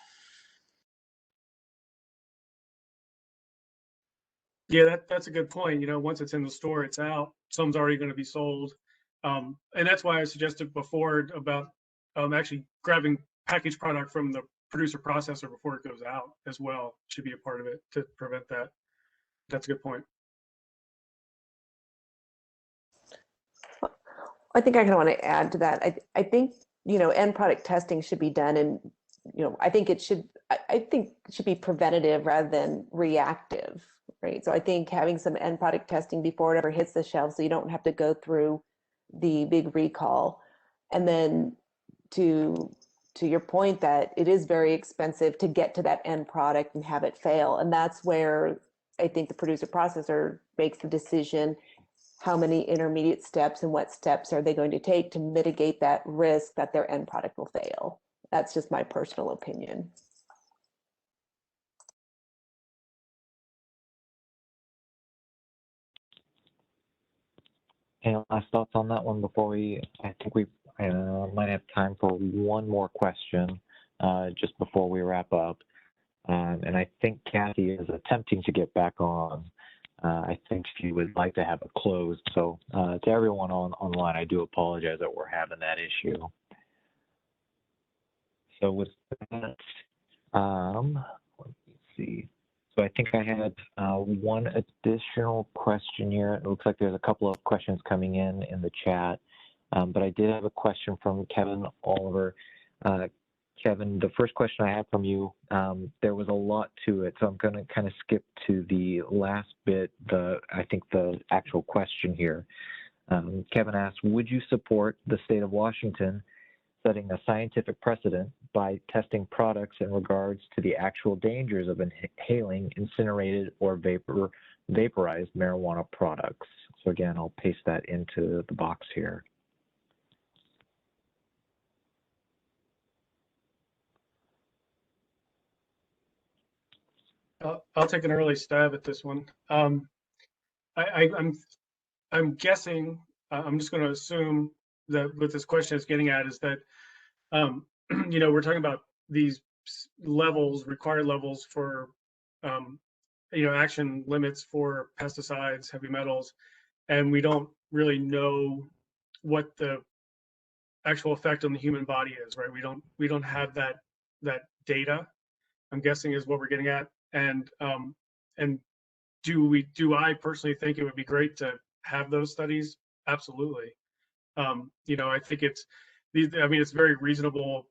E: Yeah, that's a good point. Once it's in the store, it's out. Some's already going to be sold. And that's why I suggested before about actually grabbing packaged product from the producer processor before it goes out as well. Should be a part of it to prevent that. That's a good point.
B: I think I kind of want to add to that. I think, end product testing should be done, and, I think it should be preventative rather than reactive, right? So I think having some end product testing before it ever hits the shelf, so you don't have to go through the big recall. And then to your point that it is very expensive to get to that end product and have it fail. And that's where I think the producer processor makes the decision, how many intermediate steps and what steps are they going to take to mitigate that risk that their end product will fail. That's just my personal opinion.
I: Any last thoughts on that one before I think we might have time for one more question just before we wrap up. And I think Kathy is attempting to get back on. I think she would like to have it closed. So to everyone online, I do apologize that we're having that issue. So with that, let me see. So I think I had one additional question here. It looks like there's a couple of questions coming in the chat, but I did have a question from Kevin Oliver. Kevin, the first question I had from you, there was a lot to it, so I'm going to kind of skip to the last bit, I think the actual question here. Kevin asked, would you support the state of Washington setting a scientific precedent by testing products in regards to the actual dangers of inhaling incinerated or vaporized marijuana products? So again, I'll paste that into the box here.
E: I'll take an early stab at this one. I'm guessing, I'm just going to assume that what this question is getting at is that, we're talking about these levels, required levels for, action limits for pesticides, heavy metals, and we don't really know what the actual effect on the human body is, right? We don't have that data, I'm guessing is what we're getting at. And do I personally think it would be great to have those studies? Absolutely. I think it's a very reasonable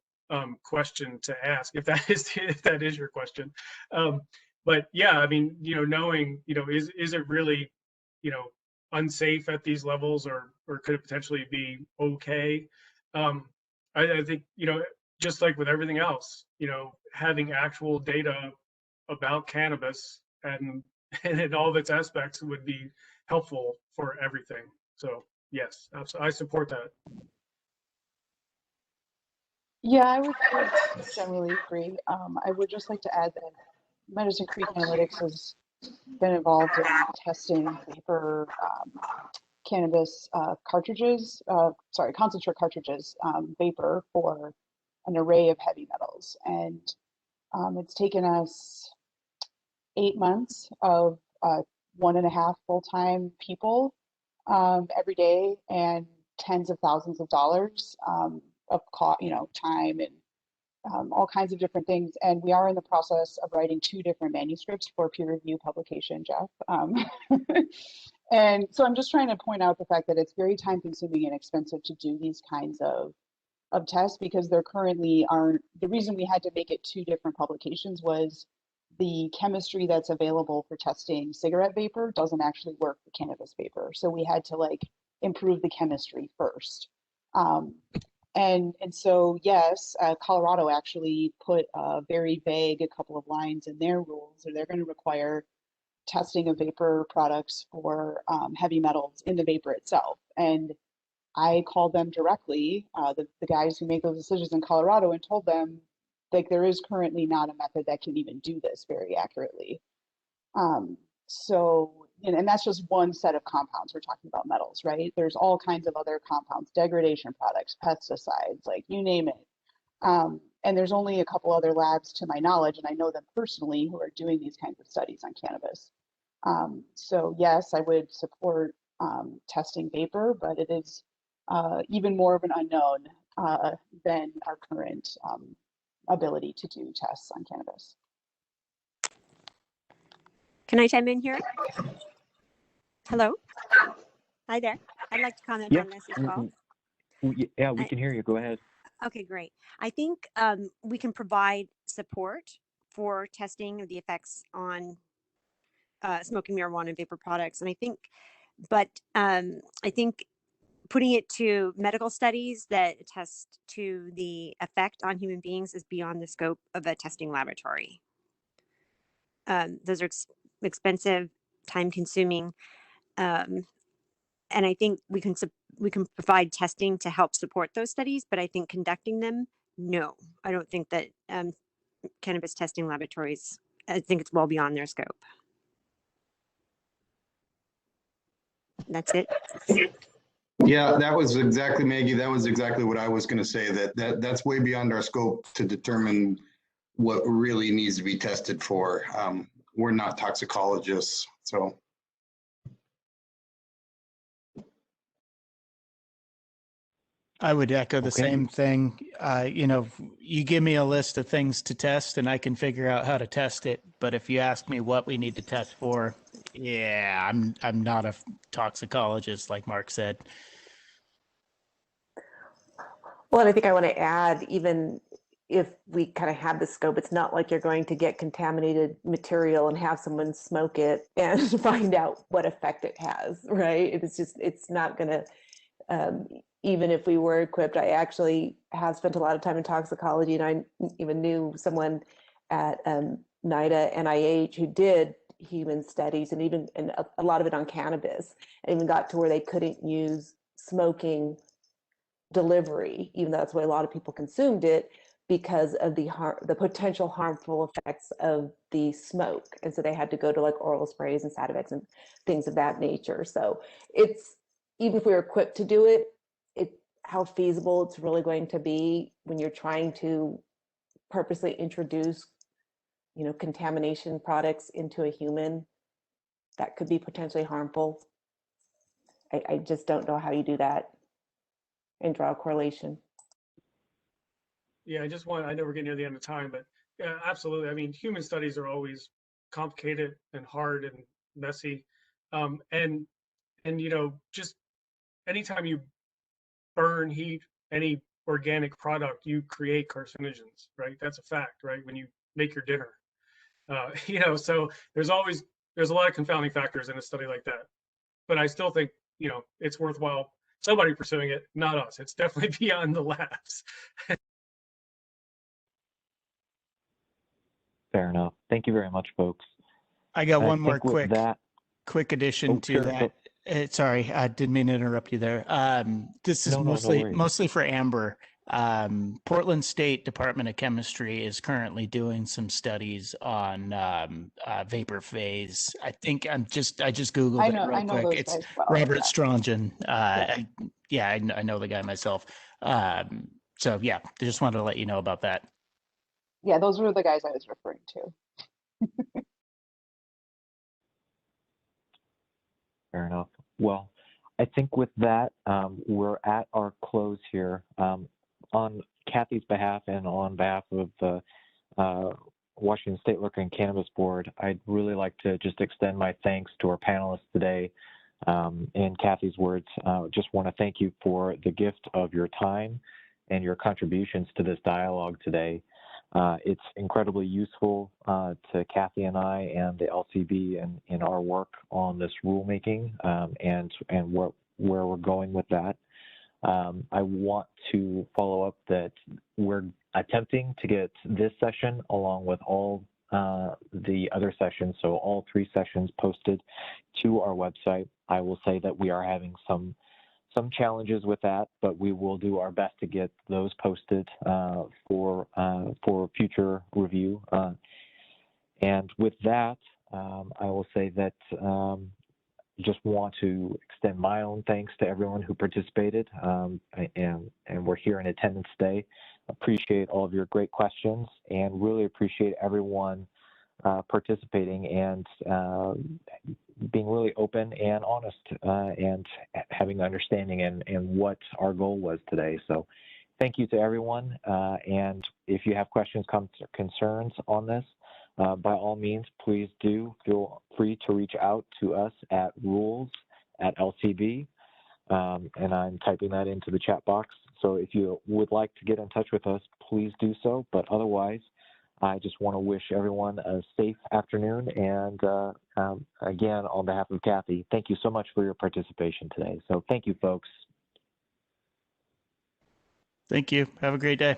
E: question to ask if that is your question. But yeah, knowing, is it really, unsafe at these levels, or could it potentially be okay? I think, just like with everything else, having actual data about cannabis and in all of its aspects would be helpful for everything. So yes, I support that.
D: Yeah, I would generally agree. I would just like to add that Medicine Creek Analytics has been involved in testing vapor cannabis cartridges, concentrate cartridges, vapor for an array of heavy metals. And it's taken us 8 months of 1.5 full-time people every day, and tens of thousands of dollars of time and all kinds of different things. And we are in the process of writing 2 different manuscripts for peer review publication, Jeff. And so I'm just trying to point out the fact that it's very time consuming and expensive to do these kinds of tests, because there currently aren't. The reason we had to make it 2 different publications was the chemistry that's available for testing cigarette vapor doesn't actually work for cannabis vapor. So we had to improve the chemistry first. And so, yes, Colorado actually put a very vague couple of lines in their rules, or they're going to require testing of vapor products for heavy metals in the vapor itself. And I called them directly, the guys who make those decisions in Colorado, and told them there is currently not a method that can even do this very accurately. And that's just one set of compounds. We're talking about metals, right? There's all kinds of other compounds, degradation products, pesticides, you name it. And there's only a couple other labs to my knowledge, and I know them personally, who are doing these kinds of studies on cannabis. So yes, I would support testing vapor, but it is even more of an unknown than our current ability to do tests on cannabis.
G: Can I chime in here? Hello? Hi there. I'd like to comment on this as well.
I: Yeah, we can hear you. Go ahead.
G: Okay, great. I think we can provide support for testing of the effects on smoking marijuana and vapor products. And I think putting it to medical studies that attest to the effect on human beings is beyond the scope of a testing laboratory. Those are expensive, time-consuming, and I think we can provide testing to help support those studies. But I think conducting them, no, I don't think that cannabis testing laboratories. I think it's well beyond their scope. That's it.
H: Yeah, that was exactly, Maggie. That was exactly what I was going to say. That's way beyond our scope to determine what really needs to be tested for. We're not toxicologists, so.
F: I would echo the same thing. You give me a list of things to test and I can figure out how to test it. But if you ask me what we need to test for, yeah, I'm not a toxicologist, like Mark said.
B: Well, and I think I want to add, even if we kind of have the scope, it's not like you're going to get contaminated material and have someone smoke it and find out what effect it has, right? It's not going to, even if we were equipped. I actually have spent a lot of time in toxicology, and I even knew someone at NIDA, NIH, who did human studies, and a lot of it on cannabis, and even got to where they couldn't use smoking delivery, even though that's why a lot of people consumed it, because of the potential harmful effects of the smoke. And so they had to go to oral sprays and Sativex and things of that nature. So it's, even if we were equipped to do it, how feasible it's really going to be when you're trying to purposely introduce, contamination products into a human that could be potentially harmful. I just don't know how you do that and draw a correlation.
E: Yeah, I know we're getting near the end of time, but yeah, absolutely. I mean, human studies are always complicated and hard and messy. And just anytime you burn, heat, any organic product, you create carcinogens, right? That's a fact, right? When you make your dinner, so there's a lot of confounding factors in a study like that. But I still think, it's worthwhile somebody pursuing it, not us. It's definitely beyond the labs.
I: Fair enough. Thank you very much, folks.
F: I got one more
I: with that,
F: quick addition to
I: sure,
F: that. Sorry, I didn't mean to interrupt you there. This is
I: No worries.
F: mostly for Amber. Portland State Department of Chemistry is currently doing some studies on vapor phase. I think I just Googled
D: I know
F: it real quick.
D: those
F: It's
D: guys well.
F: Robert
D: Yeah.
F: Strongen.
D: Yeah.
F: I know the guy myself. So yeah, I just wanted to let you know about that.
D: Yeah, those were the guys I was referring to.
I: Fair enough. Well, I think with that, we're at our close here. On Kathy's behalf and on behalf of the Washington State Liquor and Cannabis Board, I'd really like to just extend my thanks to our panelists today. In Kathy's words, just want to thank you for the gift of your time and your contributions to this dialogue today. It's incredibly useful to Kathy and I and the LCB in our work on this rulemaking and where we're going with that. I want to follow up that we're attempting to get this session along with all the other sessions, so all 3 sessions posted to our website. I will say that we are having some challenges with that, but we will do our best to get those posted for future review. And with that, I will say that just want to extend my own thanks to everyone who participated and were here in attendance today. Appreciate all of your great questions and really appreciate everyone participating and being really open and honest and having understanding and what our goal was today. So thank you to everyone. And if you have questions, concerns on this, by all means, please do feel free to reach out to us at rules@LCB. And I'm typing that into the chat box. So if you would like to get in touch with us, please do so. But otherwise, I just want to wish everyone a safe afternoon. And again, on behalf of Kathy, thank you so much for your participation today. So thank you, folks.
F: Thank you. Have a great day.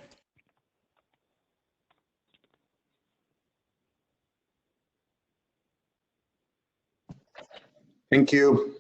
H: Thank you.